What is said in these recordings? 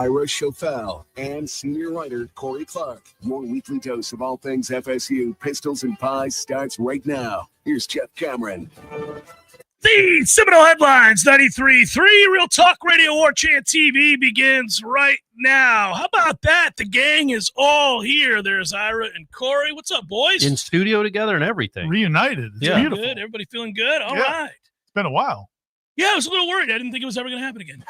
Ira Schofel and senior writer Corey Clark. Your weekly dose of all things FSU, pistols, and pies starts right now. Here's Jeff Cameron. The Seminole Headlines 93.3 Real Talk Radio Warchant TV begins right now. How about that? The gang is all here. There's Ira and Corey. What's up, boys? In studio together and everything. Reunited. It's Yeah. beautiful. Good. Everybody feeling good? All Yeah. right. It's been a while. Yeah, I was a little worried. I didn't think it was ever going to happen again.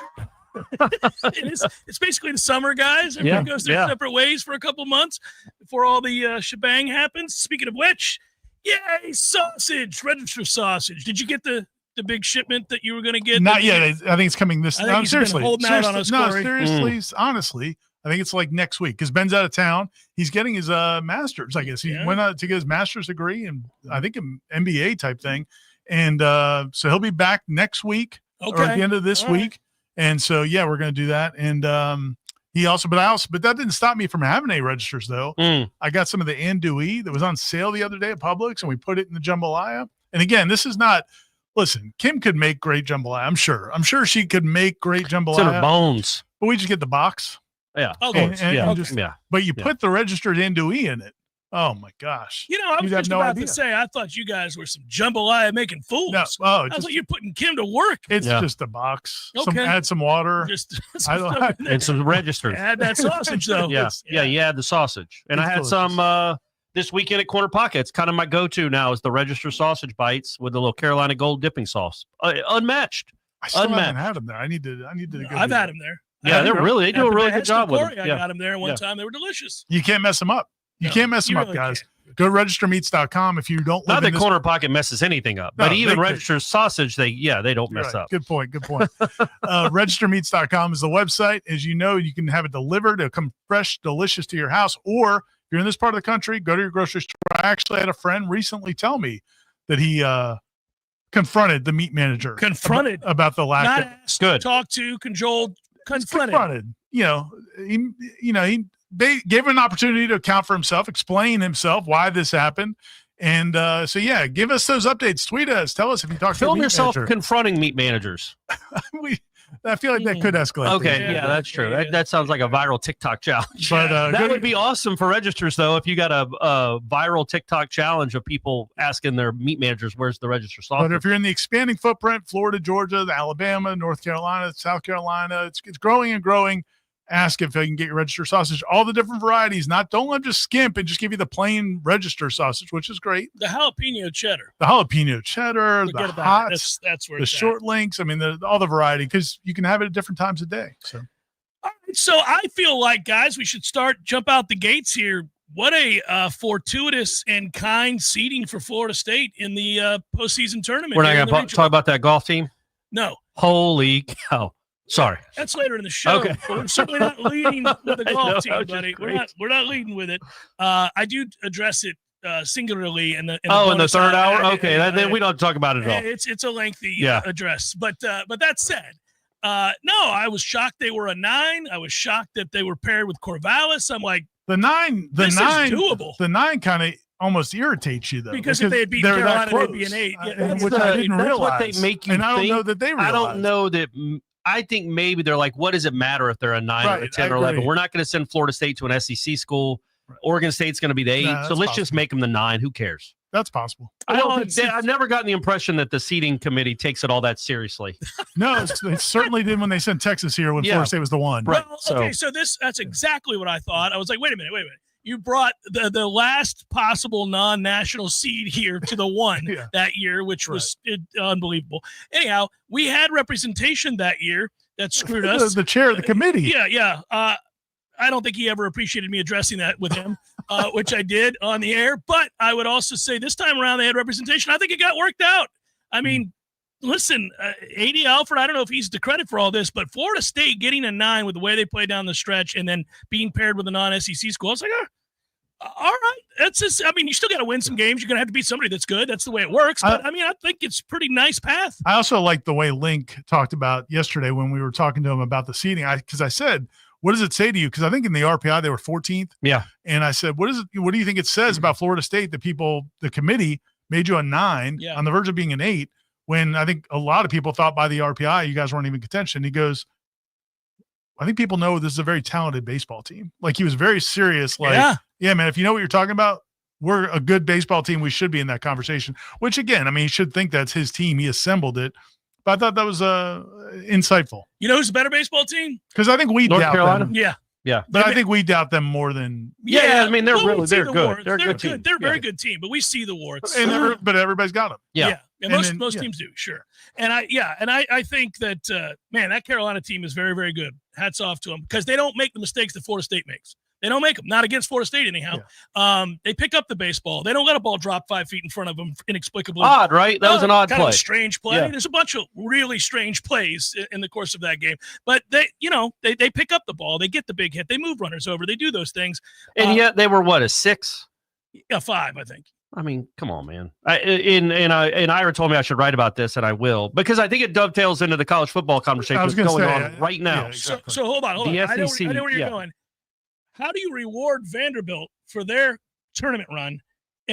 It's basically the summer, guys. Everyone goes their separate ways for a couple months before all the shebang happens. Speaking of which, yay, sausage, register sausage. Did you get the big shipment that you were going to get? Not yet. I think it's coming this. I think he's been seriously, holding out on us, Corey. seriously, honestly, I think it's like next week because Ben's out of town. He's getting his master's. I guess he went out to get his master's degree and I think an MBA type thing. And so he'll be back next week or at the end of this week. And so, yeah, we're going to do that. And but that didn't stop me from having any registers though. I got some of the andouille that was on sale the other day at Publix and we put it in the jambalaya. And again, this is not, listen, Kim could make great jambalaya. I'm sure she could make great jambalaya. It's in her bones. But we just get the box. Yeah. But you put the registered andouille in it. Oh my gosh! I was just about to say, I thought you guys were some jambalaya making fools. No, I was like, you're putting Kim to work. It's just a box. Okay. Add some water. And some registers. Add that sausage though. Yeah. You add the sausage. And I had some this weekend at Corner Pocket. It's kind of my go-to now is the register sausage bites with the little Carolina Gold dipping sauce. Unmatched. I still haven't had them there. I need to go. I've had them there. Yeah, they do a really good job with them. I got them there one time. They were delicious. You can't mess them up. You can't mess them up, guys. Go to registermeats.com if you don't live Not that Corner Pocket messes anything up, but even register sausage, they don't mess up. Good point. Registermeats.com is the website. As you know, you can have it delivered. It'll come fresh, delicious to your house. Or if you're in this part of the country, go to your grocery store. I actually had a friend recently tell me that he confronted the meat manager. About the lack Not of asked, good. Talk to, cajoled, confronted. They gave him an opportunity to account for himself, explain himself, why this happened. And give us those updates. Tweet us. Tell us if you talk to the meat yourself manager. Confronting meat managers. I feel like that could escalate. Okay, that's true. That sounds like a viral TikTok challenge. But that would be awesome for registers, though, if you got a viral TikTok challenge of people asking their meat managers, where's the register sausage? But if you're in the expanding footprint, Florida, Georgia, Alabama, North Carolina, South Carolina, it's growing and growing. Ask if they can get your register sausage, all the different varieties. Don't let them just skimp and just give you the plain register sausage, which is great. The jalapeno cheddar, the hot, that's where the short links. I mean, all the variety because you can have it at different times of day. So, all right, so I feel like, guys, we should jump out the gates here. What a fortuitous and kind seeding for Florida State in the postseason tournament. We're not going to talk about that golf team. No. Holy cow. Sorry. That's later in the show. Okay. But we're certainly not leading with the golf team, buddy. We're not leading with it. I do address it singularly in the third hour. Okay, then we don't talk about it at all. It's a lengthy address. But that said, no, I was shocked they were a 9. I was shocked that they were paired with Corvallis. I'm like, the 9 is doable. The 9 kind of almost irritates you though because if they had beat Carolina, they'd be an 8. Which I didn't realize. What they make you and I don't know that they realize. I don't know that. I think maybe they're like, what does it matter if they're a 9 or a 10 or 11? We're not going to send Florida State to an SEC school. Right. Oregon State's going to be the 8. So let's just make them the 9. Who cares? That's possible. I've never gotten the impression that the seating committee takes it all that seriously. No, they certainly did when they sent Texas here when Florida State was the 1. Right. Well, okay, so that's exactly what I thought. I was like, wait a minute. You brought the last possible non-national seed here to the 1 that year, which was unbelievable. Anyhow, we had representation that year that screwed us. The chair of the committee. Yeah. I don't think he ever appreciated me addressing that with him, which I did on the air. But I would also say this time around they had representation. I think it got worked out. I mean, listen, A.D. Alford, I don't know if he's the credit for all this, but Florida State getting a 9 with the way they play down the stretch and then being paired with a non-SEC school, I was like, all right. That's just, I mean, you still got to win some games. You're going to have to beat somebody that's good. That's the way it works. But, I think it's a pretty nice path. I also like the way Link talked about yesterday when we were talking to him about the seeding. Because I said, what does it say to you? Because I think in the RPI, they were 14th. Yeah. And I said, what do you think it says about Florida State that the committee made you a 9 on the verge of being an 8 when I think a lot of people thought by the RPI you guys weren't even contention. He goes, I think people know this is a very talented baseball team. Like, he was very serious. Like, yeah, man, if you know what you're talking about, we're a good baseball team. We should be in that conversation, which, again, I mean, he should think that's his team. He assembled it. But I thought that was insightful. You know who's a better baseball team? Because I think we North doubt Carolina? them. Yeah. But I think we doubt them more than. Yeah. I mean, they're good. They're They're a good. team. They're a very good team, but we see the warts. But everybody's got them. Yeah. And most teams do, sure. And I think that man, that Carolina team is very, very good. Hats off to them, because they don't make the mistakes that Florida State makes. They don't make them, not against Florida State anyhow. Yeah. They pick up the baseball. They don't let a ball drop 5 feet in front of them inexplicably. Odd, right? That was an odd kind play. Of a strange play. Yeah. There's a bunch of really strange plays in the course of that game. But they pick up the ball. They get the big hit. They move runners over. They do those things. And yet they were what, a 6? Yeah, 5, I think. I mean, come on, man. And Ira told me I should write about this, and I will, because I think it dovetails into the college football conversation that's going on right now. Yeah, exactly. So hold on. The I SEC, know where you're going. How do you reward Vanderbilt for their tournament run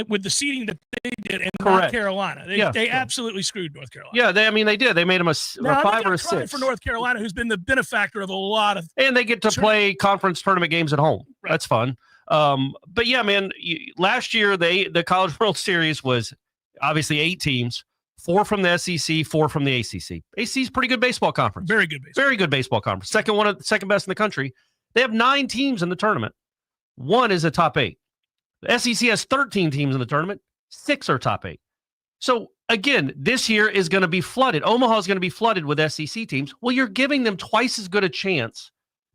with the seeding that they did in North Carolina? They absolutely screwed North Carolina. Yeah, they did. They made them a 5 or a 6 for North Carolina, who's been the benefactor of a lot of. And they get to play conference tournament games at home. Right. That's fun. But yeah, man, last year the College World Series was obviously 8 teams, 4 from the SEC, 4 from the ACC. ACC is pretty good baseball conference. Very good baseball. Very good baseball conference. Second best in the country. They have 9 teams in the tournament. 1 is a top 8. The SEC has 13 teams in the tournament. 6 are top 8. So again, this year is going to be flooded. Omaha is going to be flooded with SEC teams. Well, you're giving them twice as good a chance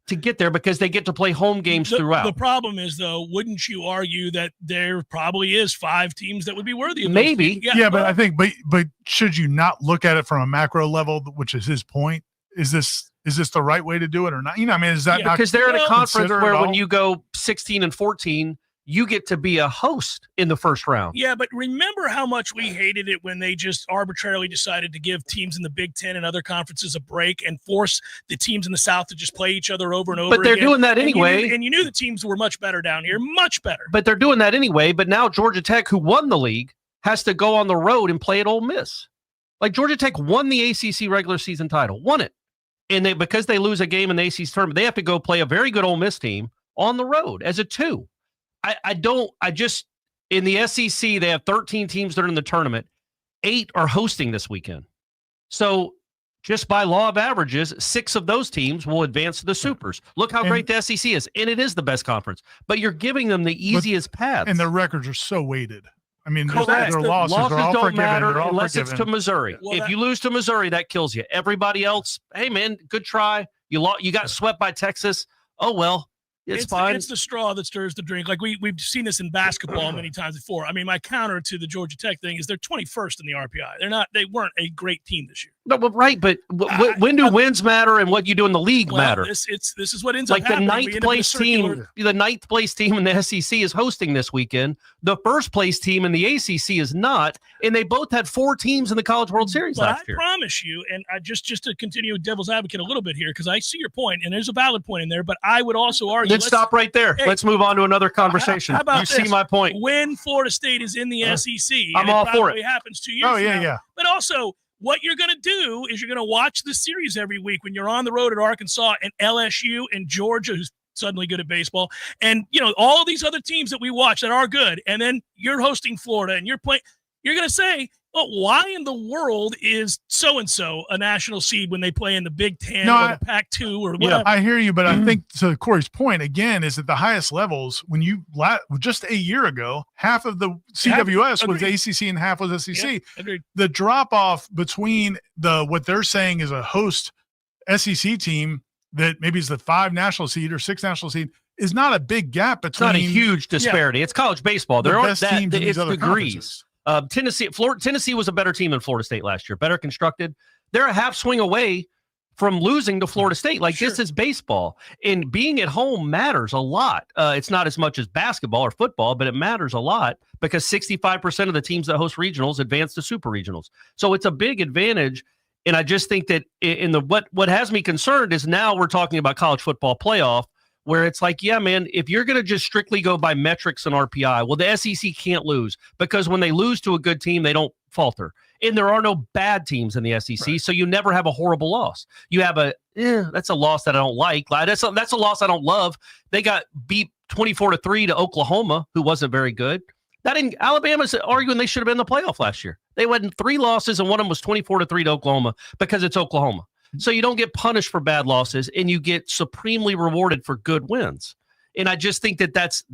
to get there because they get to play home games throughout. The problem is, though, wouldn't you argue that there probably is 5 teams that would be worthy of maybe? Yeah, but I think, but should you not look at it from a macro level, which is his point? Is this the right way to do it or not? You know, I mean, is that not? Because they're in a conference where when you go 16 and 14, you get to be a host in the first round. Yeah, but remember how much we hated it when they just arbitrarily decided to give teams in the Big Ten and other conferences a break and force the teams in the South to just play each other over and over again. But they're doing that anyway. And you knew the teams were much better down here, much better. But they're doing that anyway. But now Georgia Tech, who won the league, has to go on the road and play at Ole Miss. Like, Georgia Tech won the ACC regular season title, won it. And because they lose a game in the ACC tournament, they have to go play a very good Ole Miss team on the road as a 2. In the SEC, they have 13 teams that are in the tournament. 8 are hosting this weekend. So just by law of averages, 6 of those teams will advance to the Supers. Look how great the SEC is. And it is the best conference. But you're giving them the easiest paths. And their records are so weighted. I mean, their losses are all don't forgiven. matter all unless forgiven. it's to Missouri. If you lose to Missouri, that kills you. Everybody else, hey, man, good try. You got swept by Texas. Oh, well. It's fine. It's the straw that stirs the drink. Like we've seen this in basketball many times before. I mean, my counter to the Georgia Tech thing is they're 21st in the RPI. They weren't a great team this year. No, but right. But when do wins matter and what you do in the league matter? This is what ends up happening. The ninth place team in the SEC is hosting this weekend. The first place team in the ACC is not, and they both had 4 teams in the College World Series last year. I promise you, and I just to continue devil's advocate a little bit here, because I see your point, and there's a valid point in there. But I would also argue. Let's stop right there. Hey, let's move on to another conversation. How about you see my point? When Florida State is in the SEC, I'm all for it. Happens 2 years. Oh yeah, yeah. But also, what you're going to do is you're going to watch the series every week when you're on the road at Arkansas and LSU and Georgia, who's suddenly good at baseball, and all of these other teams that we watch that are good, and then you're hosting Florida and you're playing. You're going to say, well, why in the world is so-and-so a national seed when they play in the Big Ten or the Pac-2 or whatever? Yeah, I hear you, but I think to Corey's point, again, is at the highest levels, when you just a year ago, half of the CWS was ACC and half was SEC. Yeah, agreed. The drop-off between what they're saying is a host SEC team that maybe is the 5 national seed or 6 national seed is not a big gap between. It's not a huge disparity. Yeah. It's college baseball. There aren't that. It's degrees. Tennessee was a better team than Florida State last year, better constructed. They're a half swing away from losing to Florida State. This is baseball, and being at home matters a lot. It's not as much as basketball or football, but it matters a lot because 65% of the teams that host regionals advance to super regionals. So it's a big advantage. And I just think that what has me concerned is now we're talking about college football playoff, where it's like, yeah, man, if you're going to just strictly go by metrics and RPI, well, the SEC can't lose because when they lose to a good team, they don't falter. And there are no bad teams in the SEC, Right. so you never have a horrible loss. You have that's a loss that I don't like. That's a loss I don't love. They got beat 24-3 to Oklahoma, who wasn't very good. Alabama's arguing they should have been in the playoff last year. They went 3 losses, and one of them was 24-3 to Oklahoma because it's Oklahoma. So you don't get punished for bad losses, and you get supremely rewarded for good wins. And I just think that's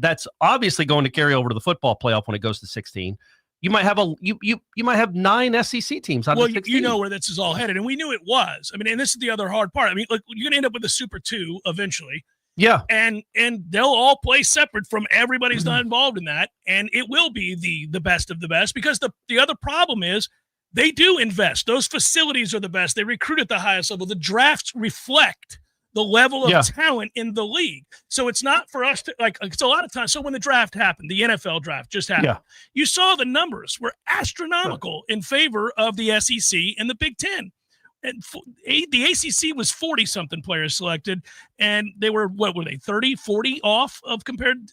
obviously going to carry over to the football playoff when it goes to 16. You might have you might have 9 SEC teams. Well, you know where this is all headed, and we knew it was. I mean, and this is the other hard part. I mean, look, you're going to end up with a Super 2 eventually. Yeah, and they'll all play separate from everybody's not involved in that, and it will be the best of the best because the other problem is they do invest. Those facilities are the best. They recruit at the highest level. The drafts reflect the level of talent in the league. So it's not for us to it's a lot of times. So when the draft happened, the NFL draft just happened, you saw the numbers were astronomical in favor of the SEC and the Big Ten. And the ACC was 40-something players selected, and they were, what were they, 30, 40 off of compared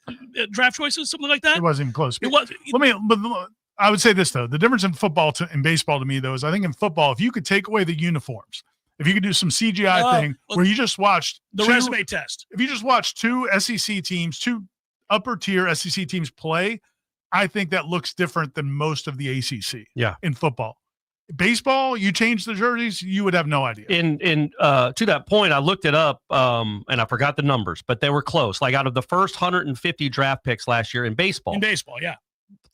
draft choices, something like that? It wasn't even close. It was. But I would say this, though. The difference in football and baseball to me, though, is I think in football, if you could take away the uniforms, if you could do some CGI thing where you just watched the resume test. If you just watch 2 SEC teams, 2 upper-tier SEC teams play, I think that looks different than most of the ACC in football. Baseball, you change the jerseys, you would have no idea. To that point, I looked it up and I forgot the numbers, but they were close. Like out of the first 150 draft picks last year in baseball,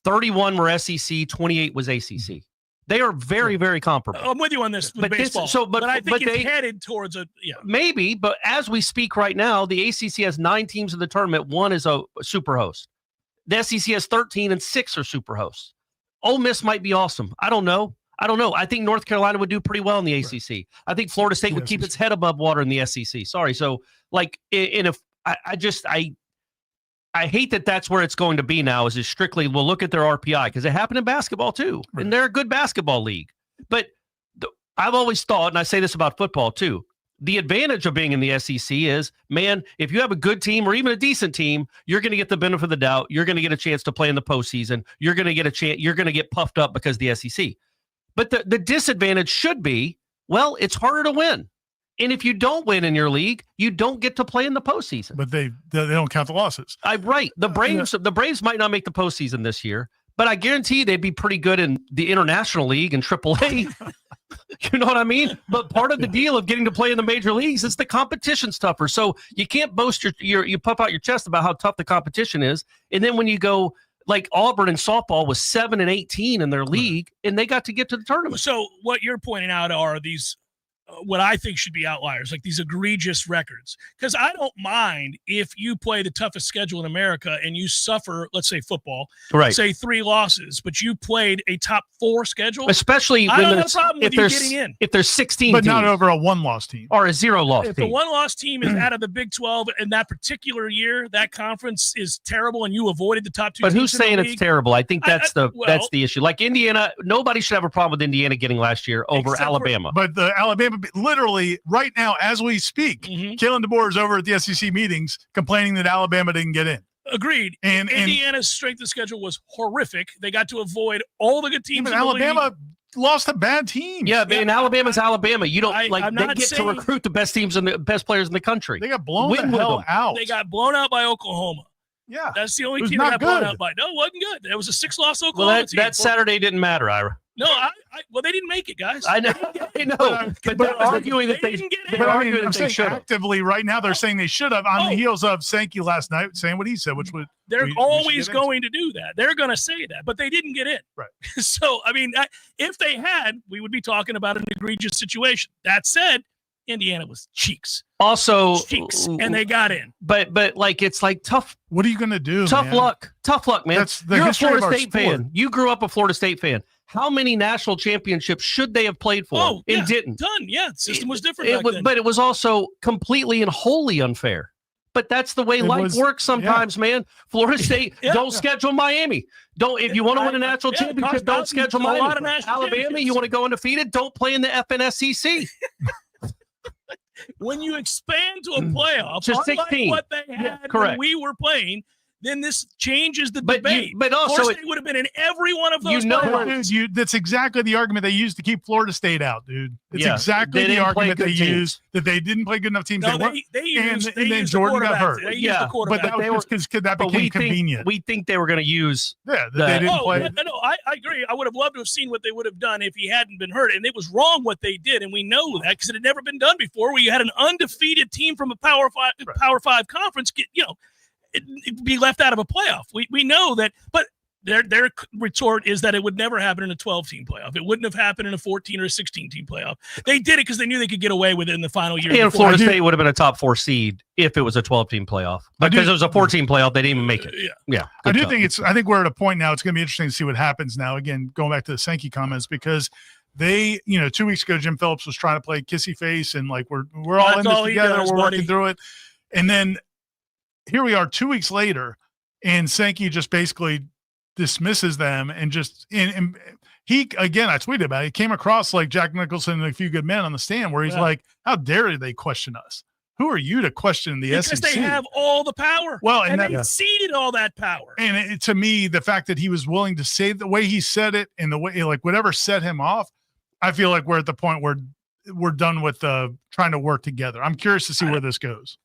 31 were SEC, 28 was ACC. They are very, very comparable. I'm with you on this with baseball. But I think it's headed towards maybe. But as we speak right now, the ACC has 9 teams in the tournament. 1 is a super host. The SEC has 13 and 6 are super hosts. Ole Miss might be awesome. I don't know. I think North Carolina would do pretty well in the ACC. Right. I think Florida State would keep its head above water in the SEC. Sorry. So, I hate that that's where it's going to be now is strictly, we'll look at their RPI because it happened in basketball too. Right. And they're a good basketball league. But I've always thought, and I say this about football too, the advantage of being in the SEC is, man, if you have a good team or even a decent team, you're going to get the benefit of the doubt. You're going to get a chance to play in the postseason. You're going to get a chance. You're going to get puffed up because of the SEC. But the disadvantage should be, well, it's harder to win. And if you don't win in your league, you don't get to play in the postseason. But they don't count the losses. Right. The Braves might not make the postseason this year, but I guarantee they'd be pretty good in the International League and AAA. You know what I mean? But part of the deal of getting to play in the major leagues is the competition's tougher. So you can't boast you puff out your chest about how tough the competition is. And then when you go, like Auburn in softball was 7-18 in their league, and they got to get to the tournament. So what you're pointing out are these, what I think should be outliers, like these egregious records. Because I don't mind if you play the toughest schedule in America and you suffer, let's say football, say 3 losses, but you played a top 4 schedule. Especially I don't have a problem with you getting in. If there's 16 but teams. Not over a 1-loss team. Or a 0-loss team. If the 1-loss team is out of the Big 12 in that particular year, that conference is terrible and you avoided the top 2 But teams who's saying it's terrible? I think that's the issue. Like Indiana, nobody should have a problem with Indiana getting last year over Alabama. But the Alabama, literally right now as we speak, Kalen DeBoer is over at the SEC meetings complaining that Alabama didn't get in. Agreed. And Indiana's strength of schedule was horrific. They got to avoid all the good teams. Even Alabama lost to bad teams. Yeah, but in Alabama's Alabama. You don't they get to recruit the best teams and the best players in the country. They got blown the hell out. They got blown out by Oklahoma. Yeah, that's the only team that got blown out by. No, it wasn't good. It was a 6-loss Oklahoma team. That Saturday didn't matter, Ira. No, well, they didn't make it, guys. I know, but they're arguing that they didn't get it. I'm saying actively right now they're saying they should have on the heels of Sankey last night saying what he said, which would they're always going to do that. They're going to say that, but they didn't get in. Right. So, I mean, if they had, we would be talking about an egregious situation. That said, Indiana was cheeks. Also, and they got in. But it's like tough. What are you going to do? Tough luck, man. That's the You're a history Florida of our State sport. fan. You grew up a Florida State fan. How many national championships should they have played for? And didn't. Done. Yeah, the system was different back then. But it was also completely and wholly unfair. But that's the way life works sometimes, man. Florida State, don't schedule Miami. If you want to win a national championship, don't schedule Miami. Alabama, you want to go undefeated, don't play in the FNSCC. When you expand to a playoff, to 16, what they had when we were playing, then this changes the debate. But also, Florida State would have been in every one of those. Dude, that's exactly the argument they used to keep Florida State out, dude. It's exactly the argument they used that they didn't play good enough teams. No, they used then Jordan got hurt. They used the quarterback. But that was because that became convenient. We think they were going to use. Yeah, they didn't play. No, I agree. I would have loved to have seen what they would have done if he hadn't been hurt, and it was wrong what they did, and we know that because it had never been done before. Where you had an undefeated team from a Power Five conference get be left out of a playoff. We know that, but their retort is that it would never happen in a 12-team playoff. It wouldn't have happened in a 14 or a 16-team playoff. They did it because they knew they could get away with it in the final year. And Florida State would have been a top 4 seed if it was a 12-team playoff. Because it was a 14 playoff, they didn't even make it. Yeah. I think we're at a point now. It's going to be interesting to see what happens now. Again, going back to the Sankey comments, because they, 2 weeks ago, Jim Phillips was trying to play kissy face and like we're all in this together. We're working through it, and then here we are 2 weeks later, and Sankey just basically dismisses them and just and he again, I tweeted about it. He came across like Jack Nicholson and A Few Good Men on the stand, where he's like, "How dare they question us? Who are you to question the SEC?" Because they have all the power. Well, and they ceded all that power. And to me, the fact that he was willing to say the way he said it and the way, like, whatever set him off, I feel like we're at the point where we're done with trying to work together. I'm curious to see where this goes.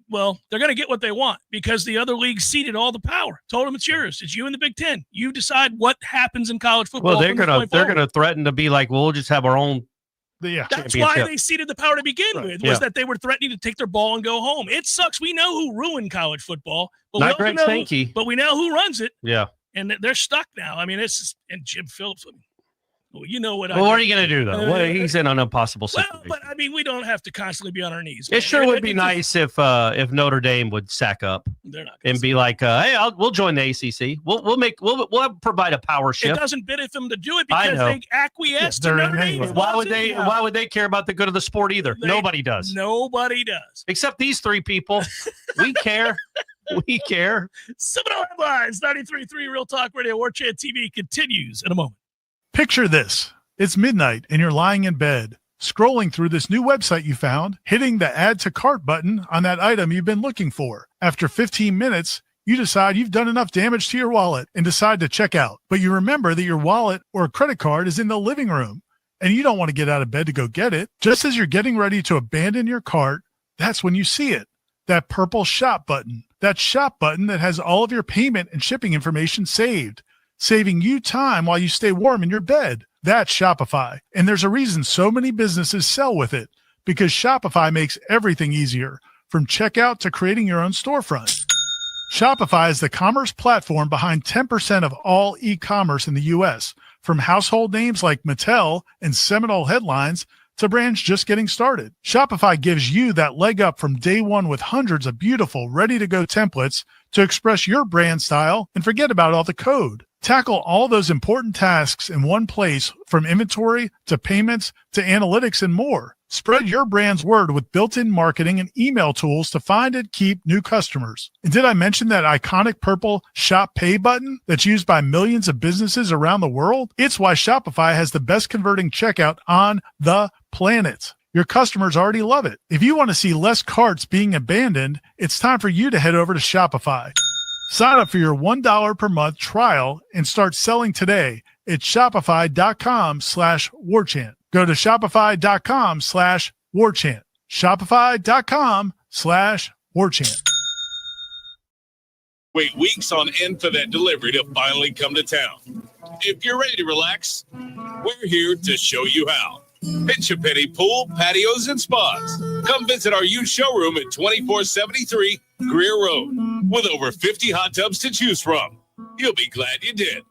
Well, they're going to get what they want because the other leagues ceded all the power. Told them it's yours. It's you and the Big Ten. You decide what happens in college football. Well, they're going to threaten to be like, well, we'll just have our own. That's why they ceded the power to begin with, was that they were threatening to take their ball and go home. It sucks. We know who ruined college football, but not Greg Sankey. But we know who runs it. Yeah, and they're stuck now. I mean, and Jim Phillips. Well, you know what? Well, what are you going to do though? He's in an impossible situation. Well, but I mean, we don't have to constantly be on our knees. It sure would be nice if Notre Dame would sack up and be like, "Hey, we'll join the ACC. We'll provide a power shift." It doesn't benefit them to do it because they acquiesce to Notre Dame. Why would they care about the good of the sport either? Nobody does. Nobody does. Except these 3 people. We care. We care. Seminole Headlines, 93.3 Real Talk Radio, Warchant TV continues in a moment. Picture this. It's midnight and you're lying in bed, scrolling through this new website you found, hitting the add to cart button on that item you've been looking for. After 15 minutes, you decide you've done enough damage to your wallet and decide to check out. But you remember that your wallet or credit card is in the living room and you don't want to get out of bed to go get it. Just as you're getting ready to abandon your cart, that's when you see it. That purple shop button. That shop button that has all of your payment and shipping information saved, saving you time while you stay warm in your bed. That's Shopify. And there's a reason so many businesses sell with it, because Shopify makes everything easier, from checkout to creating your own storefront. Shopify is the commerce platform behind 10% of all e-commerce in the U.S., from household names like Mattel and Seminole Headlines to brands just getting started. Shopify gives you that leg up from day one with hundreds of beautiful, ready-to-go templates to express your brand style and forget about all the code. Tackle all those important tasks in one place, from inventory to payments to analytics and more. Spread your brand's word with built-in marketing and email tools to find and keep new customers. And did I mention that iconic purple Shop Pay button that's used by millions of businesses around the world? It's why Shopify has the best converting checkout on the planet. Your customers already love it. If you want to see less carts being abandoned, it's time for you to head over to Shopify. Sign up for your $1 per month trial and start selling today at shopify.com/warchant. Go to shopify.com/warchant. Shopify.com/warchant. Wait weeks on end for that delivery to finally come to town. If you're ready to relax, we're here to show you how. Pinch a Penny Pool, Patios, and Spas. Come visit our used showroom at 2473 Greer Road with over 50 hot tubs to choose from. You'll be glad you did.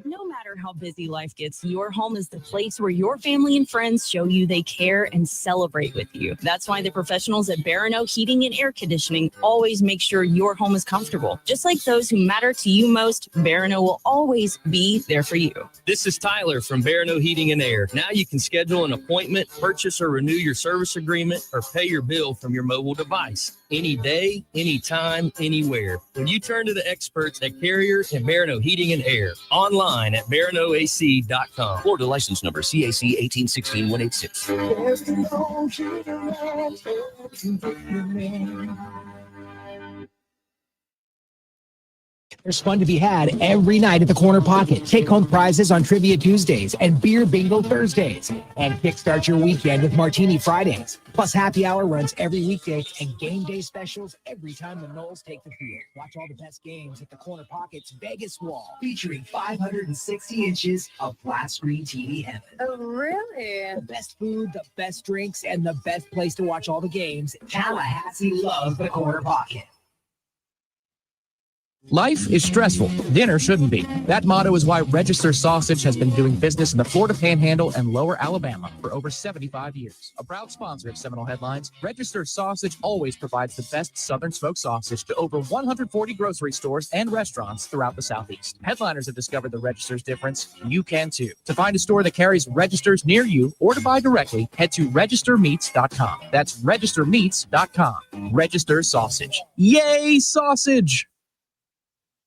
No matter how busy life gets, your home is the place where your family and friends show you they care and celebrate with you. That's why the professionals at Barano Heating and Air Conditioning always make sure your home is comfortable. Just like those who matter to you most, Barano will always be there for you. This is Tyler from Barano Heating and Air. Now you can schedule an appointment, purchase or renew your service agreement, or pay your bill from your mobile device. Any day, anytime, anywhere. When you turn to the experts at Carrier and Barano Heating and Air. Online at baranoac.com. Florida license number CAC 1816186. There's fun to be had every night at the Corner Pocket. Take home prizes on Trivia Tuesdays and Beer Bingo Thursdays. And kickstart your weekend with Martini Fridays. Plus happy hour runs every weekday and game day specials every time the Noles take the field. Watch all the best games at the Corner Pocket's Vegas wall, featuring 560 inches of flat screen TV heaven. Oh, really? The best food, the best drinks, and the best place to watch all the games. Tallahassee loves the Corner Pocket. Life is stressful. Dinner shouldn't be. That motto is why Register Sausage has been doing business in the Florida Panhandle and Lower Alabama for over 75 years. A proud sponsor of Seminole Headlines, Register Sausage always provides the best Southern smoked sausage to over 140 grocery stores and restaurants throughout the Southeast. Headliners have discovered the Register's difference. You can too. To find a store that carries Registers near you or to buy directly, head to registermeats.com. That's registermeats.com. Register Sausage. Yay, sausage!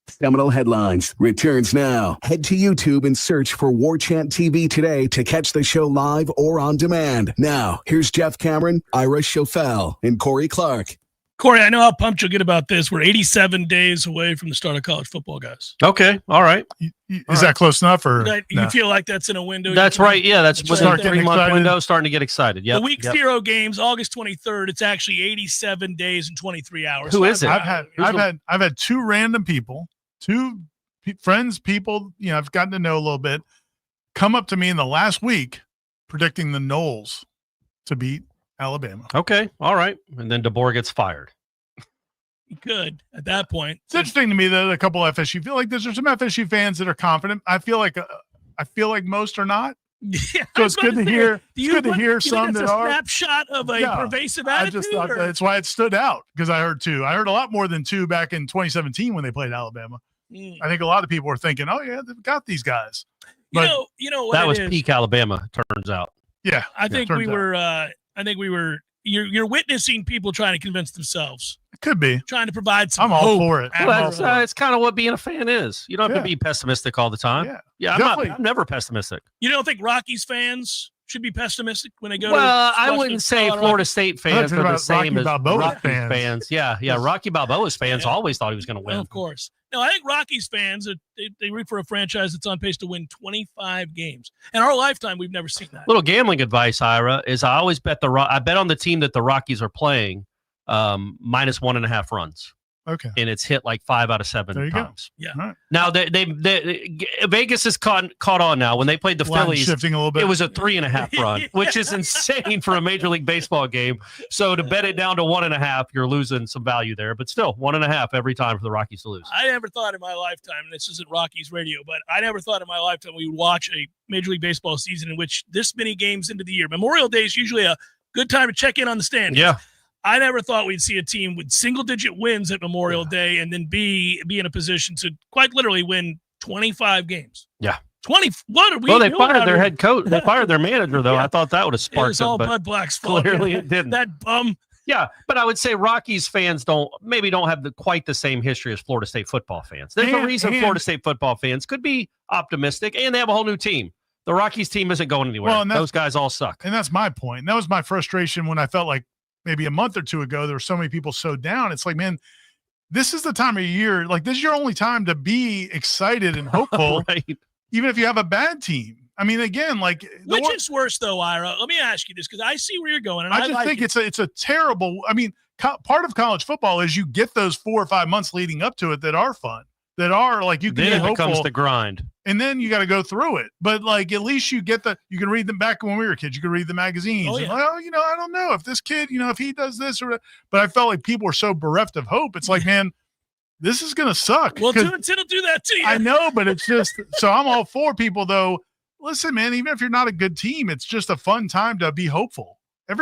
Seminole Headlines returns now. Head to YouTube and search for Warchant TV today to catch the show live or on demand. Now, here's Jeff Cameron, Ira Schofel, and Corey Clark. Corey, I know how pumped you'll get about this. We're 87 days away from the start of college football, guys. Okay. All right. Is that close enough? Or you feel like that's in a window? That's right. Yeah, that's within a 3-month window, starting to get excited. Yeah. The week 0 games, August 23rd. It's actually 87 days and 23 hours. Who is it? I've had two random people, friends, people, I've gotten to know a little bit, come up to me in the last week predicting the Noles to beat Alabama. Okay. All right. And then DeBoer gets fired. Good at that point. It's interesting to me that a couple of FSU feel like there's some FSU fans that are confident. I feel like most are not. Yeah, so it's good to hear. It's good to hear some that are. Snapshot of a pervasive attitude. I just thought that's why it stood out, because I heard two. I heard a lot more than two back in 2017 when they played Alabama. I think a lot of people were thinking, "Oh yeah, they've got these guys." But you know what that was peak Alabama. Turns out. Yeah, I think we were. You're witnessing people trying to convince themselves. It could be trying to provide some. I'm all for it. Well, it's kind of what being a fan is. You don't have to be pessimistic all the time. Yeah, I'm never pessimistic. You don't think Rockies fans should be pessimistic when they go? Well, I wouldn't say Florida State fans are the same as Rockies fans. Yeah. Rocky Balboa's fans always thought he was going to win. Well, of course. No, I think Rockies fans, they root for a franchise that's on pace to win 25 games. In our lifetime, we've never seen that. Little gambling advice, Ira, is I always bet I bet on the team that the Rockies are playing minus 1.5 runs. Okay. And it's hit like 5 out of 7 there you times. Go. Yeah. Right. Now Vegas is caught on now. When they played the Phillies, shifting a little bit. It was a 3.5 run, which is insane for a Major League Baseball game. So to bet it down to 1.5, you're losing some value there. But still, 1.5 every time for the Rockies to lose. I never thought in my lifetime, and this isn't Rockies radio, but I never thought in my lifetime we would watch a Major League Baseball season in which this many games into the year. Memorial Day is usually a good time to check in on the standings. Yeah. I never thought we'd see a team with single-digit wins at Memorial Day and then be in a position to quite literally win 25 games. Yeah. 20. What are we? Well, they fired their head coach. They fired their manager, though. I thought that would have sparked it was all Bud Black's fault. Clearly it didn't. That bum. Yeah, but I would say Rockies fans don't have quite the same history as Florida State football fans. There's a reason Florida State football fans could be optimistic, and they have a whole new team. The Rockies team isn't going anywhere. Well, those guys all suck. And that's my point. That was my frustration when I felt like maybe a month or two ago, there were so many people so down. It's like, man, this is the time of year. Like, this is your only time to be excited and hopeful, right? Even if you have a bad team. I mean, again, like, which is worse, though, Ira? Let me ask you this, because I see where you're going, and I just think it's a terrible. I mean, part of college football is you get those 4 or 5 months leading up to it that are fun, that are like you can. Then it becomes the grind. And then you got to go through it. But like, at least you can read them back when we were kids. You can read the magazines. Oh, yeah. Like, I don't know if this kid, if he does this or that. But I felt like people were so bereft of hope. It's like, man, this is going to suck. Well, 2-10 will do that to you. I know, but it's just so I'm all for people though. Listen, man, even if you're not a good team, it's just a fun time to be hopeful.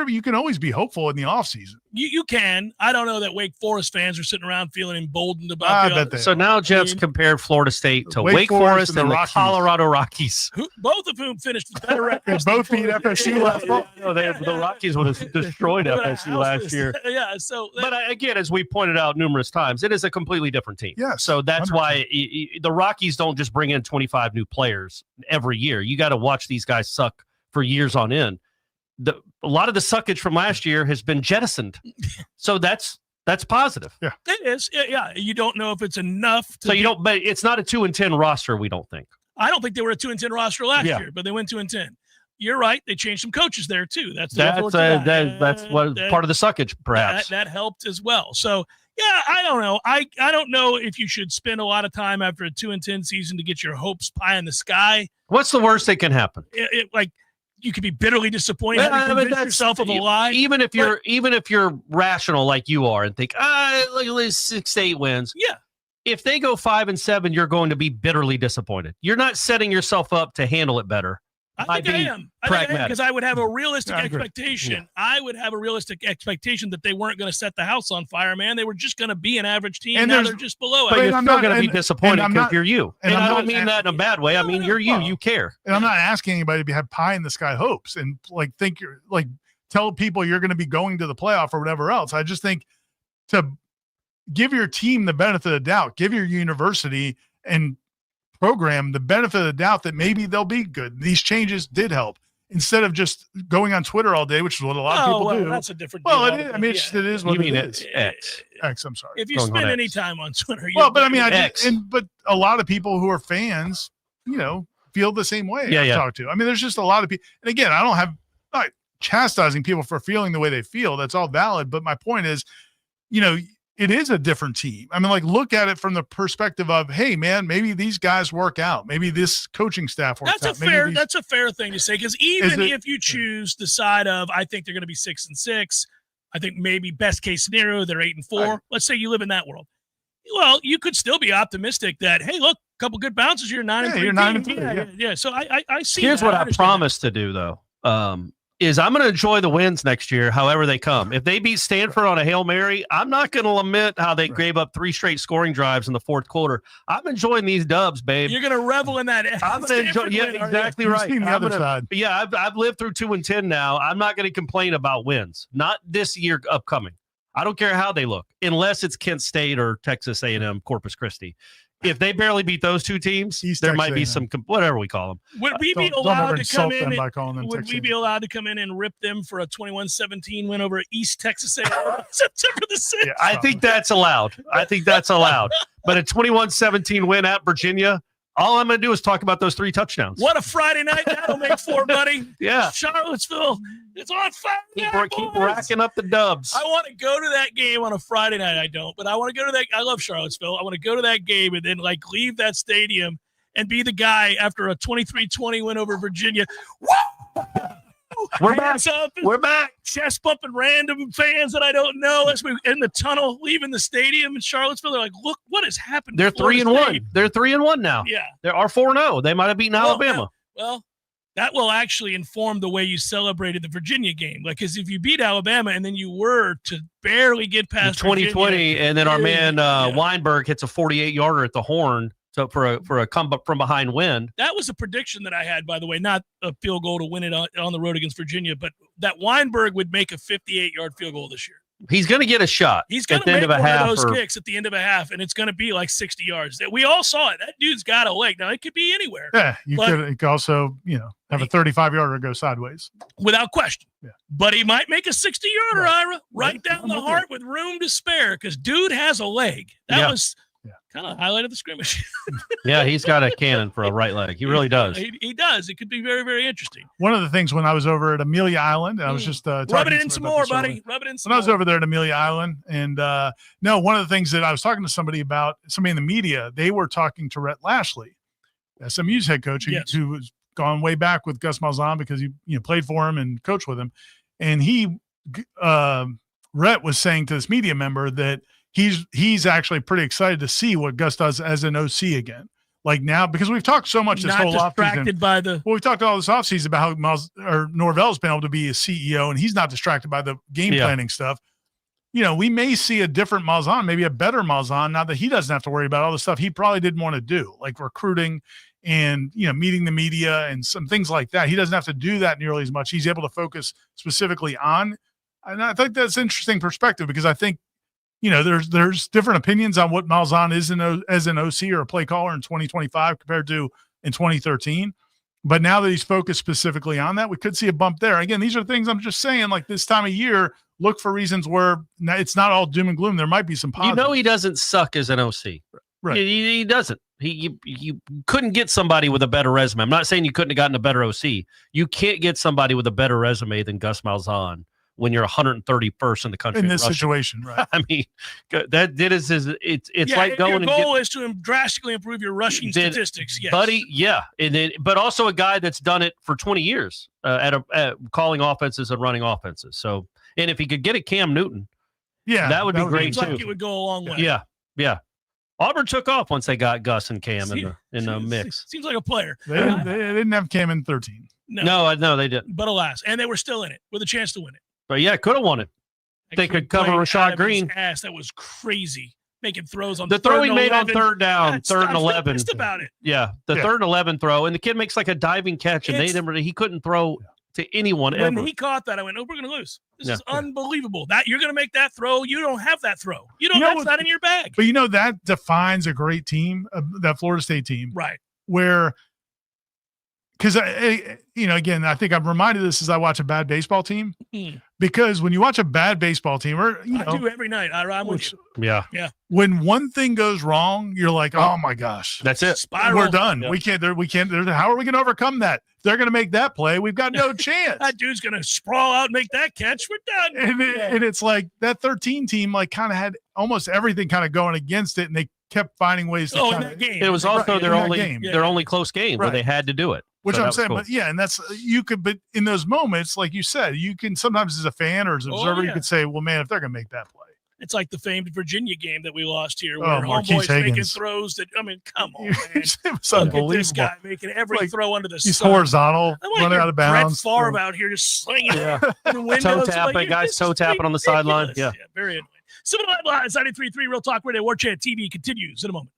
You can always be hopeful in the offseason. You can. I don't know that Wake Forest fans are sitting around feeling emboldened about So now Jeff's compared Florida State to Wake Forest and the Colorado Rockies. Both of whom finished with better records. Both beat FSU last fall. The Rockies would have destroyed FSU last year. Yeah. So, but again, as we pointed out numerous times, it is a completely different team. Yeah. So that's 100%. Why the Rockies don't just bring in 25 new players every year. You got to watch these guys suck for years on end. A lot of the suckage from last year has been jettisoned. So that's positive. Yeah. It is. Yeah. You don't know if it's enough. But it's not a 2-10 roster, we don't think. I don't think they were a 2-10 roster last year, but they went 2-10. You're right. They changed some coaches there too. That's what part of the suckage, perhaps. That helped as well. So yeah, I don't know. I don't know if you should spend a lot of time after a 2-10 season to get your hopes pie in the sky. What's the worst that can happen? You could be bitterly disappointed. Convince yourself of a lie. Even if you're rational like you are and think, look at these 6 to 8 wins. Yeah. If they go 5-7, you're going to be bitterly disappointed. You're not setting yourself up to handle it better. I think I am because I would have a realistic expectation. I would have a realistic expectation that they weren't going to set the house on fire, man. They were just going to be an average team, and now they're just below. But you're still going to be disappointed because you're you. And I don't mean that in a bad way. I mean, you're you. You care. And I'm not asking anybody to have pie in the sky hopes and think you're tell people you're going to be going to the playoff or whatever else. I just think to give your team the benefit of the doubt, give your university and program the benefit of the doubt that maybe they'll be good. These changes did help instead of just going on Twitter all day, which is what a lot of people do. That's a different deal. It is. I mean, it is what it is. X, I'm sorry. If you spend any time on Twitter, but a lot of people who are fans, feel the same way. I've talked to. I mean, there's just a lot of people. And again, I'm not chastising people for feeling the way they feel. That's all valid. But my point is, it is a different team. I mean, look at it from the perspective of, hey, man, maybe these guys work out. Maybe this coaching staff works out. That's a fair thing to say, because even if you choose the side of, I think they're going to be 6-6, I think maybe best case scenario, they're 8-4. Right. Let's say you live in that world. Well, you could still be optimistic that, hey, look, a couple good bounces, you're 9-3. You're 9-3. Yeah. So I see. Here's what I promise to do, though. Is I'm going to enjoy the wins next year, however they come. If they beat Stanford on a Hail Mary, I'm not going to lament how they gave up 3 straight scoring drives in the fourth quarter. I'm enjoying these dubs, babe. You're going to revel in that. I'm going to enjoy. Yeah, exactly right. The other side. Yeah, I've lived through 2-10 now. I'm not going to complain about wins. Not this year upcoming. I don't care how they look, unless it's Kent State or Texas A&M Corpus Christi. If they barely beat those two teams, there might be some whatever we call them. Would we be allowed to come in? Would we be allowed to come in and rip them for a 21-17 win over East Texas A&M September the 6th? Yeah, I think that's allowed. But a 21-17 win at Virginia, all I'm going to do is talk about those 3 touchdowns. What a Friday night that'll make for, buddy. Yeah. Charlottesville, it's on fire. Keep racking up the dubs. I want to go to that game on a Friday night. I don't, but I want to go to that. I love Charlottesville. I want to go to that game and then leave that stadium and be the guy after a 23-20 win over Virginia. Woo! We're back. We're back. Chest bumping random fans that I don't know as we in the tunnel leaving the stadium in Charlottesville. They're like, look what has happened. They're 3-1. They're 3-1 now. Yeah. They are 4-0. They might have beaten Alabama. Well, that will actually inform the way you celebrated the Virginia game. Because if you beat Alabama and then you were to barely get past 2020, and then our man Weinberg hits a 48-yarder at the horn. So for a come from behind win. That was a prediction that I had, by the way, not a field goal to win it on the road against Virginia, but that Weinberg would make a 58-yard field goal this year. He's going to get a shot. He's going to make one of those kicks at the end of a half, and it's going to be 60 yards. We all saw it. That dude's got a leg. Now, it could be anywhere. Yeah, you could also, have a 35-yarder go sideways. Without question. Yeah. But he might make a 60-yarder, Ira, right down the heart with room to spare, because dude has a leg. That was kind of highlight of the scrimmage. Yeah, he's got a cannon for a right leg. He really does. He does. It could be very, very interesting. One of the things when I was over at Amelia Island, and I was just rub it in some more, buddy. Rub it in some more. When I was over there at Amelia Island, and one of the things that I was talking to somebody in the media, they were talking to Rhett Lashley, SMU's head coach, who was gone way back with Gus Malzahn because he played for him and coached with him, and Rhett was saying to this media member that he's actually pretty excited to see what Gus does as an OC again. Like now, because we've talked so much this whole distracted offseason. by the. Well, we've talked all this offseason about how Norvell's been able to be a CEO, and he's not distracted by the game planning stuff. We may see a different Malzahn, maybe a better Malzahn, now that he doesn't have to worry about all the stuff he probably didn't want to do, like recruiting and meeting the media and some things like that. He doesn't have to do that nearly as much. He's able to focus specifically on, and I think that's an interesting perspective because I think there's different opinions on what Malzahn is as an OC or a play caller in 2025 compared to in 2013. But now that he's focused specifically on that, we could see a bump there. Again, these are things I'm just saying, like this time of year, look for reasons where it's not all doom and gloom. There might be some positive. He doesn't suck as an OC. Right. He doesn't. You couldn't get somebody with a better resume. I'm not saying you couldn't have gotten a better OC. You can't get somebody with a better resume than Gus Malzahn when you're 131st in the country in this situation, right? I mean, it's like going. Your goal is to drastically improve your rushing statistics, yes, buddy. Yeah, but also a guy that's done it for 20 years at calling offenses and running offenses. So, and if he could get a Cam Newton, that would be great too. Like it would go a long way. Yeah. Auburn took off once they got Gus and Cam in the mix. Seems like a player. They didn't have Cam in 13. No, they didn't. But alas, and they were still in it with a chance to win it. But yeah, could have won it. They could cover Rashad Green. That was crazy. Making throws on the throw he made on third down, third and 11. Just about it. Yeah, third and 11 throw, and the kid makes like a diving catch, and he couldn't throw to anyone ever. When he caught that, I went, "Oh, we're going to lose. This is unbelievable. That you're going to make that throw. You don't have that throw. That's not in your bag." But that defines a great team, that Florida State team, right? Where. Because, again, I think I'm reminded of this as I watch a bad baseball team. Because when you watch a bad baseball team, I do every night. I'm with you. Yeah. When one thing goes wrong, you're like, oh my gosh, that's it. Spiral. We're done. Yeah. We can't. How are we going to overcome that? If they're going to make that play, we've got no chance. That dude's going to sprawl out and make that catch. We're done. And it's like that 13 team, kind of had almost everything kind of going against it, and they kept finding ways to. In that game. It was also their only close game where they had to do it. Which I'm saying, cool. But and that's but in those moments, like you said, you can sometimes as a fan or as an observer, you could say, well, man, if they're going to make that play. It's like the famed Virginia game that we lost here where homeboy's making throws that, come on, man. It was unbelievable. Look at this guy making every throw under the sun. He's horizontal, running out of bounds. Brett Favre out here just slinging the windows. Toe tapping on the sideline. Yeah, very annoying. Seminole Headlines, 93.3 Real Talk Radio, Warchant TV continues in a moment.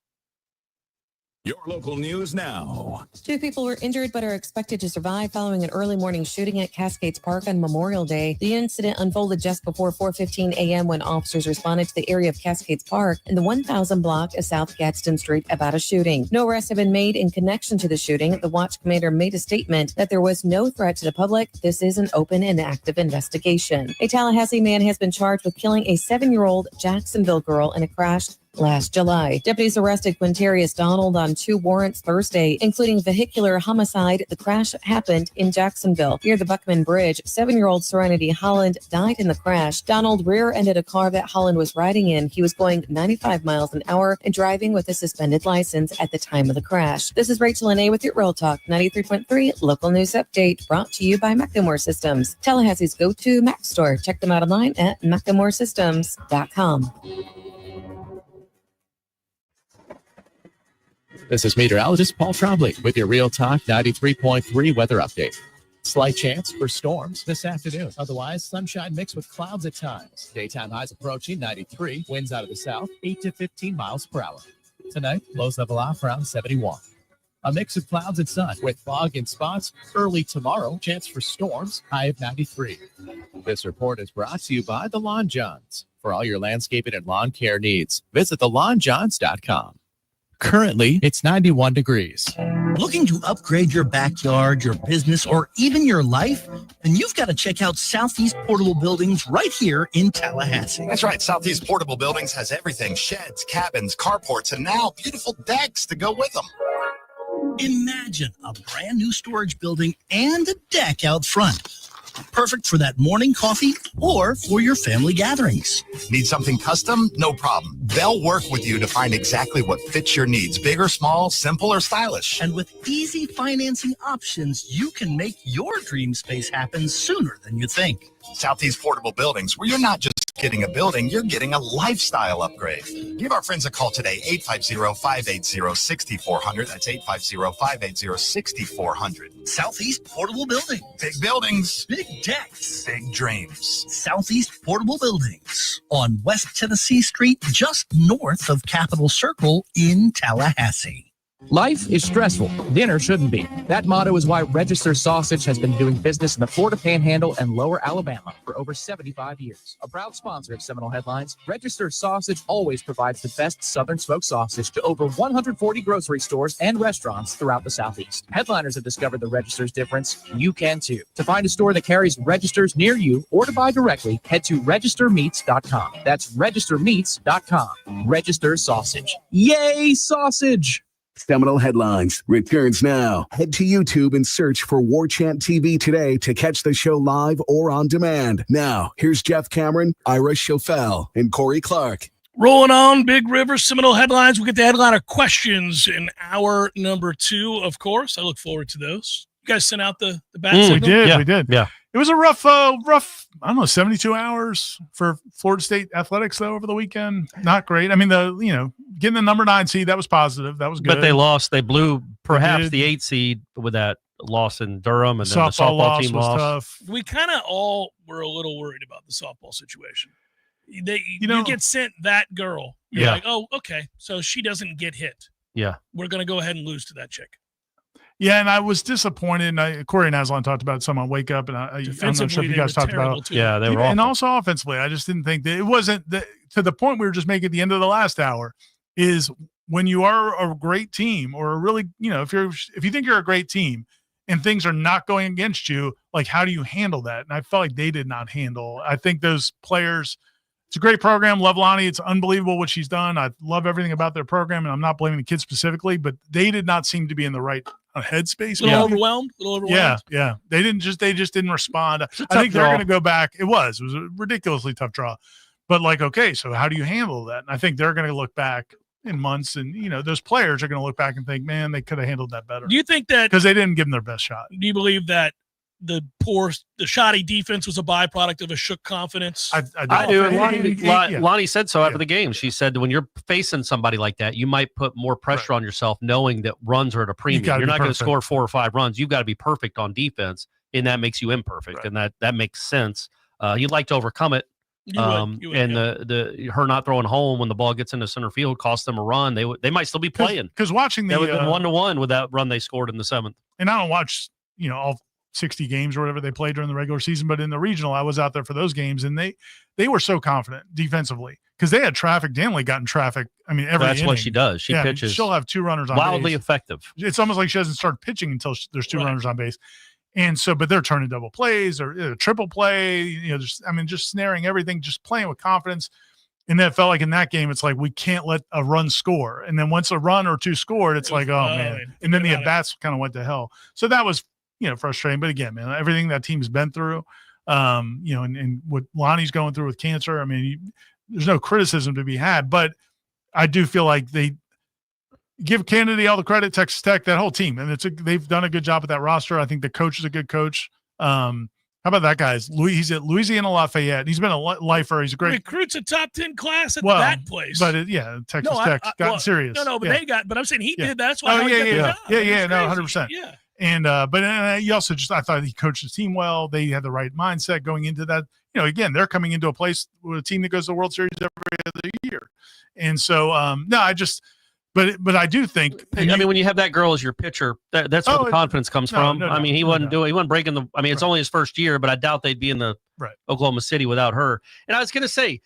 Your local news now. 2 people were injured but are expected to survive following an early morning shooting at Cascades Park on Memorial Day. The incident unfolded just before 4:15 a.m. when officers responded to the area of Cascades Park in the 1000 block of South Gadsden Street about a shooting. No arrests have been made in connection to the shooting. The watch commander made a statement that there was no threat to the public. This is an open and active investigation. A Tallahassee man has been charged with killing a 7-year-old Jacksonville girl in a crash last July. Deputies arrested Quintarius Donald on 2 warrants Thursday, including vehicular homicide. The crash happened in Jacksonville near the Buckman Bridge. 7-year-old Serenity Holland died in the crash. Donald rear-ended a car that Holland was riding in. He was going 95 miles an hour and driving with a suspended license at the time of the crash. This is Rachel Anay with your Real Talk 93.3 local news update, brought to you by McLemore Systems, Tallahassee's go-to Mac store. Check them out online at McLemoreSystems.com. This is meteorologist Paul Trombley with your Real Talk 93.3 weather update. Slight chance for storms this afternoon. Otherwise, sunshine mixed with clouds at times. Daytime highs approaching 93. Winds out of the south, 8 to 15 miles per hour. Tonight, lows level off around 71. A mix of clouds and sun with fog in spots. Early tomorrow, chance for storms, high of 93. This report is brought to you by The Lawn Johns. For all your landscaping and lawn care needs, visit thelawnjohns.com. Currently, it's 91 degrees. Looking to upgrade your backyard, your business, or even your life? Then you've got to check out Southeast Portable Buildings right here in Tallahassee. That's right. Southeast Portable Buildings has everything. Sheds, cabins, carports, and now beautiful decks to go with them. Imagine a brand new storage building and a deck out front. Perfect for that morning coffee or for your family gatherings. Need something custom? No problem. They'll work with you to find exactly what fits your needs. Big or small, simple or stylish. And with easy financing options, you can make your dream space happen sooner than you think. Southeast Portable Buildings, where you're not just getting a building, you're getting a lifestyle upgrade. Give our friends a call today, 850-580-6400. That's 850-580-6400. Southeast Portable Building. Big buildings. Big decks. Big dreams. Southeast Portable Buildings on West Tennessee Street, just north of Capitol Circle in Tallahassee. Life is stressful. Dinner shouldn't be. That motto is why Register Sausage has been doing business in the Florida Panhandle and Lower Alabama for over 75 years. A proud sponsor of Seminole Headlines, Register Sausage always provides the best Southern smoked sausage to over 140 grocery stores and restaurants throughout the Southeast. Headliners have discovered the Register's difference. You can too. To find a store that carries Registers near you or to buy directly, head to registermeats.com. That's registermeats.com. Register Sausage. Yay, sausage! Seminole Headlines returns now. Head to YouTube and search for Warchant TV today to catch the show live or on demand. Now, here's Jeff Cameron, Ira Schofel, and Corey Clark. Rolling on, Big River Seminole Headlines. We'll get the headliner questions in hour number 2, of course. I look forward to those. You guys sent out the bat signal? We did. Yeah. It was a rough, I don't know, 72 hours for Florida State athletics though over the weekend. Not great. I mean, getting the number 9 seed, that was positive. That was good. But they lost. They blew perhaps the 8 seed with that loss in Durham, and then the softball team lost. Tough. We kind of all were a little worried about the softball situation. You get sent that girl. You're like, oh, okay, so she doesn't get hit. Yeah. We're going to go ahead and lose to that chick. Yeah, and I was disappointed. Corey and Aslan talked about some on Wake Up, and I'm not sure if you guys talked about it. Yeah, they were awful. And also offensively, I just didn't think that it wasn't to the point we were just making at the end of the last hour is when you are a great team or a really, if you think you're a great team and things are not going against you, like how do you handle that? And I felt like they did not handle. I think those players, it's a great program. Love Lonnie. It's unbelievable what she's done. I love everything about their program, and I'm not blaming the kids specifically, but they did not seem to be in the right headspace. A little overwhelmed. Yeah. They just didn't respond. I think they're going to go back. It was a ridiculously tough draw, but okay, so how do you handle that? And I think they're going to look back in months, and those players are going to look back and think, man, they could have handled that better. Do you think that because they didn't give them their best shot? Do you believe that the shoddy defense was a byproduct of a shook confidence? I do. And Lonnie said so after the game. She said, when you're facing somebody like that, you might put more pressure on yourself, knowing that runs are at a premium. You're not going to score 4 or 5 runs. You've got to be perfect on defense, and that makes you imperfect, and that makes sense. You'd like to overcome it. Her not throwing home when the ball gets into center field cost them a run. They might still be playing because watching they would have been 1-1 with that run they scored in the 7th. And I don't watch all 60 games or whatever they played during the regular season, but in the regional, I was out there for those games, and they were so confident defensively because they had traffic. Danley got in traffic. I mean, that's inning. what she does. She pitches. She'll have 2 runners on wildly base. Effective. It's almost like she doesn't start pitching until there's 2 runners on base. And so, but they're turning double plays or triple play, just snaring everything, just playing with confidence. And that felt like in that game, it's like, we can't let a run score. And then once a run or 2 scored, it's like, oh man. And then the at-bats kind of went to hell. So that was, frustrating. But again, man, everything that team's been through, and what Lonnie's going through with cancer, there's no criticism to be had, but I do feel like they give Kennedy all the credit, Texas Tech, that whole team. And they've done a good job with that roster. I think the coach is a good coach. How about that guy? He's at Louisiana Lafayette. He's been a lifer. He's a great recruits a top 10 class at that place. But Texas Tech's gotten serious. But I'm saying he did. That's why. No, 100%. Yeah. And but he also I thought he coached his team well. They had the right mindset going into that. Again, they're coming into a place with a team that goes to the World Series every other year. And so but I do think. When you have that girl as your pitcher, that's where the confidence comes from. He wasn't breaking the. It's only his first year, but I doubt they'd be in the Oklahoma City without her. And I was going to say,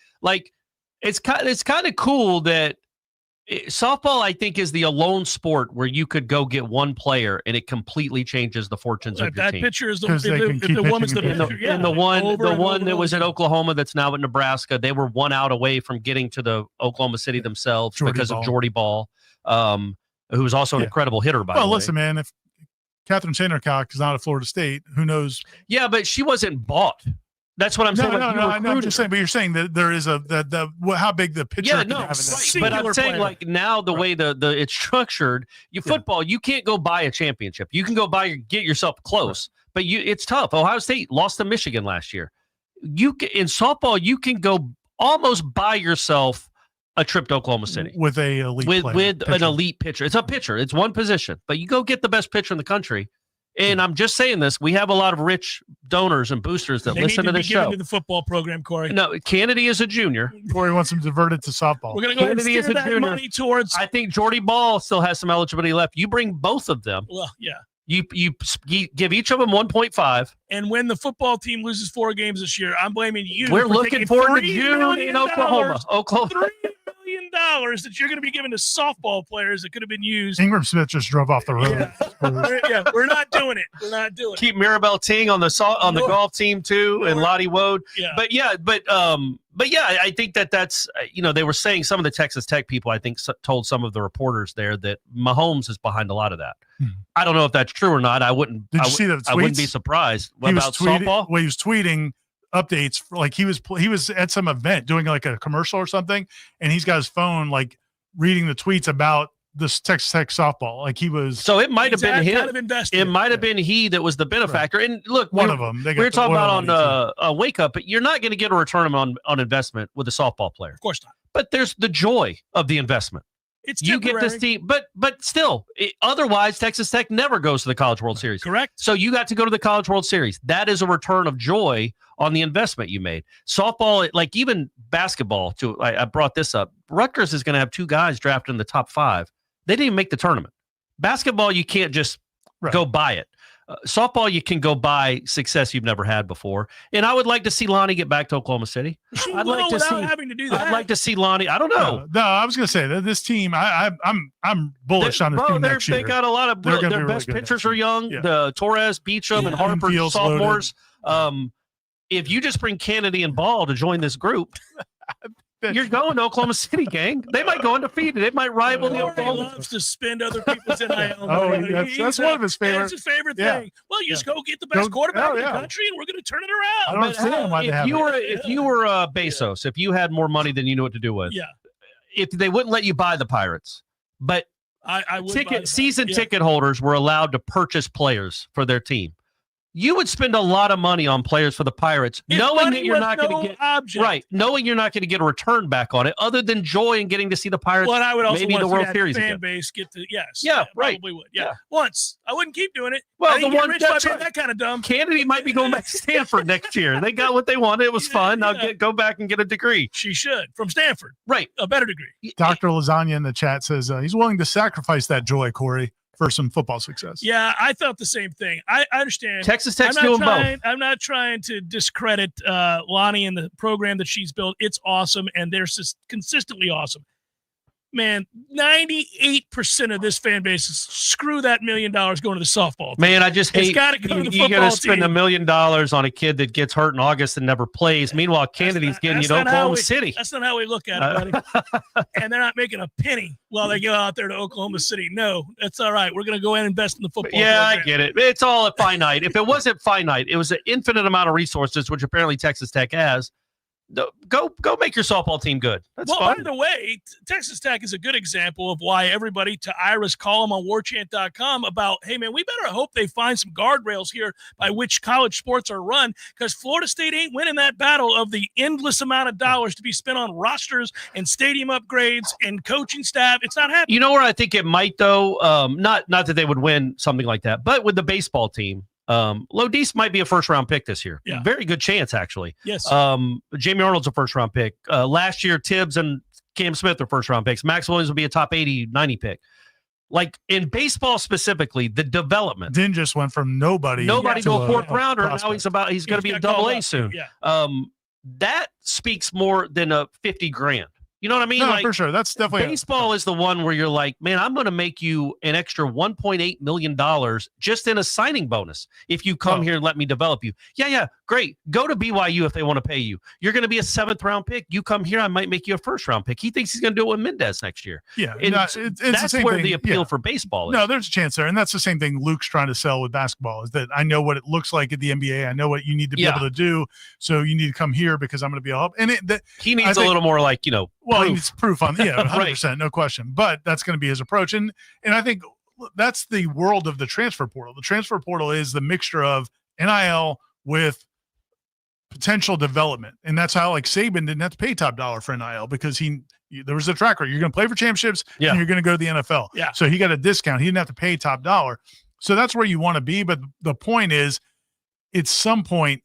it's kind of cool that softball, I think, is the alone sport where you could go get one player and it completely changes the fortunes of your that team. Pitcher is the woman's the pitcher. And the one that was at Oklahoma that's now at Nebraska, they were 1 out away from getting to the Oklahoma City themselves because of Jordy Ball, who was also an incredible hitter, by the way. Well, listen, man, if Catherine Sandercock is not at Florida State, who knows? Yeah, but she wasn't bought. That's what I'm saying. No, I'm just saying. But you're saying that there is how big the pitcher can have in that. But I'm saying now the way the it's structured, football, you can't go buy a championship. You can go get yourself close, but it's tough. Ohio State lost to Michigan last year. In softball, you can go almost buy yourself a trip to Oklahoma City with a elite with an elite pitcher. It's a pitcher. It's one position, but you go get the best pitcher in the country. And I'm just saying this. We have a lot of rich donors and boosters that listen to this show. To the football program, Corey. No, Kennedy is a junior. Corey wants him diverted to softball. We're going to go ahead and steer that money towards. I think Jordy Ball still has some eligibility left. You bring both of them. Well, yeah. You give each of them 1.5. And when the football team loses 4 games this year, I'm blaming you. We're looking forward to June in Oklahoma. $3 million that you're going to be giving to softball players that could have been used. Ingram Smith just drove off the road. We're not doing it. We're not doing it. Keep Mirabelle Ting on the golf team too, and Lottie Woad. Yeah. But I think that's they were saying, some of the Texas Tech people, I think, told some of the reporters there that Mahomes is behind a lot of that. I don't know if that's true or not. I wouldn't. Did you see the tweets? I wouldn't be surprised. What about softball? Well, he was tweeting updates, like he was at some event doing like a commercial or something, and he's got his phone like reading the tweets about this Texas Tech softball. Like he was. So it might have been him. Kind of invested. It might have been he that was the benefactor. Right. And look, one of them. We were talking about on Wake Up, but you're not going to get a return on investment with a softball player. Of course not. But there's the joy of the investment. It's you get this team, but still, otherwise Texas Tech never goes to the College World Series. Correct. So you got to go to the College World Series. That is a return of joy on the investment you made. Softball, like even basketball, too. I brought this up. Rutgers is going to have 2 guys drafted in the top 5. They didn't even make the tournament. Basketball, you can't just go buy it. Softball, you can go buy success you've never had before. And I would like to see Lonnie get back to Oklahoma City. I'd like to see having to do that. I'd like to see Lonnie. I don't know. No, I was going to say that this team. I'm bullish on this team next year. They got a lot of their best pitchers are young. Yeah. The Torres, Beecham, and Harper sophomores. If you just bring Kennedy and Ball to join this group. You're going to Oklahoma City, gang. They might go undefeated. It might rival the Oklahoma. He loves to spend other people's NIL. That's one of his favorites. That's his favorite thing. Well, you just go get the best quarterback in the country, and we're going to turn it around. I don't understand why they have If you were Bezos, if you had more money than you knew what to do with, if they wouldn't let you buy the Pirates, but I would season ticket holders were allowed to purchase players for their team. You would spend a lot of money on players for the Pirates, knowing that you're not going to get knowing you're not going to get a return back on it, other than joy and getting to see the Pirates. Well, I would also maybe want the World to Series fan again. base get to Probably would. Once I wouldn't keep doing it. Well, the one that kind of dumb. Kennedy might be going back to Stanford next year. They got what they wanted. It was fun. Now go back and get a degree. She should from Stanford, right? A better degree. Dr. Lasagna in the chat says he's willing to sacrifice that joy, Corey, for some football success. Yeah, I felt the same thing. I understand. Texas Tech's doing both. I'm not trying to discredit Lonnie and the program that she's built. It's awesome, and they're consistently awesome. Man, 98% of this fan base is screw that $1 million going to the softball team. Man, I just hate you got to spend $1 million on a kid that gets hurt in August and never plays. Meanwhile, Kennedy's getting you to Oklahoma City. That's not how we look at it, buddy. And they're not making a penny while they go out there to Oklahoma City. No, that's all right. We're going to go ahead and invest in the football program. I get it. It's all finite. If it wasn't finite, it was an infinite amount of resources, which apparently Texas Tech has. Go make your softball team good. That's fun. By the way, Texas Tech is a good example of why everybody, to Ira's column on warchant.com about, hey, man, we better hope they find some guardrails here by which college sports are run, because Florida State ain't winning that battle of the endless amount of dollars to be spent on rosters and stadium upgrades and coaching staff. It's not happening. You know where I think it might, though? Not that they would win something like that, but with the baseball team, Lodis might be a first-round pick this year. Yeah. Very good chance, actually. Yes. Jamie Arnold's a first-round pick. Last year, Tibbs and Cam Smith are first-round picks. Max Williams will be a top 80, 90 pick. Like, in baseball specifically, the development. Then just went from nobody to a fourth-rounder, and now he's going to be a double-A soon. Yeah. That speaks more than a $50,000. You know what I mean? No, for sure. That's definitely baseball is the one where you're like, man, I'm going to make you an extra $1.8 million just in a signing bonus if you come here and let me develop you. Yeah, great. Go to BYU if they want to pay you. You're going to be a 7th-round pick. You come here, I might make you a 1st-round pick. He thinks he's going to do it with Mendez next year. Yeah, and it's that's the same where thing. the appeal for baseball is. No, there's a chance there, and that's the same thing Luke's trying to sell with basketball. Is that I know what it looks like at the NBA. I know what you need to be able to do. So you need to come here because I'm going to be a help. And he needs a little more like Well, he needs proof on 100%, no question. But that's going to be his approach, and I think that's the world of the transfer portal. The transfer portal is the mixture of NIL with potential development. And that's how like Saban didn't have to pay top dollar for NIL because there was a track record. You're going to play for championships and you're going to go to the NFL. Yeah. So he got a discount. He didn't have to pay top dollar. So that's where you want to be. But the point is, at some point,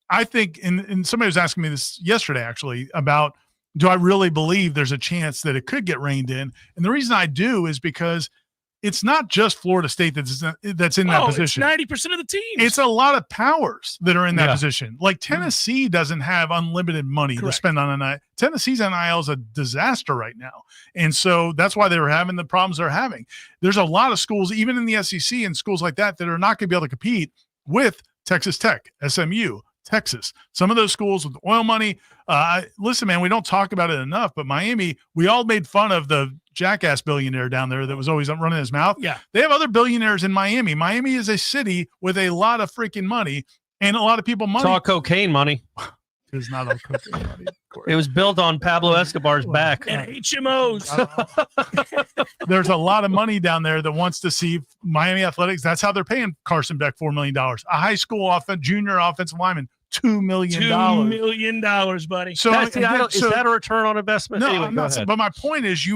I think, and somebody was asking me this yesterday actually about, do I really believe there's a chance that it could get reined in? And the reason I do is because it's not just Florida State that's in that position. It's 90% of the teams. It's a lot of powers that are in that position. Like Tennessee doesn't have unlimited money to spend on NIL. Tennessee's NIL is a disaster right now. And so that's why they were having the problems they're having. There's a lot of schools, even in the SEC and schools like that are not going to be able to compete with Texas Tech, SMU, Texas. Some of those schools with oil money. Listen, man, we don't talk about it enough, but Miami, we all made fun of the jackass billionaire down there that was always running his mouth. Yeah. They have other billionaires in Miami. Miami is a city with a lot of freaking money and a lot of people money. It's all cocaine money. It's not all cocaine money. It was built on Pablo Escobar's back. And HMOs. There's a lot of money down there that wants to see Miami athletics. That's how they're paying Carson Beck $4 million. A high school junior offensive lineman, $2 million. $2 million, buddy. So is that a return on investment? No, anyway, I'm not. But my point is,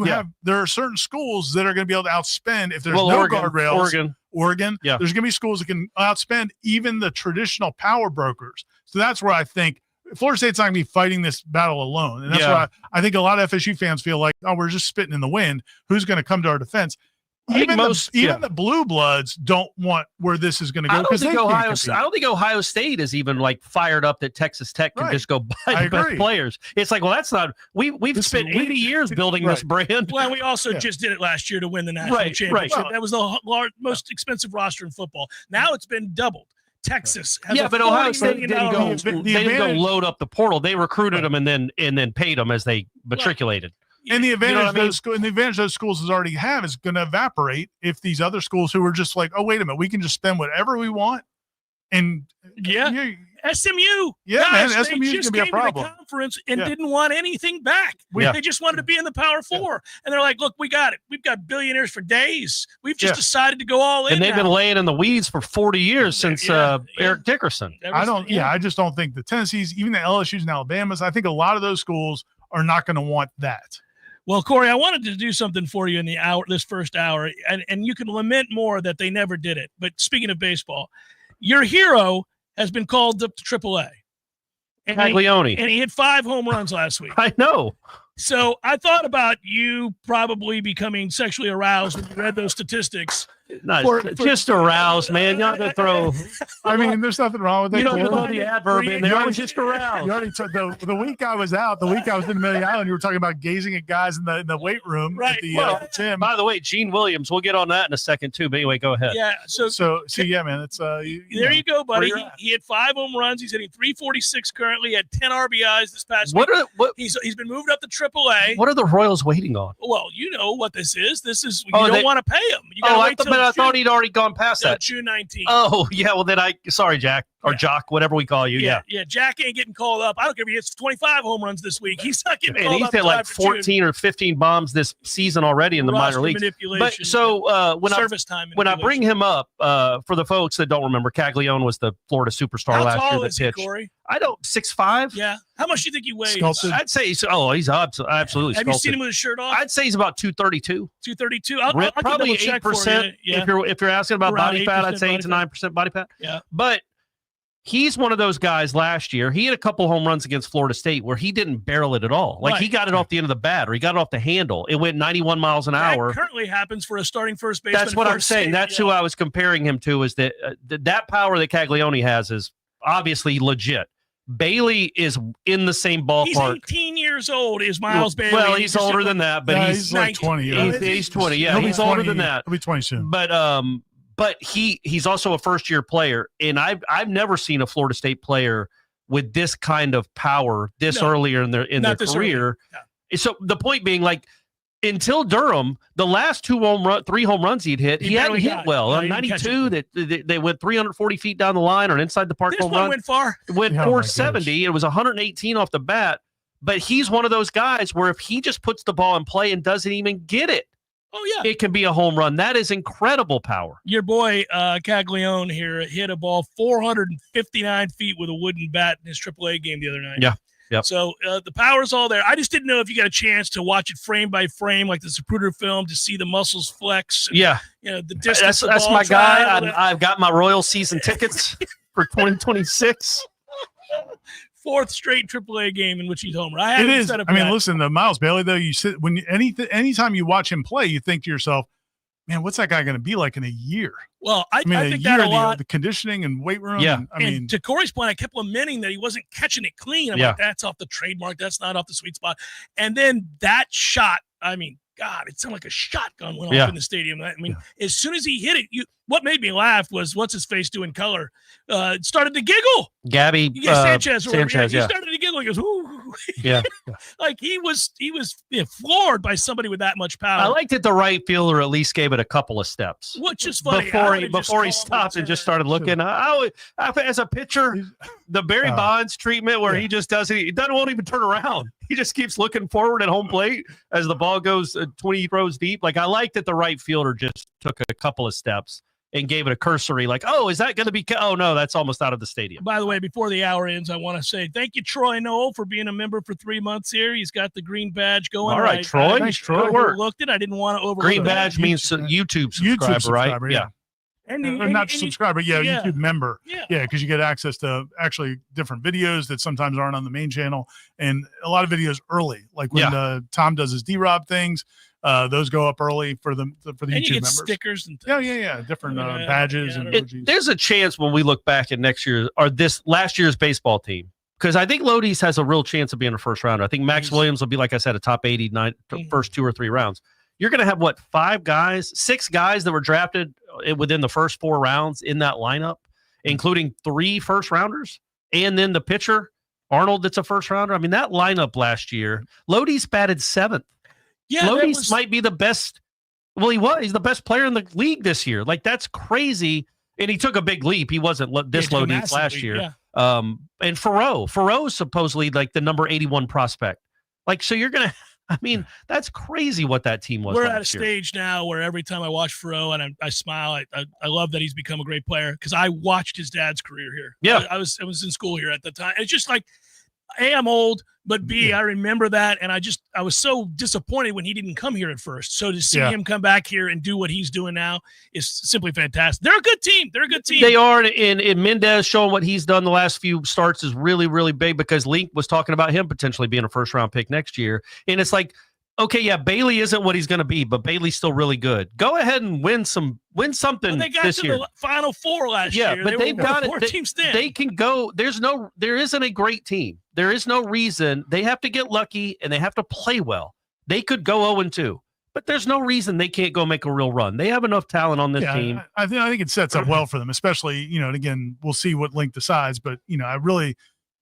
there are certain schools that are going to be able to outspend if there's guardrails. Oregon. Yeah. There's going to be schools that can outspend even the traditional power brokers. So that's where I think Florida State's not going to be fighting this battle alone. And that's why I think a lot of FSU fans feel like, oh, we're just spitting in the wind. Who's going to come to our defense? Even the blue bloods don't want where this is going to go. I don't think Ohio State is even like fired up that Texas Tech can just go buy the best players. It's like, well, that's not. We've spent 80 years building this brand. Well, we also just did it last year to win the national championship. Right. Well, that was the most expensive roster in football. Now it's been doubled. Texas has but Ohio State didn't go load up the portal. They recruited them and then paid them as they matriculated. And the advantage those schools already have is going to evaporate if these other schools who are just like, oh, wait a minute, we can just spend whatever we want. And SMU. Yeah, guys, man, SMU is going to be a problem. To the conference and didn't want anything back. They just wanted to be in the Power Four. And they're like, look, we got it. We've got billionaires for days. We've just decided to go all in. And they've been laying in the weeds for 40 years since Eric Dickerson. I just don't think the Tennessees, even the LSUs and Alabamas, I think a lot of those schools are not going to want that. Well, Corey, I wanted to do something for you in this first hour, and you can lament more that they never did it. But speaking of baseball, your hero has been called up to AAA. Caglione. And he hit 5 home runs last week. I know. So I thought about you probably becoming sexually aroused when you read those statistics. Just aroused, man. You're not going to throw. I mean, there's nothing wrong with that. You don't throw the adverb in there. I was just aroused. You already took the week I was out, the week I was in the Millie Island, you were talking about gazing at guys in the weight room. Right. At the gym. By the way, Gene Williams, we'll get on that in a second, too. But anyway, go ahead. Yeah. Yeah, man. It's you go, buddy. He had 5 home runs. He's hitting .346 currently. He had 10 RBIs this past week. He's been moved up to AAA. What are the Royals waiting on? Well, you know what this is. This is you don't want to pay him. You got to wait till I thought he'd already gone past that. June 19th. Oh, yeah. Well, then sorry, Jack. Or Jock, whatever we call you. Yeah. Jack ain't getting called up. I don't care if he hits 25 home runs this week. He's not getting called up. And he's hit like 14 or 15 bombs this season already in the minor leagues. But so when I bring him up, for the folks that don't remember, Caglione was the Florida superstar last year that pitched. Corey? I don't 6'5". Yeah. How much do you think he weighs? Sculpted. I'd say he's absolutely. Have you seen him with his shirt off? I'd say he's about 232. 232. I'll probably check 8%. If you're asking about body fat, I'd say 8 to 9% body fat. Yeah. But he's one of those guys last year. He had a couple home runs against Florida State where he didn't barrel it at all. Like he got it off the end of the bat or he got it off the handle. It went 91 miles an hour. That currently happens for a starting first baseman. That's what I'm saying. That's who I was comparing him to, is that that power that Caglione has is obviously legit. Bailey is in the same ballpark. He's 18 years old, is Miles Bailey. Well, he's older than that, but he's like 20. He's 20. Yeah, he's older than that. He'll be 20 soon. But he's also a first-year player, and I've never seen a Florida State player with this kind of power earlier in their career. Yeah. So the point being, like, until Durham, the last 3 home runs he'd hit, he hadn't hit well. On 92, they went 340 feet down the line or an inside the park home run. Went far. It went 470. It was 118 off the bat. But he's one of those guys where if he just puts the ball in play and doesn't even get it, Oh, yeah. it can be a home run. That is incredible power. Your boy Caglione here hit a ball 459 feet with a wooden bat in his AAA game the other night. Yeah. Yep. So the power's all there. I just didn't know if you got a chance to watch it frame by frame, like the Zapruder film, to see the muscles flex. And, Yeah. the distance. That's my guy. I've got my Royal season tickets for 2026. Fourth straight AAA game in which he's homer. It is. I mean, listen, the Miles Bailey, though, you sit anytime you watch him play, you think to yourself, man, what's that guy going to be like in a year? Well, I think that a lot. The conditioning and weight room. Yeah. And to Corey's point, I kept lamenting that he wasn't catching it clean. I'm like, that's off the trademark. That's not off the sweet spot. And then that shot, I mean, God, it sounded like a shotgun went off in the stadium. I mean, as soon as he hit it, what made me laugh was what's his face doing color. Started to giggle. Gabby Sanchez. He yeah. started to giggle. He goes, ooh. Yeah. Like he was floored by somebody with that much power. I liked that the right fielder at least gave it a couple of steps. Which is funny. Before he stopped and just started looking. As a pitcher, the Barry Bonds treatment where he just won't even turn around. He just keeps looking forward at home plate as the ball goes 20 rows deep. Like, I like that the right fielder just took a couple of steps and gave it a cursory, like, oh, is that going to be? Oh, no, that's almost out of the stadium. By the way, before the hour ends, I want to say thank you, Troy Noel, for being a member for 3 months here. He's got the green badge going. All right, Troy. Nice, Troy. Overlooked it. I didn't want to overlook Green badge means YouTube subscriber, right? Yeah. And not subscriber, YouTube member. Yeah, because you get access to actually different videos that sometimes aren't on the main channel, and a lot of videos early, like when Tom does his D-Rob things. Those go up early for the YouTube members. Stickers and different badges and emojis. There's a chance when we look back at next year or this last year's baseball team, because I think Lodi's has a real chance of being a first rounder. I think Max Williams will be, like I said, a top 89 first 2 or 3 rounds. You're going to have 6 guys that were drafted within the first 4 rounds in that lineup, including 3 first rounders, and then the pitcher Arnold that's a first rounder. I mean, that lineup last year, Lodi's batted 7th. Yeah, Lodi's might be the best. Well, he's the best player in the league this year. Like, that's crazy. And he took a big leap. He wasn't this low deep last year. Yeah. And Farrell's supposedly like the number 81 prospect. Like, so you're going to, I mean, that's crazy what that team was. We're at a stage now where every time I watch Farrell and I smile, I love that he's become a great player because I watched his dad's career here. Yeah. I was in school here at the time. It's just like, A, I'm old, but B, I remember that. And I was so disappointed when he didn't come here at first. So to see him come back here and do what he's doing now is simply fantastic. They're a good team. They are. And Mendez showing what he's done the last few starts is really, really big because Link was talking about him potentially being a first round pick next year. And it's like, okay, yeah, Bailey isn't what he's going to be, but Bailey's still really good. Go ahead and win something they got this to year. The Final Four last year. Yeah, but they've got it. Teams in. They can go. There isn't a great team. There is no reason. They have to get lucky and they have to play well. They could go 0-2, but there's no reason they can't go make a real run. They have enough talent on this team. I think it sets up well for them, especially, and again, we'll see what Link decides, but I really,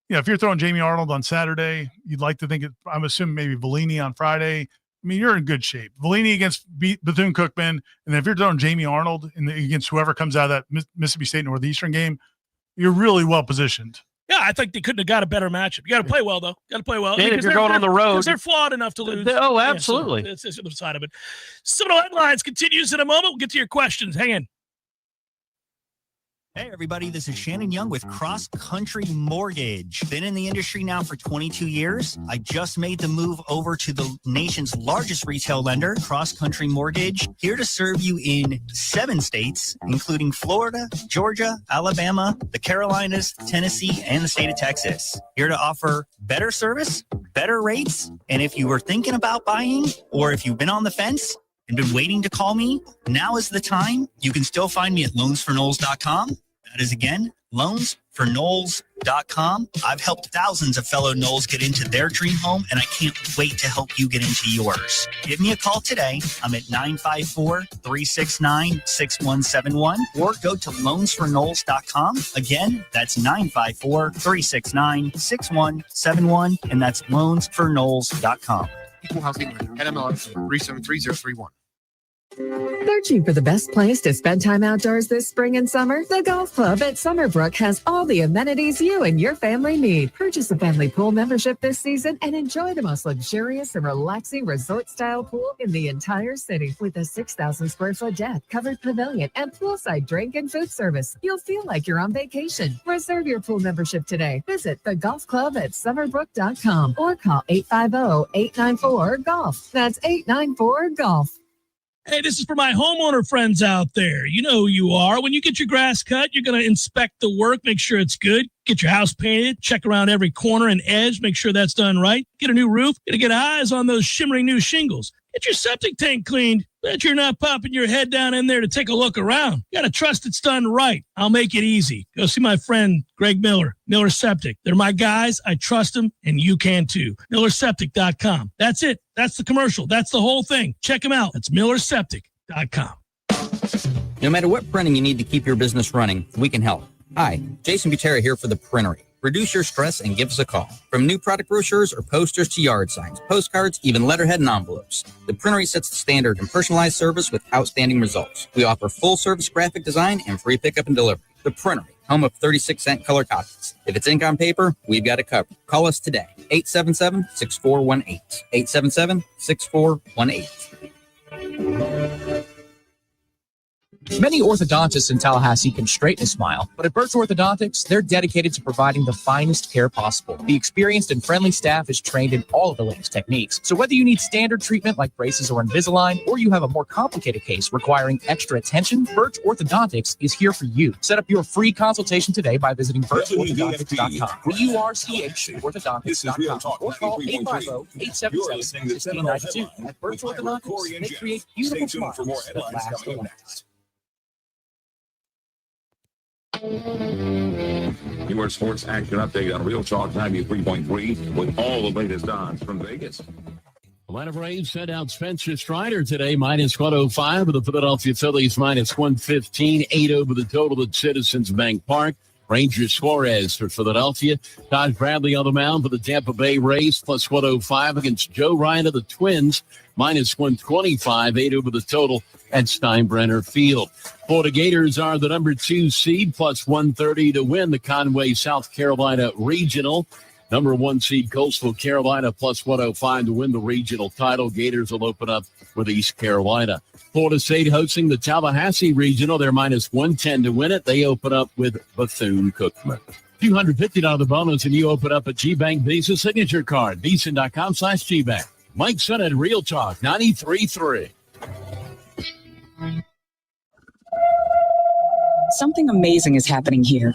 if you're throwing Jamie Arnold on Saturday, you'd like to think I'm assuming maybe Bellini on Friday. I mean, you're in good shape. Bellini against Bethune-Cookman, and then if you're throwing Jamie Arnold against whoever comes out of that Mississippi State Northeastern game, you're really well positioned. Yeah, I think they couldn't have got a better matchup. You got to play well, though. Got to play well. And if you're going on the road, because they're flawed enough to lose. Oh, absolutely. That's the other side of it. Seminole Headlines continues in a moment. We'll get to your questions. Hang in. Hey, everybody, this is Shannon Young with Cross Country Mortgage. Been in the industry now for 22 years. I just made the move over to the nation's largest retail lender, Cross Country Mortgage, here to serve you in 7 states, including Florida, Georgia, Alabama, the Carolinas, Tennessee, and the state of Texas. Here to offer better service, better rates, and if you were thinking about buying or if you've been on the fence and been waiting to call me, now is the time. You can still find me at loansfornoles.com. That is, again, loansfornoles.com. I've helped thousands of fellow Noles get into their dream home, and I can't wait to help you get into yours. Give me a call today. I'm at 954-369-6171, or go to loansfornoles.com. Again, that's 954-369-6171, and that's loansfornoles.com. Equal housing NMLS 373031. Searching for the best place to spend time outdoors this spring and summer? The Golf Club at Summerbrook has all the amenities you and your family need. Purchase a family pool membership this season and enjoy the most luxurious and relaxing resort-style pool in the entire city. With a 6,000 square foot deck, covered pavilion, and poolside drink and food service, you'll feel like you're on vacation. Reserve your pool membership today. Visit the Golf Club at Summerbrook.com or call 850-894-GOLF. That's 894-GOLF. Hey, this is for my homeowner friends out there. You know who you are. When you get your grass cut, you're going to inspect the work, make sure it's good. Get your house painted, check around every corner and edge, make sure that's done right. Get a new roof, get eyes on those shimmering new shingles. Get your septic tank cleaned. Bet you're not popping your head down in there to take a look around. You got to trust it's done right. I'll make it easy. Go see my friend Greg Miller, Miller Septic. They're my guys. I trust them, and you can too. MillerSeptic.com. That's it. That's the commercial. That's the whole thing. Check them out. It's MillerSeptic.com. No matter what printing you need to keep your business running, we can help. Hi, Jason Butera here for The Printery. Reduce your stress and give us a call. From new product brochures or posters to yard signs, postcards, even letterhead and envelopes. The Printery sets the standard in personalized service with outstanding results. We offer full-service graphic design and free pickup and delivery. The Printery, home of 36-cent color copies. If it's ink on paper, we've got it covered. Call us today, 877-6418. 877-6418. Many orthodontists in Tallahassee can straighten a smile, but at Birch Orthodontics, they're dedicated to providing the finest care possible. The experienced and friendly staff is trained in all of the latest techniques. So whether you need standard treatment like braces or Invisalign, or you have a more complicated case requiring extra attention, Birch Orthodontics is here for you. Set up your free consultation today by visiting birchorthodontics.com. BURCH orthodontics.com or call 850-877-1692. At Birch Orthodontics, they create beautiful smiles that last and last. Your sports action update on Real Talk 93.3 with all the latest odds from Vegas. Atlanta Braves sent out Spencer Strider today, minus 105, with the Philadelphia Phillies minus 115, 8 over the total at Citizens Bank Park. Rangers Suarez for Philadelphia. Taj Bradley on the mound for the Tampa Bay Rays, plus 105 against Joe Ryan of the Twins, minus 125, 8 over the total at Steinbrenner Field. Florida Gators are the number 2 seed, plus 130 to win the Conway, South Carolina Regional. Number 1 seed Coastal Carolina, plus 105 to win the regional title. Gators will open up with East Carolina. Florida State hosting the Tallahassee Regional. They're minus 110 to win it. They open up with Bethune-Cookman. $250 bonus, and you open up a GBank Visa signature card. Visa.com/GBank. Mike Son at Real Talk 93.3. Something amazing is happening here.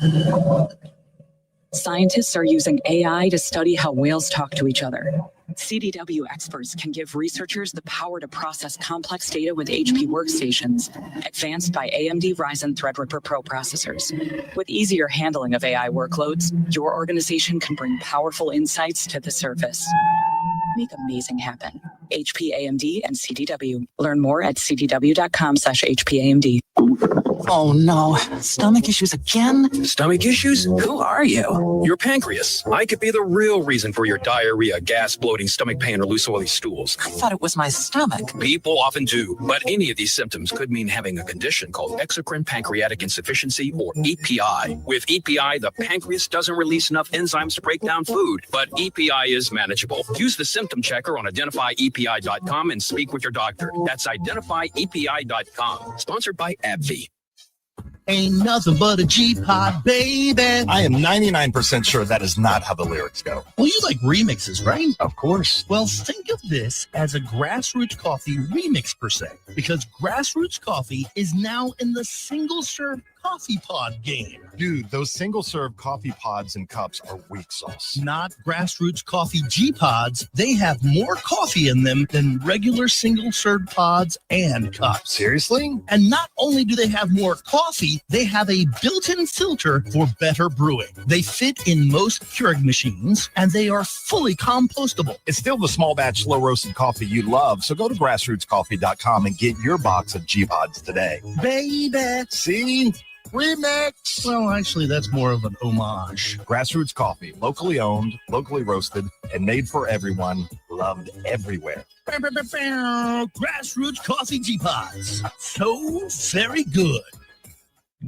Scientists are using AI to study how whales talk to each other. CDW experts can give researchers the power to process complex data with HP workstations, advanced by AMD Ryzen Threadripper Pro processors. With easier handling of AI workloads, your organization can bring powerful insights to the surface. Make amazing happen. HP, AMD, and CDW. Learn more at cdw.com/HPAMD. Oh no, stomach issues again? Stomach issues? Who are you? Your pancreas. I could be the real reason for your diarrhea, gas, bloating, stomach pain, or loose oily stools. I thought it was my stomach. People often do, but any of these symptoms could mean having a condition called exocrine pancreatic insufficiency, or EPI. With EPI, the pancreas doesn't release enough enzymes to break down food, but EPI is manageable. Use the symptom checker on identifyepi.com and speak with your doctor. That's identifyepi.com. Sponsored by AbbVie. Ain't nothing but a G-Pod, baby. I am 99% sure that is not how the lyrics go. Well, you like remixes, right? Of course. Well, think of this as a Grassroots Coffee remix per se, because Grassroots Coffee is now in the single-serve coffee pod game. Dude, those single-serve coffee pods and cups are weak sauce. Not Grassroots Coffee G-Pods. They have more coffee in them than regular single-serve pods and cups. Seriously? And not only do they have more coffee, they have a built-in filter for better brewing. They fit in most Keurig machines, and they are fully compostable. It's still the small batch, slow roasted coffee you love, so go to grassrootscoffee.com and get your box of G-Pods today. Baby! See? Remix! Well, actually, that's more of an homage. Grassroots Coffee, locally owned, locally roasted, and made for everyone loved everywhere. Grassroots coffee teapots. So very good.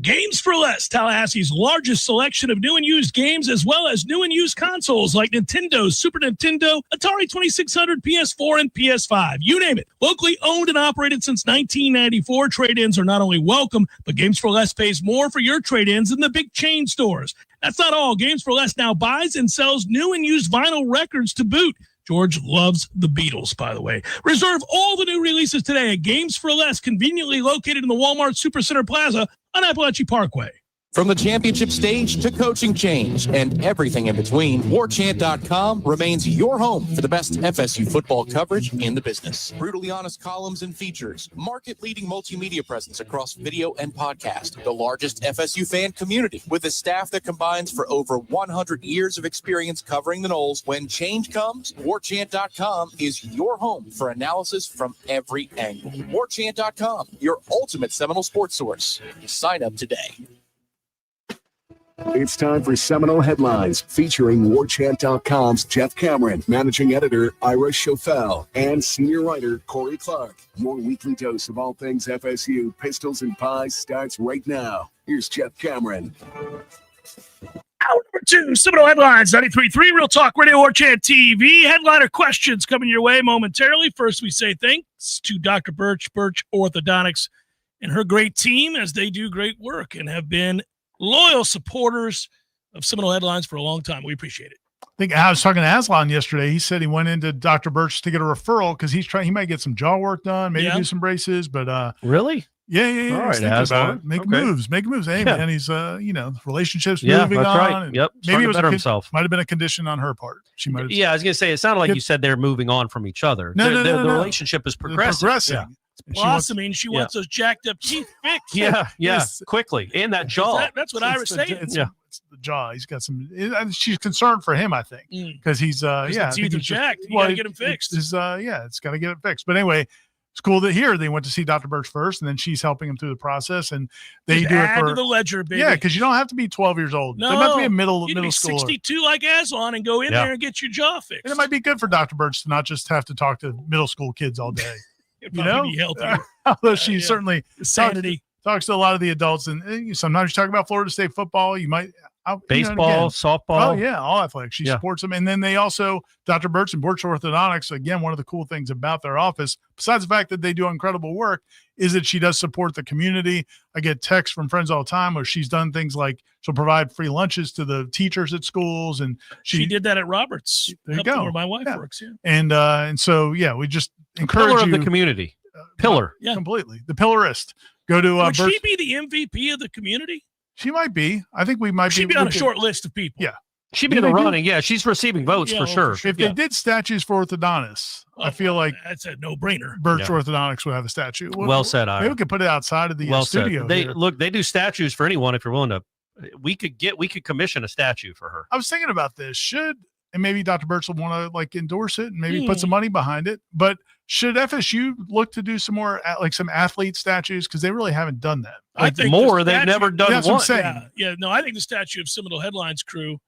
Games for Less, Tallahassee's largest selection of new and used games, as well as new and used consoles like Nintendo, Super Nintendo, Atari 2600, PS4, and PS5. You name it. Locally owned and operated since 1994, trade-ins are not only welcome, but Games for Less pays more for your trade-ins than the big chain stores. That's not all. Games for Less now buys and sells new and used vinyl records to boot. George loves the Beatles, by the way. Reserve all the new releases today at Games for Less, conveniently located in the Walmart Supercenter Plaza on Appalachia Parkway. From the championship stage to coaching change and everything in between, Warchant.com remains your home for the best FSU football coverage in the business. Brutally honest columns and features, market-leading multimedia presence across video and podcast, the largest FSU fan community with a staff that combines for over 100 years of experience covering the Noles. When change comes, Warchant.com is your home for analysis from every angle. Warchant.com, your ultimate Seminole sports source. Sign up today. It's time for Seminole Headlines, featuring Warchant.com's Jeff Cameron, managing editor Ira Schofel, and senior writer Corey Clark. Your weekly dose of all things FSU, pistols, and pies starts right now. Here's Jeff Cameron. Hour number 2, Seminole Headlines, 93.3 Real Talk Radio, Warchant TV. Headliner questions coming your way momentarily. First, we say thanks to Dr. Birch Orthodontics, and her great team, as they do great work and have been loyal supporters of Seminole Headlines for a long time. We appreciate it. I think I was talking to Aslan yesterday. He said he went into Dr. Birch to get a referral because he might get some jaw work done, maybe do some braces, but really? Yeah. All right, Aslan. Make moves. Hey, man, he's relationships moving that's on. Right. Yep. Maybe it was better himself. Might have been a condition on her part. She might have. Yeah, I was gonna say it sounded like you said they're moving on from each other. No. The relationship is progressing. Yeah. Blossoming. She wants those jacked up teeth fixed. Yeah, quickly. And that jaw. That's what I was saying. It's the jaw. He's got some. She's concerned for him, I think, because he's the teeth are jacked. You gotta get them fixed. It's got to get it fixed. But anyway, it's cool that here they went to see Dr. Birch first, and then she's helping him through the process, and they do it for to the ledger, baby. Yeah, because you don't have to be 12 years old. No, you don't have to be a middle schooler. 62 like Aslan and go in there and get your jaw fixed. And it might be good for Dr. Birch to not just have to talk to middle school kids all day. Be healthier. Although she certainly sanity talks to a lot of the adults, and sometimes you talk about Florida State football. You might baseball, softball. Oh yeah, all athletics. She supports them, and then they also Dr. Birch and Birch Orthodontics. Again, one of the cool things about their office, besides the fact that they do incredible work, is that she does support the community. I get texts from friends all the time where she's done things like she'll provide free lunches to the teachers at schools, and she did that at Roberts. There you go. Where my wife works. Yeah, and so we just encourage pillar of you, the community. Pillar, completely the pillarist. Go to would she be the MVP of the community? She might be. I think we might She'd be on a short list of people. Yeah. She'd be in the running. Yeah, she's receiving votes for sure. If they did statues for orthodontists, I feel like that's a no-brainer. Birch Orthodontics would have a statue. Well said, Ira. Maybe we could put it outside of the studio. They do statues for anyone if you're willing to. We could commission a statue for her. I was thinking about this. And maybe Dr. Birch will want to endorse it and maybe put some money behind it. But should FSU look to do some more some athlete statues, because they really haven't done that? I think they've never done that's one. What I'm saying. Yeah. No, I think the statue of Seminole Headlines crew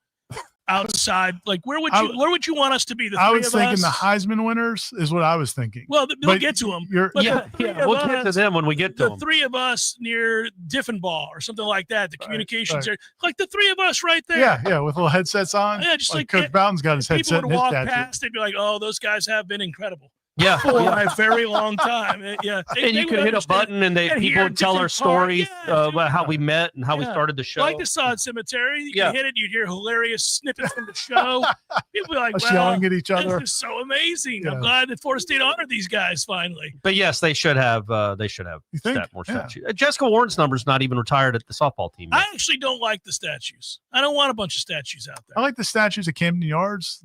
outside, where would you want us to be? I was thinking the Heisman winners is what I was thinking. Well, we'll get to them. We'll get to them when we get to them. The three of us near Diffenbaugh or something like that. The communications area, like the three of us right there. Yeah, with little headsets on. Yeah, just like Coach Bowden's got his headset. People would walk past, they'd be like, "Oh, those guys have been incredible." Yeah, for a very long time. Yeah, and you could hit a button, and people would tell our stories about how we met and how we started the show. Like the Sod Cemetery, you hit it, you'd hear hilarious snippets from the show. People be like, "Wow, yelling at each other." This is so amazing. I'm glad that Florida State honored these guys finally. But yes, they should have. More statues. Jessica Warren's number's not even retired at the softball team yet. I actually don't like the statues. I don't want a bunch of statues out there. I like the statues at Camden Yards.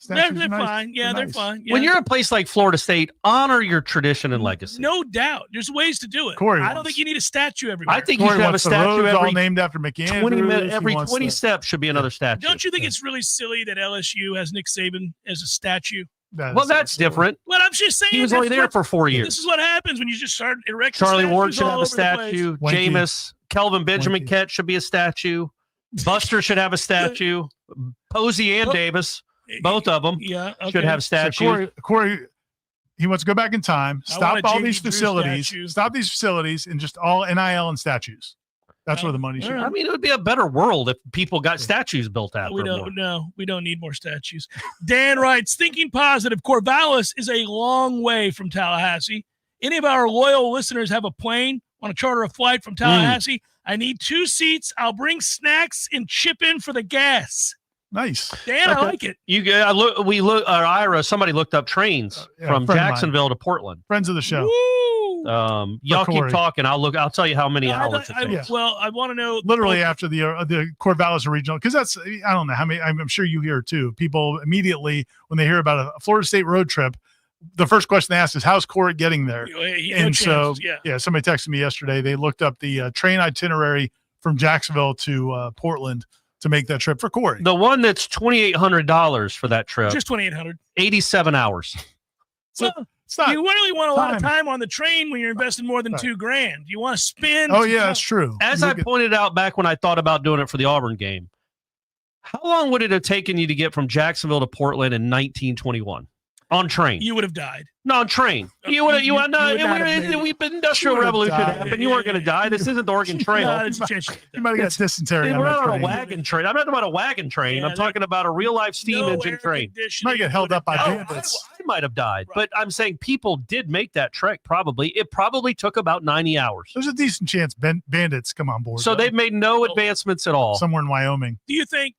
They're fine. Yeah, they're fine. Yeah. When you're a place like Florida State, honor your tradition and legacy. No doubt. There's ways to do it. I don't think you need a statue everywhere. I think you should have a statue all named after McAndrews. Every 20 steps should be another statue. Don't you think it's really silly that LSU has Nick Saban as a statue? That's different. Well, I'm just saying. He was only there for 4 years. This is what happens when you just start erecting Charlie Ward statues should all have a over the statue. place. Jameis, Kelvin Benjamin Kett should be a statue. Buster should have a statue. Posey and Davis. Both of them should have statues. So Corey, he wants to go back in time, stop all these Drew facilities, statue. stop these facilities, and just all NIL and statues. That's where the money should. I mean, it would be a better world if people got statues built after We them. don't. No, we don't need more statues. Dan writes, thinking positive. Corvallis is a long way from Tallahassee. Any of our loyal listeners have a plane? Want to charter a flight from Tallahassee? I need 2 seats. I'll bring snacks and chip in for the gas. Nice, Dan. I like it. Ira. Somebody looked up trains from Jacksonville to Portland. Friends of the show. Woo! Y'all keep talking. I'll tell you how many hours it takes. Well, I want to know literally after the Corvallis regional, because that's, I don't know how many. I'm sure you hear too. People immediately when they hear about a Florida State road trip, the first question they ask is, "How's Corey getting there?" Somebody texted me yesterday. They looked up the train itinerary from Jacksonville to Portland to make that trip for Corey. The one that's $2,800 for that trip. Just 2,800. 87 hours. So you really want a lot of time on the train when you're investing more than $2,000. You want to spend. Oh yeah, that's true. As I pointed out back when I thought about doing it for the Auburn game, how long would it have taken you to get from Jacksonville to Portland in 1921 on train? You would have died. No, on train. We've been industrial revolution happened. You weren't going to die. This isn't the Oregon Trail. You might have got dysentery. We're not on a wagon train. I'm not talking about a wagon train. I'm talking about a real life steam engine train. You might get held up by bandits. I might have died, but I'm saying people did make that trek. Probably it probably took about 90 hours. There's a decent chance bandits come on board. So they've made no advancements at all. Somewhere in Wyoming. Do you think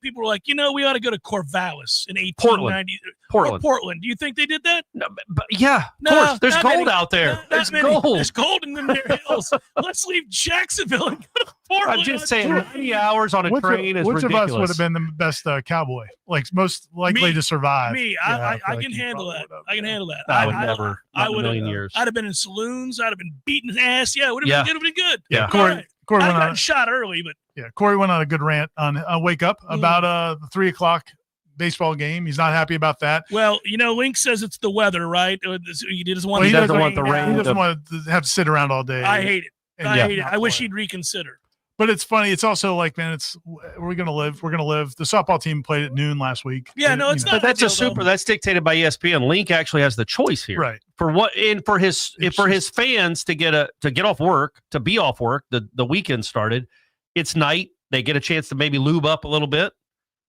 people were like, we ought to go to Corvallis in 1890? Portland. Do you think they did that? No, but yeah, of course. There's gold out there. There's gold. There's gold in them there hills. Let's leave Jacksonville and go to Portland. I'm just saying 90 hours on a train is ridiculous. Which of us would have been the best cowboy? Like most likely to survive? Me. I can handle that. I can handle that. I would never. I would have. Years. I'd have been in saloons. I'd have been beating ass. Yeah, it would have been good. Yeah. Corey I got shot early, but Corey went on a good rant on Wake Up about the 3:00 baseball game. He's not happy about that. Well, Link says it's the weather, right? He doesn't want. He doesn't want the rain. He doesn't want to have to sit around all day. I hate it. I hate it. I wish he'd reconsider. But it's funny. It's also like, man, we're gonna live. We're gonna live. The softball team played at noon last week. Yeah, no, it's not. But that's dictated by ESPN. Link actually has the choice here, right? For his fans to get off work, to be off work. The weekend started. It's night. They get a chance to maybe lube up a little bit.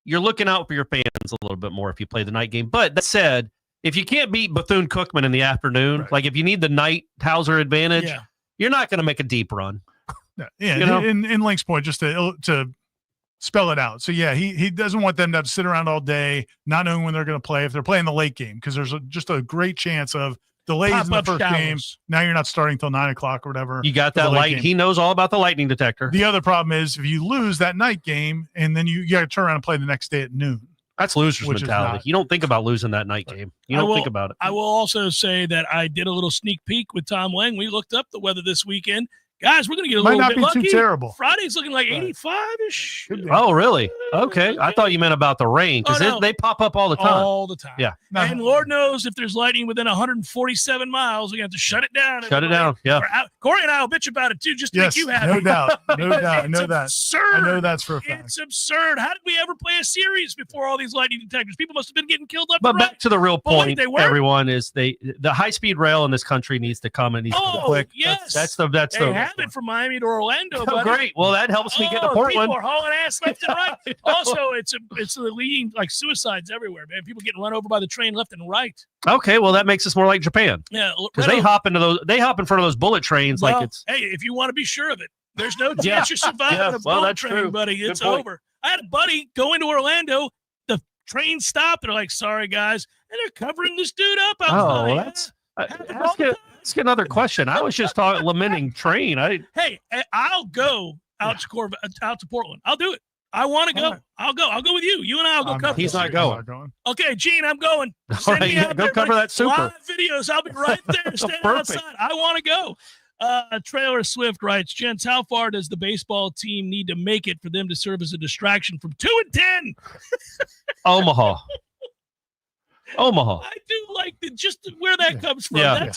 You're looking out for your fans a little bit more if you play the night game. But that said, if you can't beat Bethune-Cookman in the afternoon, like if you need the night Hauser advantage, you're not going to make a deep run. Yeah. In Link's point, just to spell it out. So yeah, he doesn't want them to have to sit around all day, not knowing when they're going to play if they're playing the late game, because there's just a great chance of delays in the first game. Now you're not starting till 9:00 or whatever. You got that light. He knows all about the lightning detector. The other problem is if you lose that night game and then you got to turn around and play the next day at noon. That's loser's mentality. You don't think about losing that night game. You don't think about it. I will also say that I did a little sneak peek with Tom Lang. We looked up the weather this weekend. Guys, we're going to get a little bit lucky. Might not be too terrible. Friday's looking like 85-ish. Oh, really? Okay. I thought you meant about the rain, because they pop up all the time. All the time. Yeah. And Lord knows if there's lightning within 147 miles, we're going to have to shut it down. Shut it down, yeah. Corey and I will bitch about it, too, just to make you happy. No doubt. No doubt. I know that. Absurd. I know that's for a fact. It's absurd. How did we ever play a series before all these lightning detectors? People must have been getting killed up. But back to the real point, everyone, is the high-speed rail in this country needs to come and needs to go quick. Yes. That's they have it from Miami to Orlando. Oh, great. Well, that helps me get to Portland. People are hauling ass left and right. Also, it's the leading, like, suicides everywhere, man. People getting run over by the train left and right. Okay, well, that makes us more like Japan. Yeah, because they hop in front of those bullet trains like it's. Hey, if you want to be sure of it, there's no chance you're surviving a bullet train, true. buddy. It's over. I had a buddy go into Orlando. The train stopped. They're like, "Sorry, guys," and they're covering this dude up outside. Oh, well, that's. Ask another question. I was just lamenting train. Hey, I'll go out to Portland. I'll do it. I want to go. Right. I'll go. I'll go with you. You and I will go cover. He's not going. Okay, Gene, I'm going. Send me out go cover that super. Live videos. I'll be right there standing outside. I want to go. Trailer Swift writes, gents, how far does the baseball team need to make it for them to serve as a distraction from 2-10? Omaha. I do like just where that comes from. Yeah.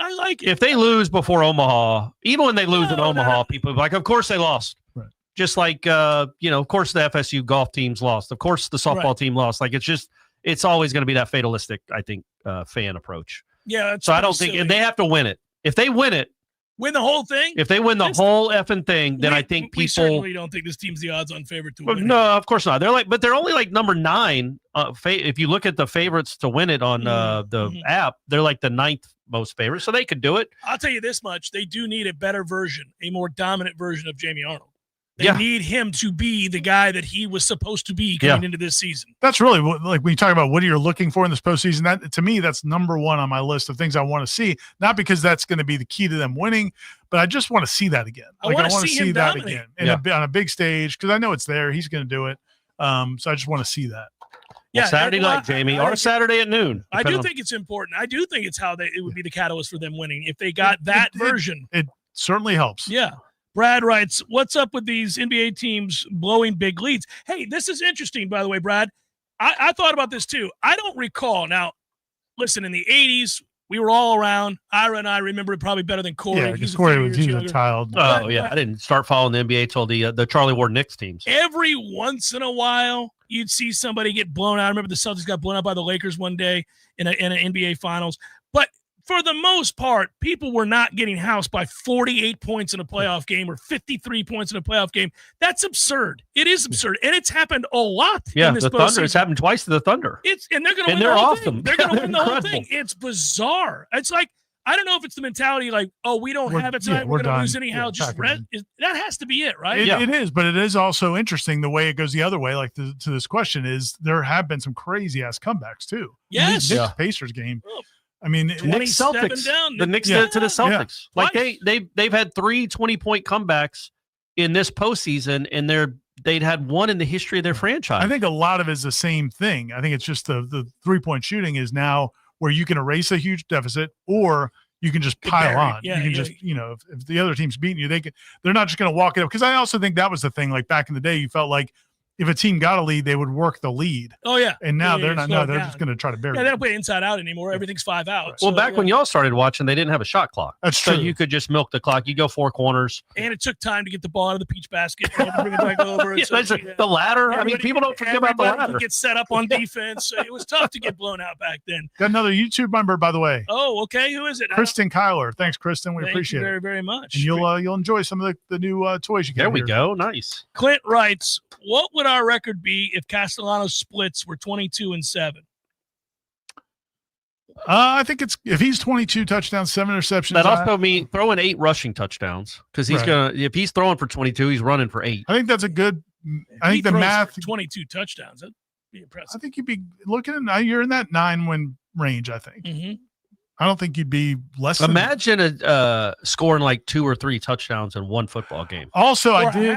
I like it. If they lose before Omaha, even when they lose in Omaha, people are like, of course they lost. Right. Just like, of course the FSU golf teams lost. Of course the softball team lost. Like, it's always going to be that fatalistic, I think, fan approach. Yeah. So I don't think they have to win it. If they win it, win the whole thing. If they win the whole effing thing, then I think people. We certainly don't think this team's the odds-on favorite to win. No, of course not. They're only like number 9. If you look at the favorites to win it on the app, they're like the 9th most favorite, so they could do it. I'll tell you this much: they do need a better version, a more dominant version of Jamie Arnold. They need him to be the guy that he was supposed to be coming into this season. That's really like when you talk about what you're looking for in this postseason. That to me, that's number 1 on my list of things I want to see. Not because that's going to be the key to them winning, but I just want to see that again. I want to see that again on a big stage because I know it's there. He's going to do it. So I just want to see that. Yeah, Saturday night, Jamie, or Saturday at noon. I do think it's important. I do think it's it would be the catalyst for them winning if they got that version. It certainly helps. Yeah. Brad writes, what's up with these NBA teams blowing big leads? Hey, this is interesting, by the way, Brad. I thought about this too. I don't recall. Now, listen, in the 80s, we were all around. Ira and I remember it probably better than Corey. Yeah, because Corey was a child. Oh, yeah. I didn't start following the NBA till the Charlie Ward Knicks teams. Every once in a while, you'd see somebody get blown out. I remember the Celtics got blown out by the Lakers one day in an NBA Finals. But for the most part, people were not getting housed by 48 points in a playoff game or 53 points in a playoff game. That's absurd. It is absurd. And it's happened a lot. Yeah, in this the Thunder. It's happened twice to the Thunder. And they're going to win the whole thing. They're going to win the whole thing. It's bizarre. It's like, I don't know if it's the mentality like, oh, we don't have it tonight. We're going to lose anyhow. Just that has to be it, right? It is, but it is also interesting the way it goes the other way. Like to this question is there have been some crazy ass comebacks too. Yes. Pacers game. I mean, Knicks Celtics. Down. The Knicks to the Celtics. Yeah. Like they've had 3 20-point comebacks in this postseason, and they'd had one in the history of their franchise. I think a lot of it is the same thing. I think it's just the 3-point shooting is now where you can erase a huge deficit, or you can just pile on. Yeah, you can just, if the other team's beating you, they're not just going to walk it up. Because I also think that was the thing. Like back in the day, you felt like if a team got a lead, they would work the lead. Oh, yeah. And now they're not. No, they're just going to try to bury it. Yeah, they don't play inside out anymore. Everything's 5 out. Well, back when y'all started watching, they didn't have a shot clock. That's true. So you could just milk the clock. You go 4 corners. And it took time to get the ball out of the peach basket and bring it back over. The ladder. I mean, people don't forget about the ladder. Get set up on defense. It was tough to get blown out back then. Got another YouTube member, by the way. Oh, okay. Who is it? Kristen Kyler. Thanks, Kristen. We appreciate it very, very much. And you'll enjoy some of the new toys you get. There we go. Nice. Clint writes, what would our record be if Castellanos splits were 22-7? I think if he's 22 touchdowns, 7 interceptions. That also mean throwing 8 rushing touchdowns because he's if he's throwing for 22, he's running for 8. I think that's a good. I think the math 22 touchdowns. That'd be impressive. I think you'd be looking at you're in that 9-win range. I think. Mm-hmm. I don't think you'd be less. Imagine scoring like 2 or 3 touchdowns in one football game. Also, I did.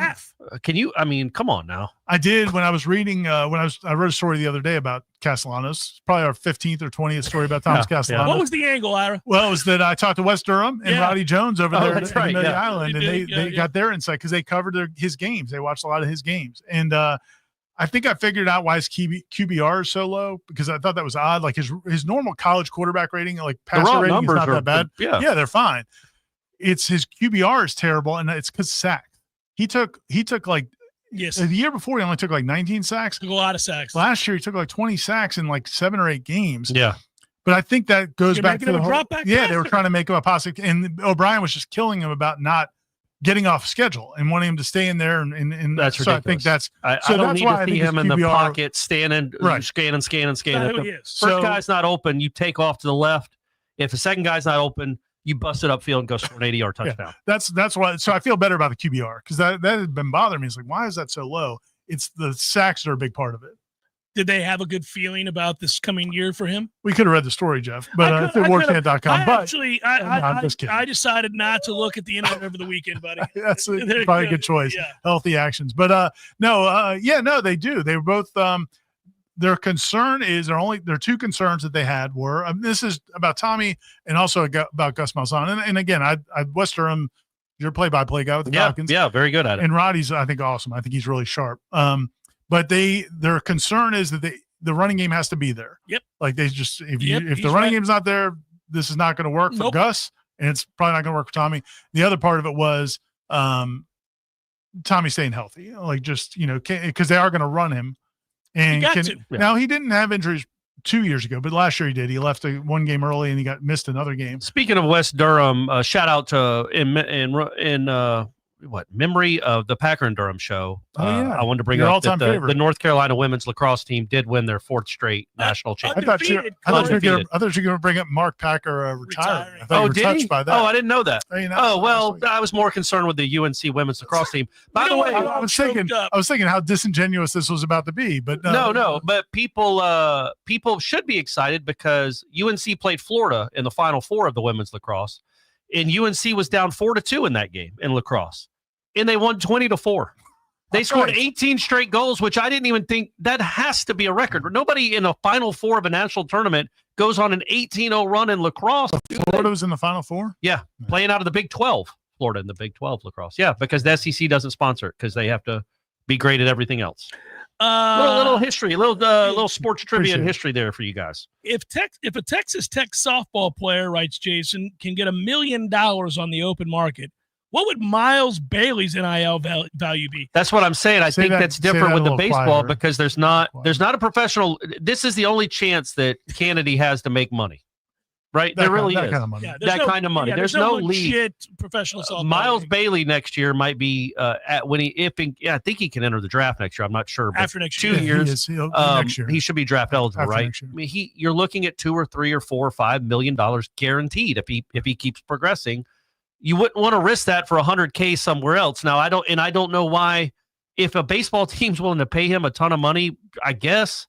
Can you? I mean, come on now. I did when I was reading. I wrote a story the other day about Castellanos. Probably our 15th or 20th story about Thomas Castellanos. What was the angle, Ira? Well, it was that I talked to Wes Durham and Roddy Jones over there in the island, and they got their insight because they covered his games. They watched a lot of his games, and I think I figured out why his QBR is so low because I thought that was odd. Like his normal college quarterback rating, like passer rating, is not that bad. Yeah, they're fine. It's his QBR is terrible, and it's because sack. He took like the year before he only took like 19 sacks. Took a lot of sacks. Last year he took like 20 sacks in like 7 or 8 games. Yeah. But I think that goes back to the whole, drop back. Yeah, they were trying to make him a posse, and O'Brien was just killing him about not getting off schedule and wanting him to stay in there. And that's so ridiculous. I think that's I don't need to see him in the pocket standing, scanning. First guy's not open, you take off to the left. If the second guy's not open, you bust it upfield and go for an 80-yard touchdown. Yeah, that's why. So I feel better about the QBR because that had been bothering me. It's like, why is that so low? It's the sacks that are a big part of it. Did they have a good feeling about this coming year for him? We could have read the story, Jeff, but it's at warchant.com. I decided not to look at the internet over the weekend, buddy. That's probably a good choice. Yeah. Healthy actions. But no, they do. They were both their concern is their 2 concerns that they had were this is about Tommy and also about Gus Malzahn. And again, I Wes Durham, your play-by-play guy with the Falcons. Yeah, very good at it. And Roddy's, I think, awesome. I think he's really sharp. But their concern is that the running game has to be there. Yep. Like they just if the running game's not there, this is not going to work for Gus, and it's probably not going to work for Tommy. The other part of it was Tommy staying healthy, like just because they are going to run him. And now he didn't have injuries 2 years ago, but last year he did. He left one game early and he missed another game. Speaking of West Durham, shout out to in memory of the Packer and Durham show. I wanted to bring up that the North Carolina women's lacrosse team did win their 4th straight national championship. I thought you were going to bring up Mark Packer retiring. I thought you were touched by that. Oh, I didn't know that. I was more concerned with the UNC women's lacrosse team. By the way, I was thinking how disingenuous this was about to be, but no. But people should be excited because UNC played Florida in the Final Four of the women's lacrosse, and UNC was down 4-2 in that game in lacrosse. And they won 20-4. They scored 18 straight goals, which I didn't even think that has to be a record. Nobody in a Final Four of a national tournament goes on an 18-0 run in lacrosse. Florida was in the Final Four? Yeah, playing out of the Big 12. Florida in the Big 12 lacrosse. Yeah, because the SEC doesn't sponsor it because they have to be great at everything else. Little history, little sports trivia and history there for you guys. If a Texas Tech softball player, writes Jason, can get $1 million on the open market, what would Miles Bailey's NIL value be? That's what I'm saying. I think that's different with the baseball because there's not a professional. This is the only chance that Kennedy has to make money, right? There really is that kind of money. Yeah, kind of money. There's no league. Professional softball. Miles Bailey next year might be I think he can enter the draft next year. I'm not sure. After next 2 years, next year. He should be draft eligible, right? I mean, you're looking at $2 or $3 or $4 or $5 million guaranteed if he keeps progressing. You wouldn't want to risk that for $100K somewhere else. Now, I don't know why. If a baseball team's willing to pay him a ton of money, I guess.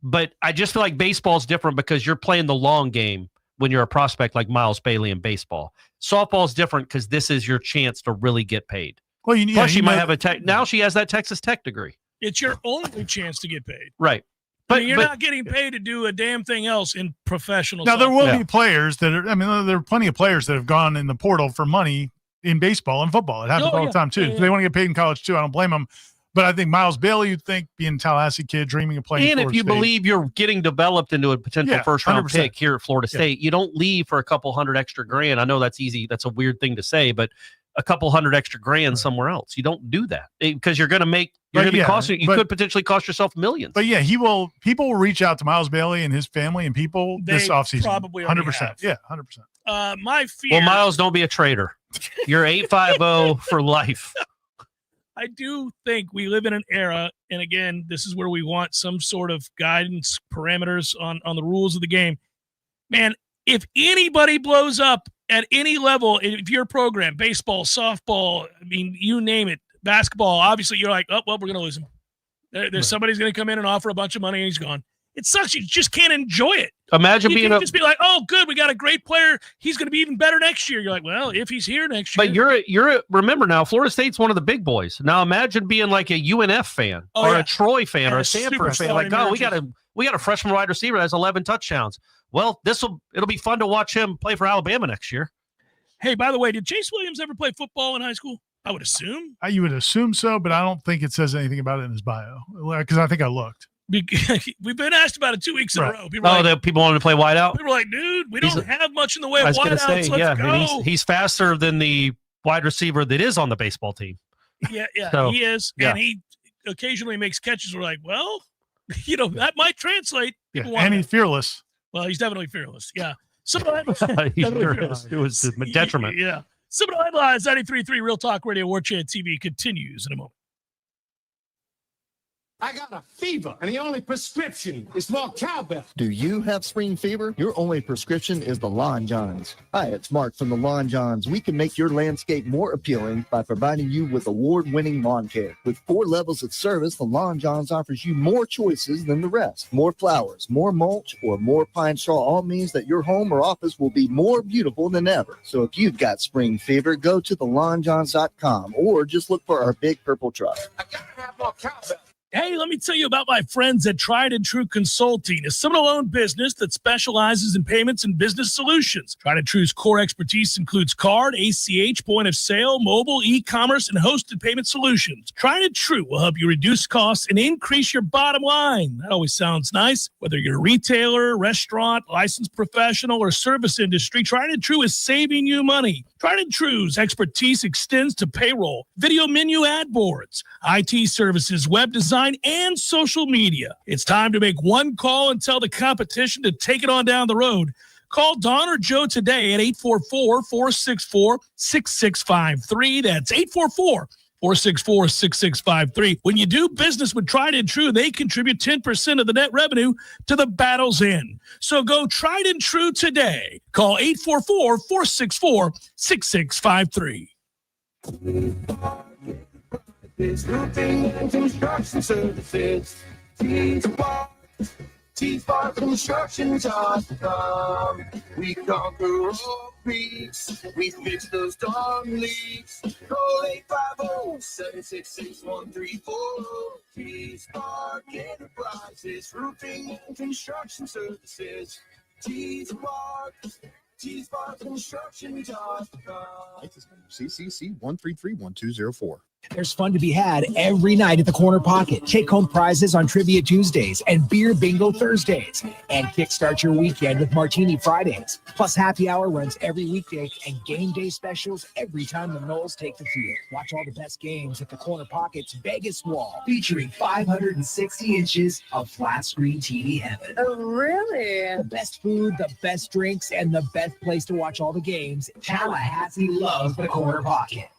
But I just feel like baseball's different because you're playing the long game when you're a prospect like Miles Bailey in baseball. Softball's different because this is your chance to really get paid. Well, Plus, she might have now she has that Texas Tech degree. It's your only chance to get paid. Right. But you're not getting paid to do a damn thing else in professional. Now, there will be players that are, there are plenty of players that have gone in the portal for money in baseball and football. It happens all the time, too. Yeah. They want to get paid in college, too. I don't blame them. But I think Miles Bailey, you'd think, being a Tallahassee kid, dreaming of playing And Florida if you State. believe you're getting developed into a potential first-round 100%. pick here at Florida State, you don't leave for a couple hundred extra grand. I know that's easy. That's a weird thing to say, but a couple hundred extra grand somewhere else. You don't do that because you're going to make – you're going to be costing – you could potentially cost yourself millions. But, people will reach out to Miles Bailey and his family and people this offseason. Probably 100%. Yeah, 100%. My fear – Well, Miles, don't be a traitor. You're 850 for life. I do think we live in an era, and again, this is where we want some sort of guidance, parameters on the rules of the game. Man, if anybody blows up at any level, if your program, baseball, softball, you name it, basketball, obviously you're like, oh, well, we're going to lose him. There's somebody's going to come in and offer a bunch of money and he's gone. It sucks. You just can't enjoy it. Imagine you can just be like, oh, good, we got a great player. He's going to be even better next year. You're like, well, if he's here next year. But remember now, Florida State's one of the big boys. Now imagine being like a UNF fan a Troy fan or a Stanford fan. Like, oh, we got a freshman wide receiver that has 11 touchdowns. Well, it'll be fun to watch him play for Alabama next year. Hey, by the way, did Chase Williams ever play football in high school? I would assume. You would assume so, but I don't think it saes anything about it in his bio because I think I looked. We've been asked about it 2 weeks in a row. People wanted to play wide out? People are like, dude, we don't have much in the way of wide outs. Let's go. He's faster than the wide receiver that is on the baseball team. Yeah, So, he is. yeah. And he occasionally makes catches. We're like, well, that might translate. Yeah, and he's fearless. Well, he's definitely fearless. Yeah. It was a detriment. Yeah. Seminole Headlines, 93.3 Real Talk Radio, Warchant TV continues in a moment. I got a fever, and the only prescription is more cowbell. Do you have spring fever? Your only prescription is the Lawn Johns. Hi, it's Mark from the Lawn Johns. We can make your landscape more appealing by providing you with award-winning lawn care. With 4 levels of service, the Lawn Johns offers you more choices than the rest. More flowers, more mulch, or more pine straw all means that your home or office will be more beautiful than ever. So if you've got spring fever, go to thelawnjohns.com or just look for our big purple truck. I gotta have more cowbell. Hey, let me tell you about my friends at Tried and True Consulting, a Seminole-owned business that specializes in payments and business solutions. Tried and True's core expertise includes card, ACH, point of sale, mobile, e-commerce, and hosted payment solutions. Tried and True will help you reduce costs and increase your bottom line. That always sounds nice. Whether you're a retailer, restaurant, licensed professional, or service industry, Tried and True is saving you money. Tried and True's expertise extends to payroll, video menu ad boards, IT services, web design, and social media. It's time to make one call and tell the competition to take it on down the road. Call Don or Joe today at 844-464-6653. That's 844-464-6653. When you do business with Tried and True, they contribute 10% of the net revenue to the battle's end. So go Tried and True today. Call 844-464-6653. This roofing and construction services. T-Bar Construction.com. We conquer all peaks. We fix those darn leaks. Call 850-766-134. T-Spark Enterprises. Roofing and construction services. T-Spark. T-Spark Construction.com. CCC 1331204. There's fun to be had every night at the Corner Pocket. Take home prizes on Trivia Tuesdays and Beer Bingo Thursdays. And kickstart your weekend with Martini Fridays. Plus happy hour runs every weekday and game day specials every time the Noles take the field. Watch all the best games at the Corner Pocket's Vegas Wall, featuring 560 inches of flat screen TV heaven. Oh, really? The best food, the best drinks, and the best place to watch all the games. Tallahassee loves the Corner Pocket.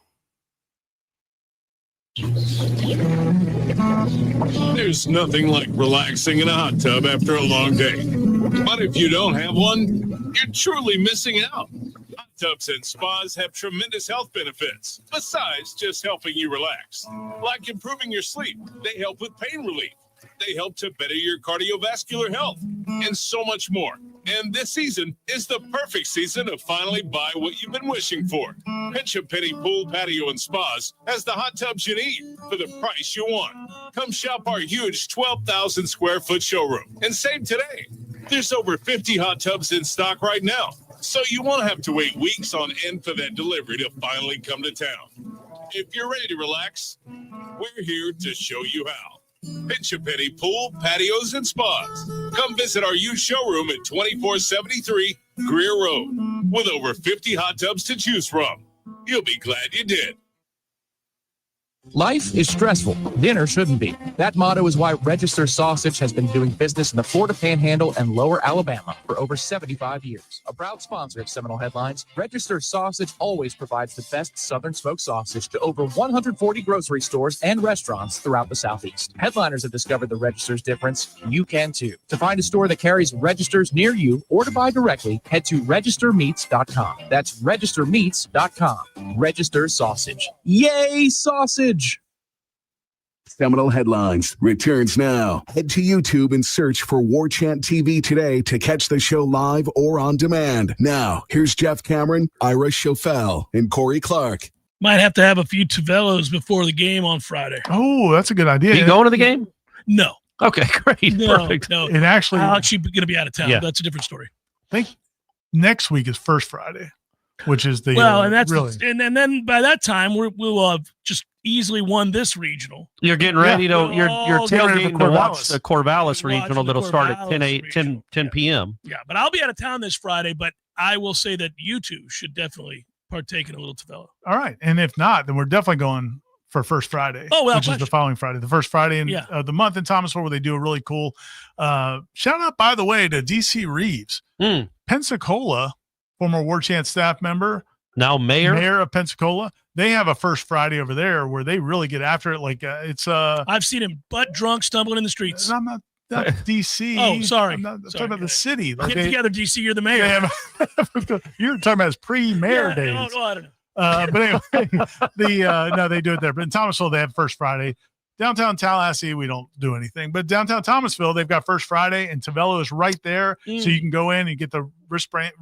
There's nothing like relaxing in a hot tub after a long day. But if you don't have one, you're truly missing out. Hot tubs and spas have tremendous health benefits, besides just helping you relax. Like improving your sleep, they help with pain relief. They help to better your cardiovascular health, and so much more. And this season is the perfect season to finally buy what you've been wishing for. Pinch a Penny Pool, Patio, and Spas has the hot tubs you need for the price you want. Come shop our huge 12,000 square foot showroom and save today. There's over 50 hot tubs in stock right now, so you won't have to wait weeks on end for that delivery to finally come to town. If you're ready to relax, we're here to show you how. Pinch a Penny Pool, Patios, and Spas. Come visit our used showroom at 2473 Greer Road with over 50 hot tubs to choose from. You'll be glad you did. Life is stressful. Dinner shouldn't be. That motto is why Register Sausage has been doing business in the Florida Panhandle and Lower Alabama for over 75 years. A proud sponsor of Seminole Headlines, Register Sausage always provides the best Southern smoked sausage to over 140 grocery stores and restaurants throughout the Southeast. Headliners have discovered the Register's difference. You can too. To find a store that carries Registers near you or to buy directly, head to registermeats.com. That's registermeats.com. Register Sausage. Yay, sausage! Seminole Headlines returns now. Head to YouTube and search for Warchant TV today to catch the show live or on demand. Now, here's Jeff Cameron, Ira Schofel, and Corey Clark. Might have to have a few Tavellos before the game on Friday. Oh, that's a good idea. You going to the game? No. Okay, great. No, Perfect. no. It actually, I'm actually going to be out of town. Yeah. That's a different story. I think next week is First Friday, which is the and that's really. and then by that time we'll have just easily won this regional. You're getting ready to you're getting ready for tailgating to watch Corvallis. the Corvallis Watching regional the that'll start at Corvallis 10 p.m. Yeah, but I'll be out of town this Friday. But I will say that you two should definitely partake in a little Tavello. All right, and if not, then we're definitely going for First Friday, which is the following Friday, the first Friday in the month in Thomasville, where they do a really cool. Shout out, by the way, to DC Reeves, Pensacola, former Warchant staff member, now mayor of Pensacola. They have a First Friday over there where they really get after it. Like it's I've seen him butt drunk stumbling in the streets. I'm not DC. Oh, sorry. I'm talking about the city. Get together, DC. You're the mayor. You're talking about his pre-mayor days. No, I don't know. But anyway, no, they do it there. But in Thomasville, they have First Friday. Downtown Tallahassee, we don't do anything. But downtown Thomasville, they've got First Friday, and Tavello is right there. So you can go in and get the wristband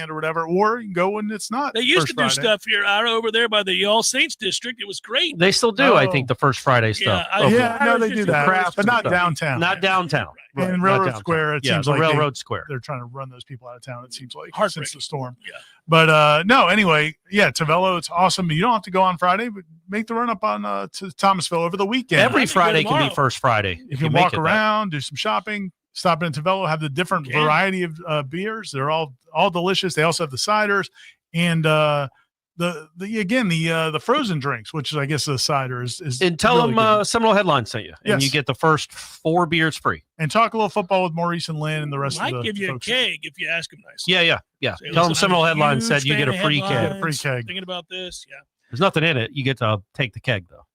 or whatever, or you can go when it's not. They used First to do Friday. stuff here over there by the All Saints district. It was great. They still do, I think, the First Friday stuff. No, they do that, but not downtown. Not downtown. Right. And Railroad Square, it seems like Railroad Square. They're trying to run those people out of town, it seems like, since the storm. Yeah. But no, anyway, Tavello, it's awesome. You don't have to go on Friday, but make the run up on to Thomasville over the weekend. Every Friday can be First Friday. If you walk around, do some shopping, stop in Tavello, have the different variety of beers. They're all delicious. They also have the ciders, and the the frozen drinks, which I guess the cider is and tell really them good. Seminole Headlines sent you, and Yes. you get the first 4 beers free. And talk a little football with Maurice and Lynn and the rest Might of the give you folks. a keg if you ask him nicely. Yeah. Say, Tell them "Listen, Seminole I'm a Headlines said huge you get a fan of free keg. Headlines, Free keg. Thinking about this, yeah. There's nothing in it. You get to take the keg though.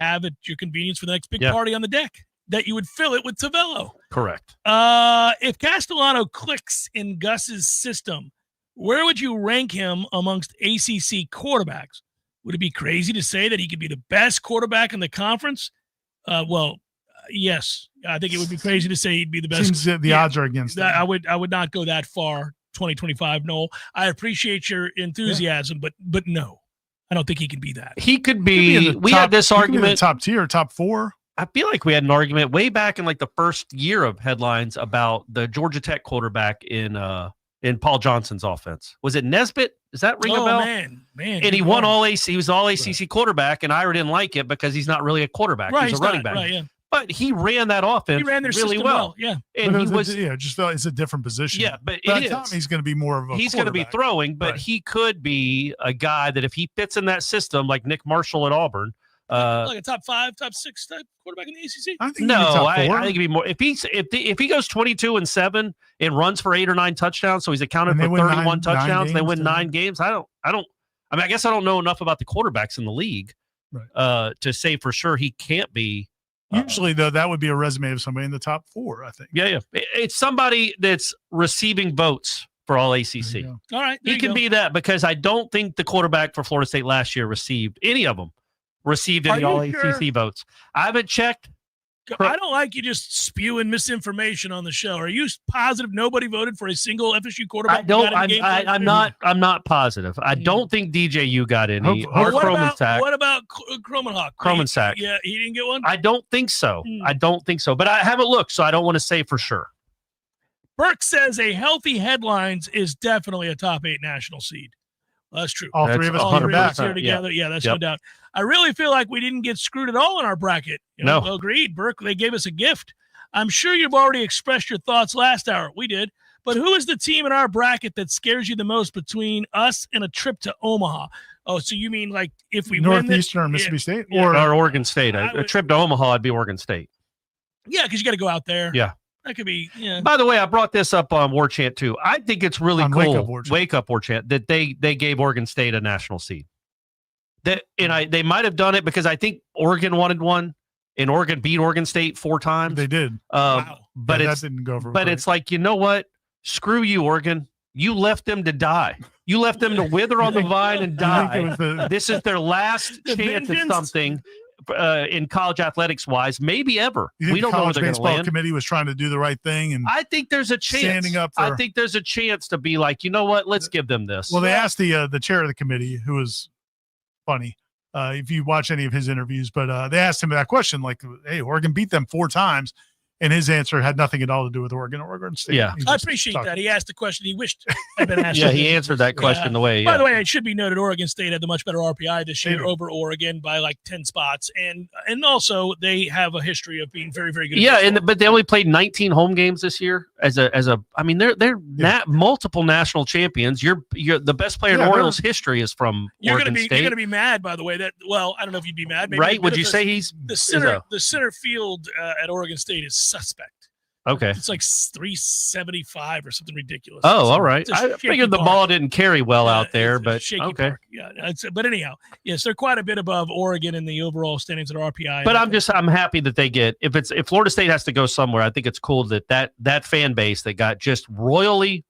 Have at your convenience for the next big Yeah. party on the deck. That you would fill it with Tavello. Correct. If Castellano clicks in Gus's system, where would you rank him amongst ACC quarterbacks? Would it be crazy to say that he could be the best quarterback in the conference? Yes. I think it would be crazy to say he'd be the best. Seems that the odds are against him. I would not go that far. 2025, Noel. I appreciate your enthusiasm, but no, I don't think he can be that. He could be. We had this argument. Top tier, top 4. I feel like we had an argument way back in like the first year of Headlines about the Georgia Tech quarterback in Paul Johnson's offense. Was it Nesbitt? Does that ring a bell? Man. And he won all AC. He was all ACC quarterback, and Ira didn't like it because he's not really a quarterback. Right, he's a running back. Right, yeah. But he ran that offense. He ran their really system well. Yeah. And But he was. just felt it's a different position. Yeah, but by it the time is. he's going to be more of a He's going to be quarterback. throwing, but Right. he could be a guy that if he fits in that system, like Nick Marshall at Auburn. Like a top 5, top 6 type quarterback in the ACC. I think No, top I 4. think it'd be more. If he goes 22-7 and runs for 8 or 9 touchdowns, so he's accounted And they for win 31 nine touchdowns. They games, win too. 9 games. I mean, I guess I don't know enough about the quarterbacks in the league to say for sure he can't be. Usually, though, that would be a resume of somebody in the top 4, I think. Yeah. It's somebody that's receiving votes for all ACC. All right. He can be that because I don't think the quarterback for Florida State last year received any of them. Received Are any you all sure? ACC votes. I haven't checked. I don't like you just spewing misinformation on the show. Are you positive nobody voted for a single FSU quarterback? I don't. who got in the game last I'm year? not. I'm not positive. I don't think DJU got any. Or What Cromansack. about Cromanhawk? Cromansack. Yeah, he didn't get one. I don't think so. I don't think so. But I haven't looked, so I don't want to say for sure. Burke says a healthy Headlines is definitely a top 8 national seed. Well, that's true. All three of us All three of us 100%, here together. Yeah, that's no Yep. doubt. I really feel like we didn't get screwed at all in our bracket. No. Agreed. Burke, they gave us a gift. I'm sure you've already expressed your thoughts last hour. We did. But who is the team in our bracket that scares you the most between us and a trip to Omaha? Oh, so you mean like if we win Northeastern or this, Mississippi State? Yeah. Or Oregon State. I A would- trip to Omaha, I'd be Oregon State. Yeah, because you got to go out there. Yeah. That could be, yeah. By the way, I brought this up on Warchant too. I think it's really On cool. Wake Up Warchant. That they gave Oregon State a national seed. They might have done it because I think Oregon wanted one, and Oregon beat Oregon State 4 times. They did. Wow. But Yeah, it's that didn't go over but great. it's like, you know what? Screw you, Oregon. You left them to die. You left them to wither on the vine and I think it die. was the- This is their last The chance at vengeance. something in college athletics wise, maybe ever. You think We don't the know where college they're going to baseball land. committee was trying to do the right thing, and I think there's a chance. Standing up I for- think there's a chance to be like, you know what? Let's give them this. well, they asked the chair of the committee, who was funny, if you watch any of his interviews, but they asked him that question, like, "Hey, Oregon beat them 4 times," and his answer had nothing at all to do with Oregon or Oregon State. Yeah. He I just appreciate talked- that. He asked the question he wished had been asked. Yeah, he answered that question the way. By Yeah. the way, it should be noted Oregon State had the much better RPI this They year do. over Oregon by like 10 spots, and also they have a history of being very, very good. at Yeah, baseball. but they only played 19 home games this year. I mean, they're multiple national champions. You're the best player in Yeah, Orioles history is from you're Oregon gonna be State. you're gonna be mad, by the way. That I don't know if you'd be mad. Maybe Right? Would but you the- say he's the is center field at Oregon State is suspect? okay? It's like 375 or something ridiculous. Oh, all right. It's a I shaky figured the park. ball didn't carry well out there, It's a but shaky okay. park. Yeah, but anyhow, yes, they're quite a bit above Oregon in the overall standings at RPI. But I'm happy that they get if Florida State has to go somewhere. I think it's cool that fan base that got just royally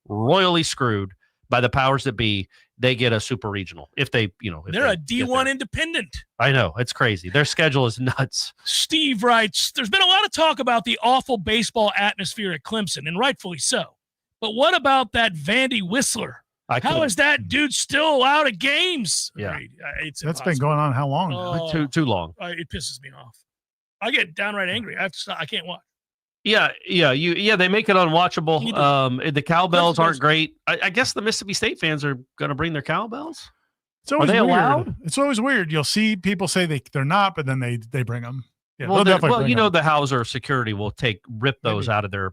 screwed by the powers that be. They get a super regional if they if they're they a get D1 there. independent. I know it's crazy. Their schedule is nuts. Steve writes, there's been a lot of talk about the awful baseball atmosphere at Clemson, and rightfully so. But what about that Vandy Whistler? How is that dude still out of games? Yeah. Agreed. It's That's been impossible. going on how long now? Oh, Too long. It pisses me off. I get downright angry. I have to stop. I can't watch. Yeah. They make it unwatchable. The cowbells aren't great. I guess the Mississippi State fans are going to bring their cowbells. It's always Are they weird. allowed? It's always weird. You'll see people say they're not, but then they bring them. Yeah, Well, they'll definitely bring the 'em. Hauser security will rip those out of their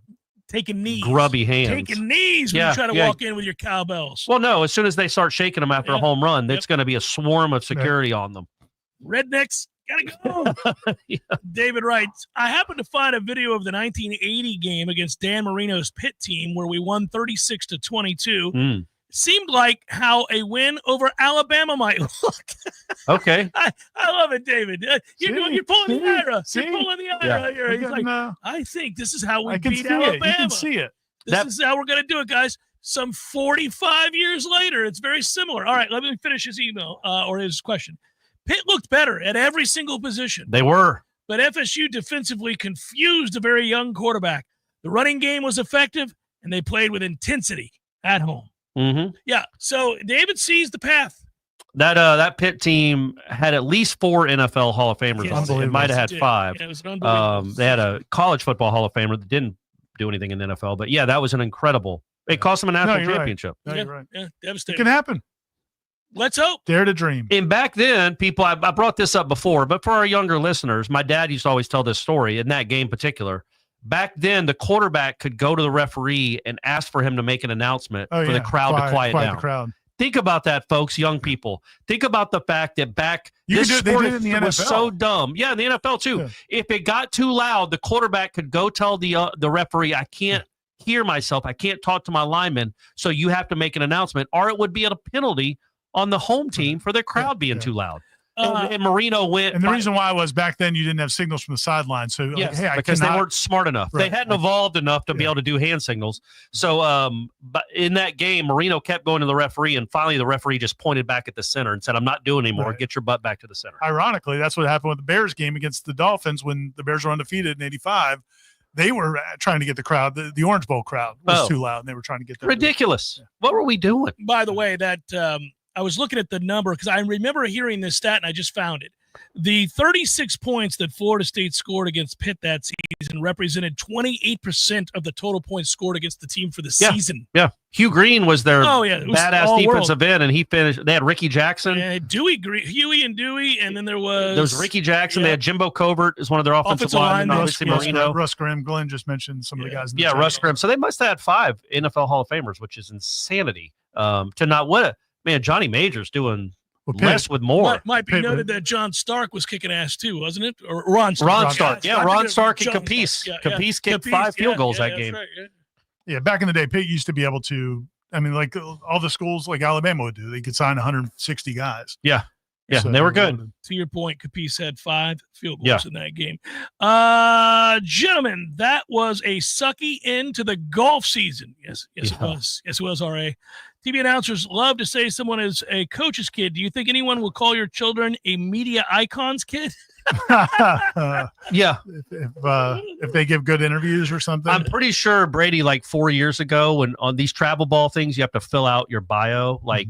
taking knees. Grubby hands. Taking knees when you try to walk in with your cowbells. Well, no, as soon as they start shaking them after a home run, it's going to be a swarm of security on them. Rednecks, gotta go. David writes, I happened to find a video of the 1980 game against Dan Marino's Pitt team where we won 36-22. Seemed like how a win over Alabama might look. Okay. I love it, David. You're pulling the IRA. You're pulling the IRA here. He's like, I think this is how we beat Alabama. You can see it. This is how we're going to do it, guys. Some 45 years later, it's very similar. All right, let me finish his email or his question. Pitt looked better at every single position. They were. But FSU defensively confused a very young quarterback. The running game was effective, and they played with intensity at home. Mm-hmm. Yeah, so David sees the path. That Pitt team had at least 4 NFL Hall of Famers on it. It might have had 5. Yeah, it was unbelievable. They had a college football Hall of Famer that didn't do anything in the NFL. But, yeah, that was an incredible – it cost them a national championship. Right. No, you're right. Yeah, devastating. It can happen. Let's hope. Dare to dream. And back then, people, I brought this up before, but for our younger listeners, my dad used to always tell this story in that game in particular. Back then, the quarterback could go to the referee and ask for him to make an announcement for the crowd to quiet down. The crowd. Think about that, folks, young people. Think about the fact that this sport was so dumb. Yeah, in the NFL too. Yeah. If it got too loud, the quarterback could go tell the referee, I can't hear myself. I can't talk to my lineman, so you have to make an announcement, or it would be a penalty on the home team for their crowd being too loud. And Marino went. And the reason why was back then you didn't have signals from the sideline. So, because they weren't smart enough. Right. They hadn't evolved enough to be able to do hand signals. So, but in that game, Marino kept going to the referee, and finally the referee just pointed back at the center and said, I'm not doing anymore. Right. Get your butt back to the center. Ironically, that's what happened with the Bears game against the Dolphins when the Bears were undefeated in 85. They were trying to get the crowd, the Orange Bowl crowd was too loud, and they were trying to get them. Ridiculous. What were we doing? By the way, that I was looking at the number because I remember hearing this stat and I just found it. The 36 points that Florida State scored against Pitt that season represented 28% of the total points scored against the team for the season. Yeah. Hugh Green was their badass defensive end, and he finished. They had Ricky Jackson. Huey and Dewey, and then there was Ricky Jackson. They had Jimbo Covert as one of their offensive linemen. Obviously, Marino. Russ Grimm. Glenn just mentioned some of the guys. In the Russ Grimm. So they must have had 5 NFL Hall of Famers, which is insanity to not win it. Man, Johnny Major's doing less with more. Might be noted that John Stark was kicking ass too, wasn't it? Or Ron Stark. Ron Stark. Yeah, Ron Stark and Capice. Capice kicked 5 field goals that game. Right, yeah, back in the day, Pitt used to be able to, like all the schools like Alabama would do. They could sign 160 guys. Yeah. Yeah, so they were good. To your point, Capice had 5 field goals in that game. Gentlemen, that was a sucky end to the golf season. Yes, it was. Yes, it was, R.A. TV announcers love to say someone is a coach's kid. Do you think anyone will call your children a media icon's kid? Yeah. If they give good interviews or something. I'm pretty sure Brady, like 4 years ago, when on these travel ball things, you have to fill out your bio. Like,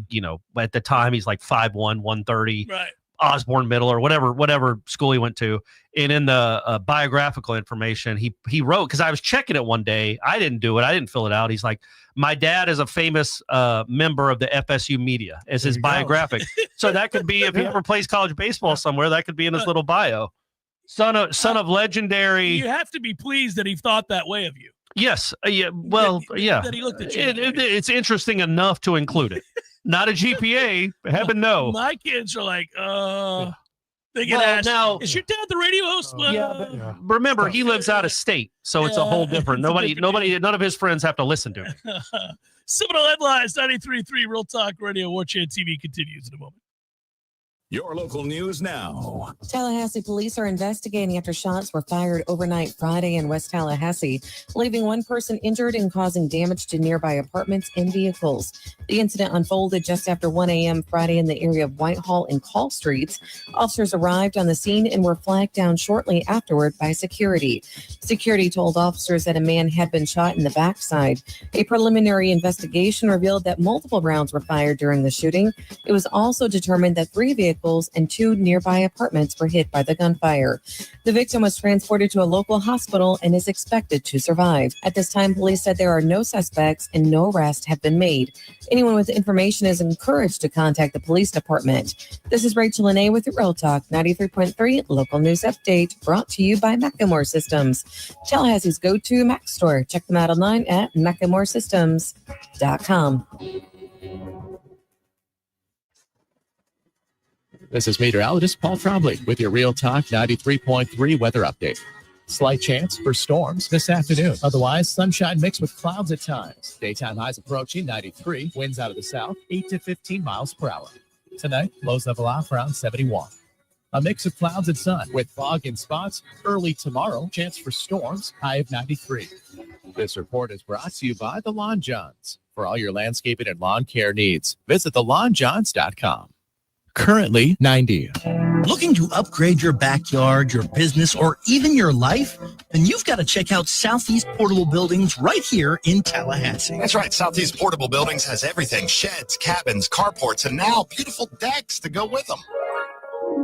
at the time he's like 5'1", 130. Right. Osborne Middle or whatever school he went to. And in the biographical information, he wrote, because I was checking it one day. I didn't do it. I didn't fill it out. He's like, my dad is a famous member of the FSU media as his biographic. So that could be, if he ever plays college baseball somewhere, that could be in his little bio. Son of legendary. You have to be pleased that he thought that way of you. Yes. Yeah. Well, yeah. That he looked at you. It's interesting enough to include it. Not a GPA. Heaven no. My kids are like, they get asked, now, is your dad the radio host? Remember, he lives out of state, so it's a whole different. None of his friends have to listen to it. Seminole Headlines, 93.3 Real Talk Radio. Warchant TV continues in a moment. Your local news now. Tallahassee police are investigating after shots were fired overnight Friday in West Tallahassee, leaving one person injured and causing damage to nearby apartments and vehicles. The incident unfolded just after 1 a.m. Friday in the area of Whitehall and Call Streets. Officers arrived on the scene and were flagged down shortly afterward by security. Security told officers that a man had been shot in the backside. A preliminary investigation revealed that multiple rounds were fired during the shooting. It was also determined that 3 vehicles vehicles, and 2 nearby apartments were hit by the gunfire. The victim was transported to a local hospital and is expected to survive. At this time, police said there are no suspects and no arrests have been made. Anyone with information is encouraged to contact the police department. This is Rachel Lene with Real Talk 93.3 Local News Update, brought to you by Macklemore Systems, Tallahassee's go-to Mac store. Check them out online at MacklemoreSystems.com. This is meteorologist Paul Trombley with your Real Talk 93.3 weather update. Slight chance for storms this afternoon. Otherwise, sunshine mixed with clouds at times. Daytime highs approaching 93. Winds out of the south, 8 to 15 miles per hour. Tonight, lows level off around 71. A mix of clouds and sun with fog in spots. Early tomorrow, chance for storms, high of 93. This report is brought to you by The Lawn Johns. For all your landscaping and lawn care needs, visit thelawnjohns.com. Currently 90. Looking to upgrade your backyard, your business, or even your life? Then you've got to check out Southeast Portable Buildings right here in Tallahassee. That's right. Southeast Portable Buildings has everything: sheds, cabins, carports, and now beautiful decks to go with them.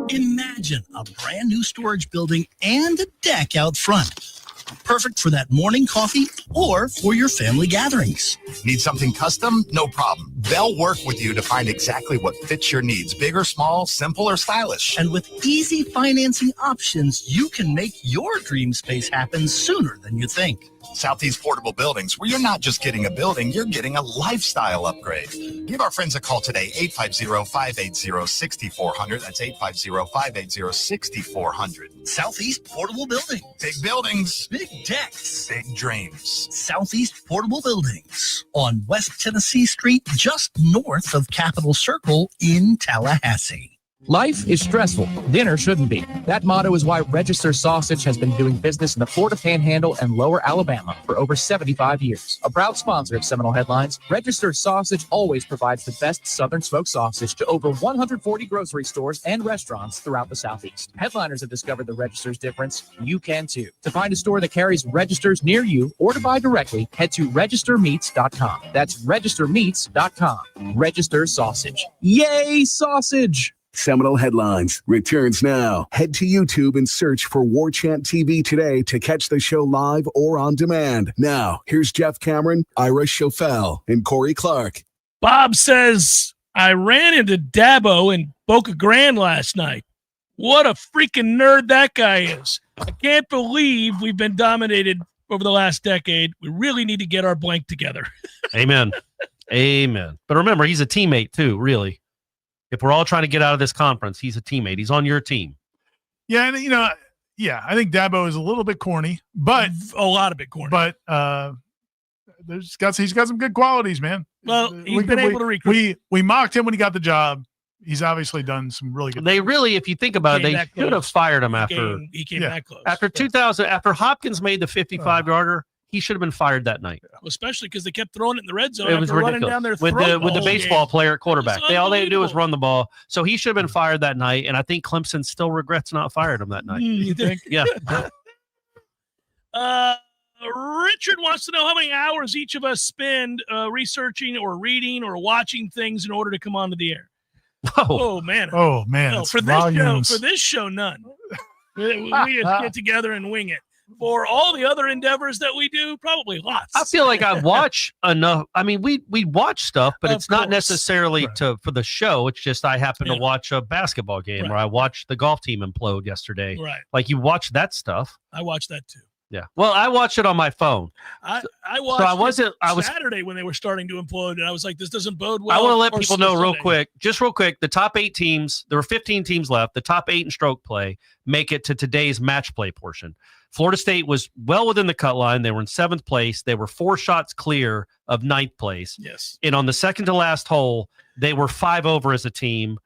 Imagine a brand new storage building and a deck out front. Perfect for that morning coffee or for your family gatherings. Need something custom? No problem. They'll work with you to find exactly what fits your needs. Big or small, simple or stylish. And with easy financing options, you can make your dream space happen sooner than you think. Southeast Portable Buildings, where you're not just getting a building, you're getting a lifestyle upgrade. Give our friends a call today, 850-580-6400. That's 850-580-6400. Southeast Portable Building. Big buildings. Big decks. Big dreams. Southeast Portable Buildings on West Tennessee Street, just north of Capitol Circle in Tallahassee. Life is stressful. Dinner shouldn't be. That motto is why Register Sausage has been doing business in the Florida Panhandle and Lower Alabama for over 75 years. A proud sponsor of Seminole Headlines, Register Sausage always provides the best Southern smoked sausage to over 140 grocery stores and restaurants throughout the Southeast. Headliners have discovered the Register's difference. You can too. To find a store that carries Registers near you or to buy directly, head to registermeats.com. That's registermeats.com. Register Sausage. Yay, sausage! Seminole Headlines returns now. Head to YouTube and search for Warchant TV today to catch the show live or on demand. Now, here's Jeff Cameron, Ira Schofel, and Corey Clark. Bob says, I ran into Dabo in Boca Grande last night. What a freaking nerd that guy is. I can't believe we've been dominated over the last decade. We really need to get our blank together. Amen. Amen. But remember, he's a teammate too, really. If we're all trying to get out of this conference, he's a teammate. He's on your team. Yeah, and I think Dabo is a little bit corny, but a lot of bit corny. But he's got some good qualities, man. Well, he's been able to recruit. We mocked him when he got the job. He's obviously done some really good. They really, if you think about it, they should have fired him after he came that close. After 2000, after Hopkins made the 55-yarder. He should have been fired that night. Well, especially because they kept throwing it in the red zone. It was running down their with the baseball player at quarterback. All they had to do was run the ball. So he should have been fired that night. And I think Clemson still regrets not firing him that night. You think? Yeah. Richard wants to know how many hours each of us spend researching or reading or watching things in order to come onto the air. Oh man. Oh man. No, for this show, none. We just get together and wing it. For all the other endeavors that we do, probably lots. I feel like I watch enough. I mean, we watch stuff, but it's not necessarily for the show. It's just I happen to watch a basketball game or I watched the golf team implode yesterday. Right. Like you watch that stuff. I watched that too. Yeah. Well, I watched it on my phone. I watched Saturday when they were starting to implode, and I was like, this doesn't bode well. I want to let people know real quick, the top 8 teams, there were 15 teams left. The top 8 in stroke play make it to today's match play portion. Florida State was well within the cut line. They were in 7th place. They were 4 shots clear of 9th place. Yes. And on the second to last hole, they were 5 over as a team.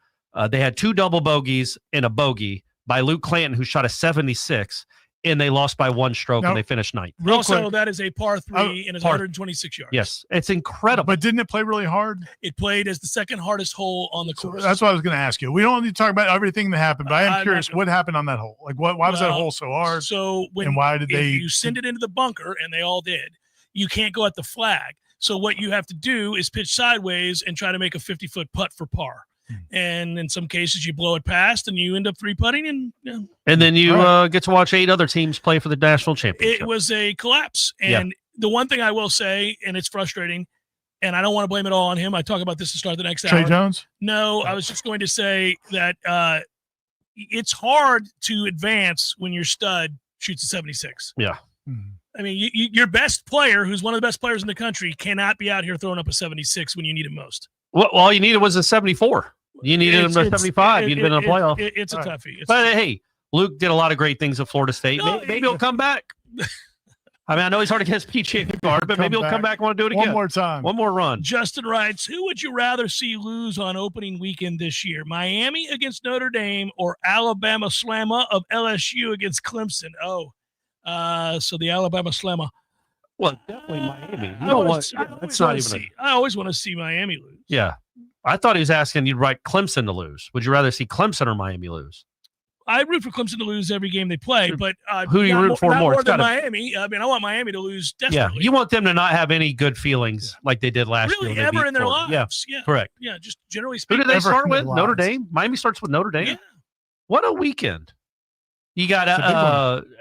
They had 2 double bogeys and a bogey by Luke Clanton, who shot a 76, and they lost by 1 stroke and they finished 9th. Also, that is a par 3 and it's 126 yards. Yes, it's incredible. But didn't it play really hard? It played as the second hardest hole on the course. That's what I was going to ask you. We don't need to talk about everything that happened, but I am curious what happened on that hole. Like, why was that hole so hard? So and why did they? You send it into the bunker, and they all did. You can't go at the flag. So what you have to do is pitch sideways and try to make a 50-foot putt for par. And in some cases, you blow it past and you end up 3-putting. And then you get to watch 8 other teams play for the national championship. It was a collapse. And the one thing I will say, and it's frustrating, and I don't want to blame it all on him. I talk about this to start the next hour. Trey Jones? No, I was just going to say that it's hard to advance when your stud shoots a 76. Yeah. I mean, your best player, who's one of the best players in the country, cannot be out here throwing up a 76 when you need him most. Well, all you needed was a 74. You needed him a 75. You'd been in a playoff. It's a toughie. But hey, Luke did a lot of great things at Florida State. Maybe he'll come back. I mean, I know he's hard to get his PGA card, but maybe he'll come back and want to do it again. One more time. One more run. Justin writes, who would you rather see lose on opening weekend this year? Miami against Notre Dame or Alabama Slammer of LSU against Clemson? So the Alabama Slammer. Well, definitely Miami. You I don't always want. That's not even. I always want to see Miami lose. Yeah, I thought he was asking you'd write Clemson to lose. Would you rather see Clemson or Miami lose? I root for Clemson to lose every game they play, but who do you root for more? More than Miami. I mean, I want Miami to lose desperately. Yeah, you want them to not have any good feelings like they did last year. Really, ever in their lives. Yeah, correct. Yeah, just generally Who speaking. did they start with? Notre Dame. Miami starts with Notre Dame. Yeah. What a weekend! You got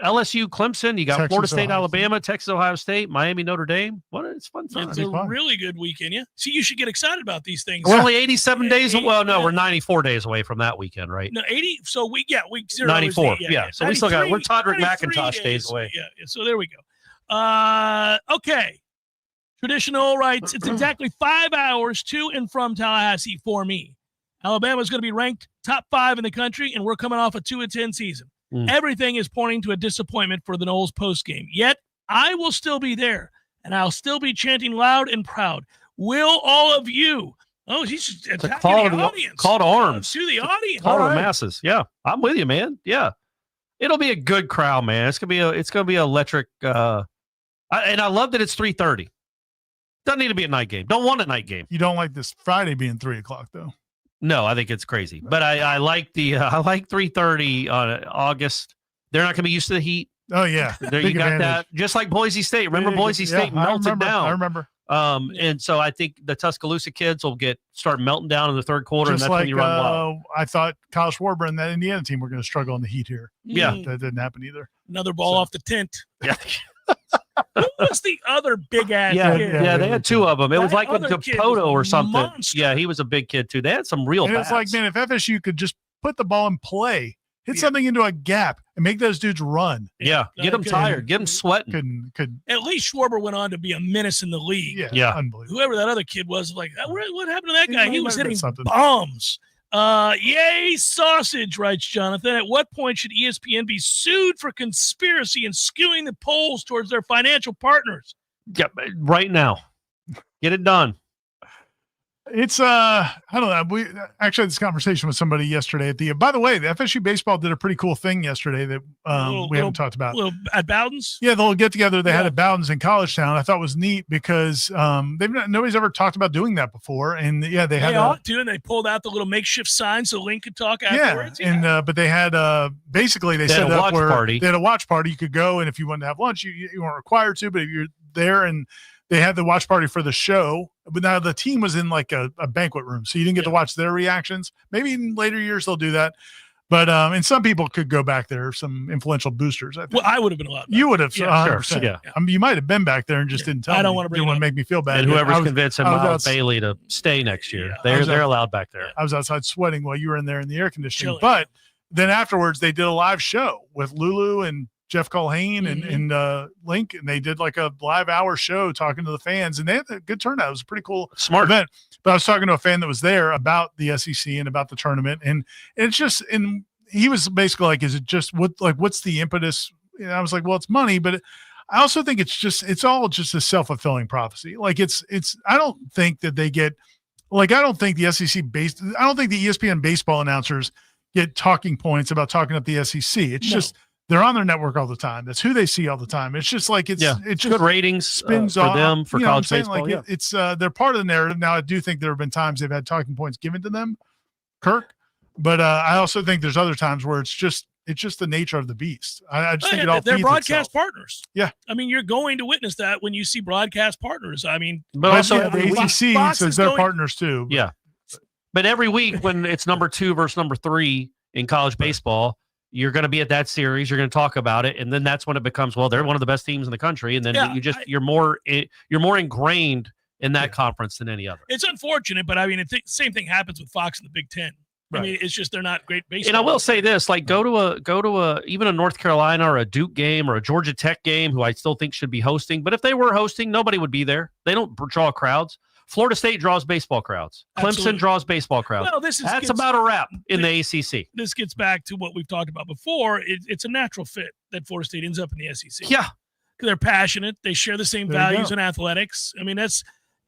LSU, Clemson. You got Texas, Florida State, Ohio Alabama, Texas, Ohio State, Miami, Notre Dame. It's fun time. It's a really good weekend. Yeah. See, you should get excited about these things. We're only 87 days. Well, no, we're 94 days away from that weekend, right? No, 80. So week 0 94. Yeah. So we still got. We're Todrick McIntosh days away. Yeah. So there we go. Okay. Traditional rights. It's exactly 5 hours to and from Tallahassee for me. Alabama's going to be ranked top 5 in the country, and we're coming off a 2-10 season. Everything is pointing to a disappointment for the Noles postgame. Yet, I will still be there, and I'll still be chanting loud and proud. Will all of you? Oh, he's attacking the audience. Call to arms. To the audience. Call to the masses. Yeah, I'm with you, man. Yeah, it'll be a good crowd, man. It's gonna be electric. And I love that it's 3:30. Doesn't need to be a night game. Don't want a night game. You don't like this Friday being 3:00 though. No, I think it's crazy. But I like the I like 3:30 on August. They're not going to be used to the heat. Oh yeah, there you got that. Just like Boise State. Remember Boise State melted down. I remember. And so I think the Tuscaloosa kids will start melting down in the third quarter, Just and that's when you run wild. I thought Kyle Schwarber and that Indiana team were going to struggle in the heat here. Yeah, that didn't happen either. Another ball off the tent. Yeah. Who was the other big ass kid? Yeah, they had 2 of them. It was like a Capoto or something. Monster. Yeah, he was a big kid too. They had some real And bats. it's like, man, if FSU could just put the ball in play, hit something into a gap, and make those dudes run. Yeah, get them tired, get them sweating. Could At least Schwarber went on to be a menace in the league. Yeah. Unbelievable. Whoever that other kid was, like, what happened to that guy? He was hitting something. bombs. Yay, sausage, writes Jonathan. At what point should ESPN be sued for conspiracy and skewing the polls towards their financial partners? Yeah, right now. Get it done. It's I don't know. We actually had this conversation with somebody yesterday at the. By the way, the FSU baseball did a pretty cool thing yesterday that we haven't talked about. At Bowden's. Yeah, the little get together they had at Bowden's in College Town. I thought was neat because nobody's ever talked about doing that before, and yeah, they ought to, and they pulled out the little makeshift sign so Link could talk afterwards. Yeah, and but they had basically they set had a up watch where party. They had a watch party. You could go, and if you wanted to have lunch, you weren't required to, but if you're there and they had the watch party for the show, but now the team was in like a banquet room, so you didn't get to watch their reactions. Maybe in later years they'll do that, but and some people could go back there, some influential boosters. I think. Well, I would have been allowed. You would have, Yeah, 100%. sure. Yeah. I mean, you might have been back there and just didn't tell. I don't me. want to bring You it want up. to make me feel bad. And whoever's I was- convincing I was Miles outs- Bailey to stay next year, I they're was allowed back there. I was outside sweating while you were in there in the air conditioning. Chilling. But then afterwards, they did a live show with Lulu and Jeff Culhane and Link, and they did like a live hour show talking to the fans, and they had a good turnout. It was a pretty cool event. But I was talking to a fan that was there about the SEC and about the tournament, and it's just, and he was basically like, "Is it just what's the impetus?" And I was like, "Well, it's money, but I also think it's all just a self-fulfilling prophecy. Like it's I don't think that they get I don't think the I don't think the ESPN baseball announcers get talking points about talking up the SEC. It's just they're on their network all the time. That's who they see all the time. It's just like it's just good ratings spins for off them for you know college what I'm saying? baseball. Like it's they're part of the narrative. Now I do think there have been times they've had talking points given to them, Kirk, but I also think there's other times where it's just the nature of the beast. I just think it all they're feeds broadcast itself. partners. Yeah. I mean, you're going to witness that when you see broadcast partners. I mean, But also the ACC Fox says is they're going- partners too. Yeah. But every week when it's number 2 versus number 3 in college baseball, you're going to be at that series. You're going to talk about it, and then that's when it becomes, well, they're one of the best teams in the country, and then you're more ingrained in that conference than any other. It's unfortunate, but I mean, same thing happens with Fox and the Big Ten. Right. I mean, it's just they're not great baseball. And I will say this: like, go to a even a North Carolina or a Duke game or a Georgia Tech game, who I still think should be hosting. But if they were hosting, nobody would be there. They don't draw crowds. Florida State draws baseball crowds. Clemson draws baseball crowds. Well, that's about a wrap in the ACC. This gets back to what we've talked about before. It's a natural fit that Florida State ends up in the SEC. Yeah, they're passionate. They share the same values in athletics. I mean,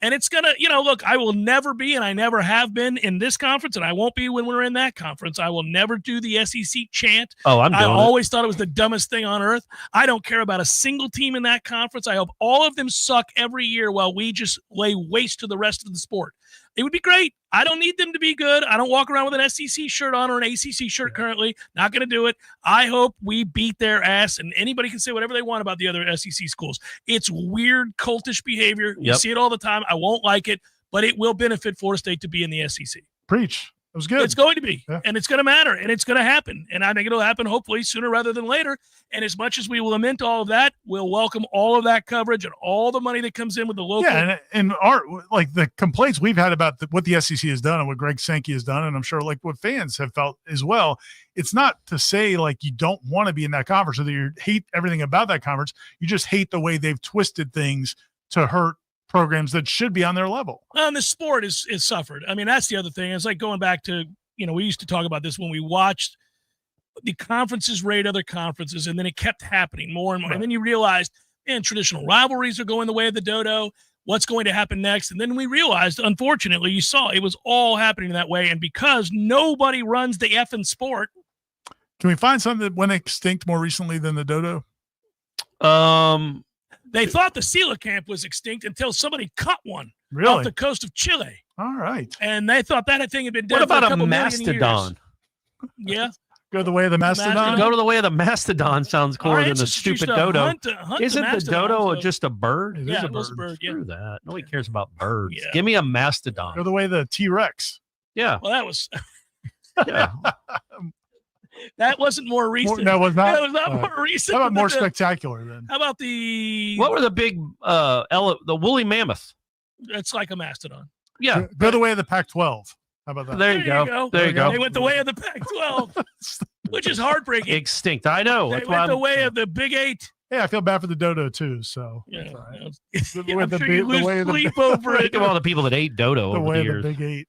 and it's going to, look, I will never be, and I never have been in this conference, and I won't be when we're in that conference. I will never do the SEC chant. Oh, I always thought it was the dumbest thing on earth. I don't care about a single team in that conference. I hope all of them suck every year while we just lay waste to the rest of the sport. It would be great. I don't need them to be good. I don't walk around with an SEC shirt on or an ACC shirt currently. Not going to do it. I hope we beat their ass, and anybody can say whatever they want about the other SEC schools. It's weird, cultish behavior. You see it all the time. I won't like it, but it will benefit Florida State to be in the SEC. Preach. It was good. It's going to be, and it's going to matter, and it's going to happen. And I think it'll happen hopefully sooner rather than later. And as much as we will lament all of that, we'll welcome all of that coverage and all the money that comes in with the local. Yeah, and the complaints we've had about what the SEC has done and what Greg Sankey has done, and I'm sure like what fans have felt as well. It's not to say like you don't want to be in that conference or that you hate everything about that conference. You just hate the way they've twisted things to hurt programs that should be on their level. And the sport is suffered. I mean, that's the other thing. It's like going back to, we used to talk about this when we watched the conferences raid other conferences, and then it kept happening more and more. Right. And then you realized, traditional rivalries are going the way of the dodo. What's going to happen next? And then we realized, unfortunately, you saw it was all happening that way. And because nobody runs the effing sport. Can we find something that went extinct more recently than the dodo? They thought the coelacanth was extinct until somebody caught one off the coast of Chile. All right. And they thought that thing had been dead What for a about couple a million mastodon? Years. Yeah. Go the way of the mastodon? Go to the way of the mastodon sounds cooler than the stupid dodo. Isn't the dodo just a bird? It is a bird. Screw that. Nobody cares about birds. Yeah. Give me a mastodon. Go the way of the T-Rex. Yeah. Well, that was... yeah. That wasn't more recent. That was not. That was not more recent. How about more spectacular then? How about the... What were the big, the woolly mammoth? It's like a mastodon. Yeah. Go the way of the Pac-12. How about that? There you go. There you go. They went the way of the Pac-12, which is heartbreaking. Extinct. I know. They went the way of the Big 8. Yeah, I feel bad for the dodo too. So yeah, I'm sure you lose sleep over it. Think of all the people that ate dodo over the years. The Big 8.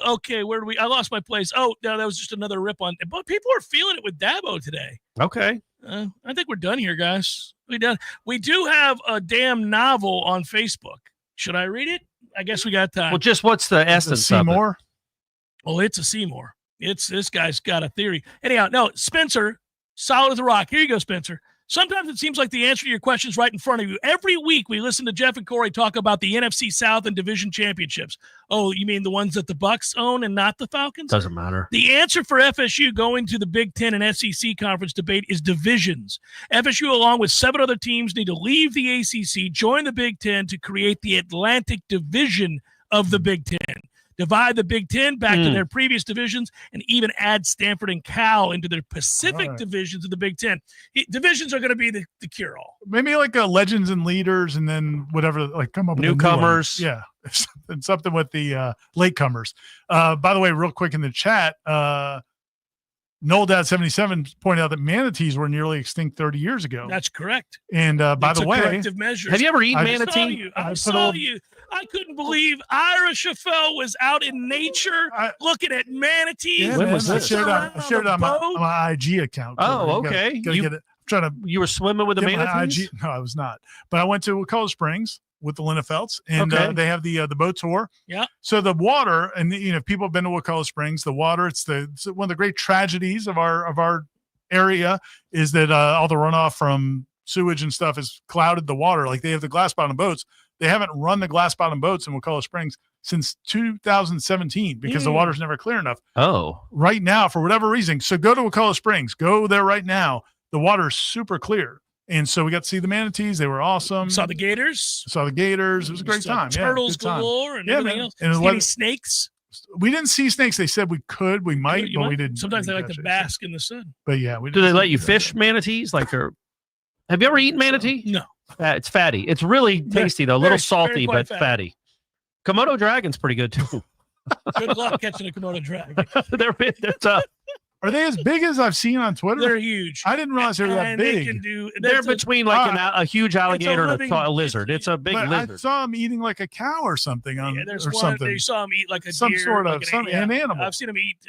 Okay, where do we? I lost my place. Oh, no, that was just another rip on. But people are feeling it with Dabo today. Okay. I think we're done here, guys. We done. We do have a damn novel on Facebook. Should I read it? I guess we got time. Well, just what's the essence of it? Oh, it's a Seymour. This guy's got a theory. Anyhow, no, Spencer, solid as a rock. Here you go, Spencer. Sometimes it seems like the answer to your question is right in front of you. Every week we listen to Jeff and Corey talk about the NFC South and division championships. Oh, you mean the ones that the Bucs own and not the Falcons? Doesn't matter. The answer for FSU going to the Big Ten and SEC conference debate is divisions. FSU, along with 7 other teams, need to leave the ACC, join the Big Ten to create the Atlantic Division of the Big Ten. Divide the Big Ten back to their previous divisions, and even add Stanford and Cal into their Pacific divisions of the Big Ten. Divisions are going to be the cure-all. Maybe like a legends and leaders, and then whatever, like come up with newcomers. Yeah, something with the latecomers. By the way, real quick in the chat, NoldAd77 pointed out that manatees were nearly extinct 30 years ago. That's correct. And by the way, corrective measure. Have you ever eaten manatee? I saw you. I couldn't believe Ira Chaffel was out in nature looking at manatees. Yeah, when was this? I shared it on my IG account. Oh, okay. Gotta get it. You were swimming with the manatees? No, I was not. But I went to Colorado Springs with the Linnefelds, and they have the boat tour. Yeah. So the water, and if people have been to Colorado Springs, the water, it's one of the great tragedies of our area is that all the runoff from sewage and stuff has clouded the water. Like they have the glass bottom boats. They haven't run the glass bottom boats in Colorado Springs since 2017 because the water's never clear enough. Oh. Right now, for whatever reason. So go to Colorado Springs. Go there right now. The water's super clear. And so we got to see the manatees. They were awesome. Saw the gators. It was a great time. Turtles galore and everything else. And any snakes? We didn't see snakes. They said we could, we might, You but might. we didn't. Sometimes they like catch to it. bask in the sun. But yeah, we Do they didn't let see you that. fish manatees? Like, have you ever eaten manatee? No. It's fatty. It's really tasty though. A little salty, quite but fatty. Komodo dragon's pretty good too. Good luck catching a Komodo dragon. They're tough. Are they as big as I've seen on Twitter? They're huge. I didn't realize they were that And big. they can do. They're between like a huge alligator and living- a lizard. It's a big But lizard. I saw him eating like a cow or something on, There's or one. something. They saw him eat like a Some deer, sort of like an animal. I've seen him eat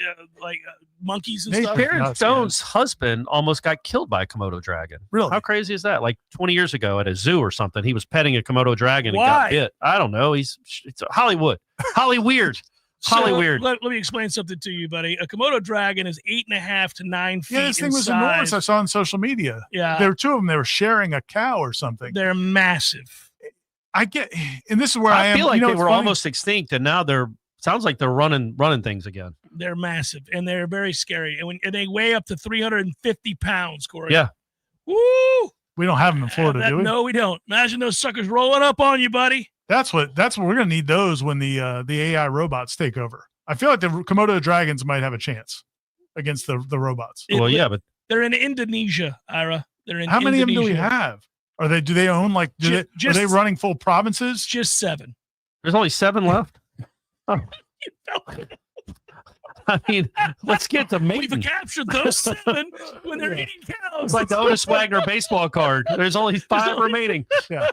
monkeys and Hey, stuff. Sharon Stone's husband almost got killed by a Komodo dragon. Really? How crazy is that? Like 20 years ago at a zoo or something, he was petting a Komodo dragon and Why? got bit. I don't know. It's Hollywood. Holly weird. Holly weird. Let me explain something to you, buddy. A Komodo dragon is 8.5 to 9 feet. Yeah, this thing in was size. enormous. I saw on social media. Yeah. There were two of them. They were sharing a cow or something. They're massive. I get, and this is where I am. feel like you know, they it's were funny. almost extinct, and now sounds like they're running things again. They're massive and they're very scary. And they weigh up to 350 pounds, Corey. Yeah. Woo! We don't have them in Florida, do we? No, we don't. Imagine those suckers rolling up on you, buddy. That's what we're gonna need those when the AI robots take over. I feel like the Komodo dragons might have a chance against the robots. But they're in Indonesia, Ira. They're in how many Indonesia. of them do we have? Do they own like are they running full provinces? Just 7. There's only 7 left. Oh. I mean, let's get to We've mating. captured those 7 when they're eating cows. It's like the Otis Wagner baseball card. There's only 5 remaining. Yeah.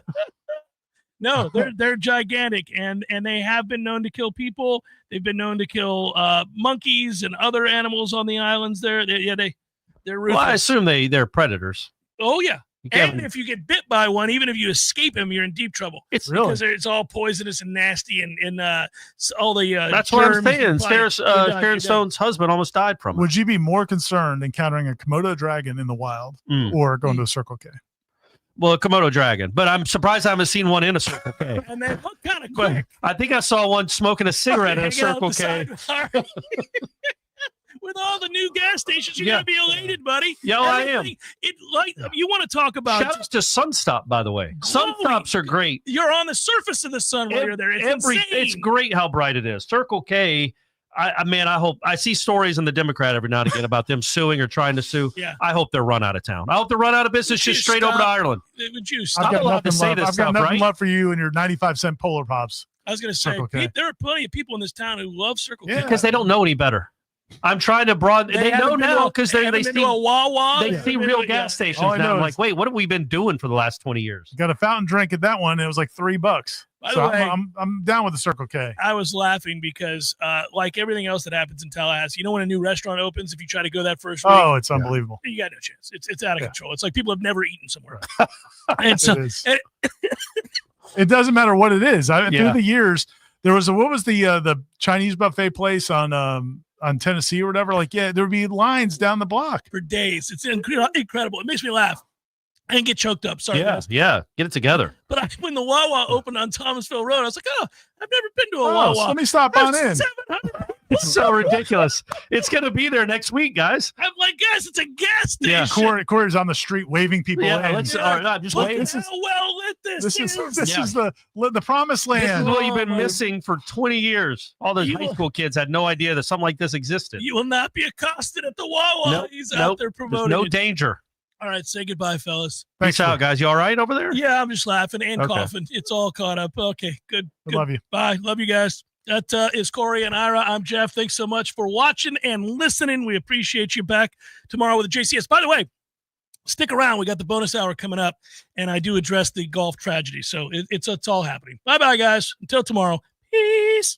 No, they're gigantic, and they have been known to kill people. They've been known to kill monkeys and other animals on the islands. They're ruthless. Well, I assume they're predators. Oh yeah, You and can't- if you get bit by one, even if you escape them, you're in deep trouble. It's because it's all poisonous and nasty, and all the That's what I'm germs saying. and Sharon bites. You're done, you're done. Stone's husband almost died from it. Would you be more concerned encountering a Komodo dragon in the wild or going to a Circle K? Well, a Komodo dragon, but I'm surprised I haven't seen one in a Circle K. And they look kind of But quick. I think I saw one smoking a cigarette at a Hanging out Circle the K. side. With all the new gas stations, you're Yeah. gonna be elated, buddy. Yeah, I am. You want to talk about? Shout out to Sunstop, by the way. Sunstops are great. You're on the surface of the sun while you're there. It's insane. It's great how bright it is. Circle K. I hope I see stories in the Democrat every now and again about them suing or trying to sue. Yeah. I hope they're run out of town. I hope they're run out of business just straight over to Ireland. Would you I've stop? got allowed to nothing say left. this I've got stuff, nothing right? left for you and your 95-cent Polar Pops. I was going to say, Circle K. there are plenty of people in this town who love Circle K. Yeah. Because they don't know any better. I'm trying to broaden. They know haven't been now to because they they haven't see been to a Wawa. they They see haven't been real to- gas yeah. stations All I now. know I'm is- like, wait, what have we been doing for the last 20 years? Got a fountain drink at that one. It was like $3. By So the way- I'm down with the Circle K. I was laughing because, like everything else that happens in Tallahassee, when a new restaurant opens, if you try to go that first week, Oh, it's unbelievable. you got no chance. It's out of control. It's like people have never eaten somewhere. And so, It is. It doesn't matter what it is. Through the years, there was what was the Chinese buffet place on Tennessee or whatever? Like, yeah, there would be lines down the block for days. It's incredible. It makes me laugh and get choked up. Sorry, guys. Yeah. Get it together. But when the Wawa opened on Thomasville Road, I was like, oh, I've never been to a Oh, Wawa. so let me stop on in. 700. It's so ridiculous. It's going to be there next week, guys. I'm like, guys, it's a gas station. Yeah, Corey's on the street waving people Yeah, in. let's just Look wait. at how well lit this is. This is the promised This is land. what you've been missing for 20 years. All those high school kids had no idea that something like this existed. You will not be accosted at the Wawa. Nope, He's nope. out there There's promoting no it. danger. All right, say goodbye, fellas. Peace out, guys. You all right over there? Yeah, I'm just laughing and Okay. coughing. It's all caught up. Okay, good. I love you. Bye. Love you guys. That is Corey and Ira. I'm Jeff. Thanks so much for watching and listening. We appreciate you. Back tomorrow with the JCS. By the way, stick around. We got the bonus hour coming up, and I do address the golf tragedy. So it's all happening. Bye-bye, guys. Until tomorrow. Peace.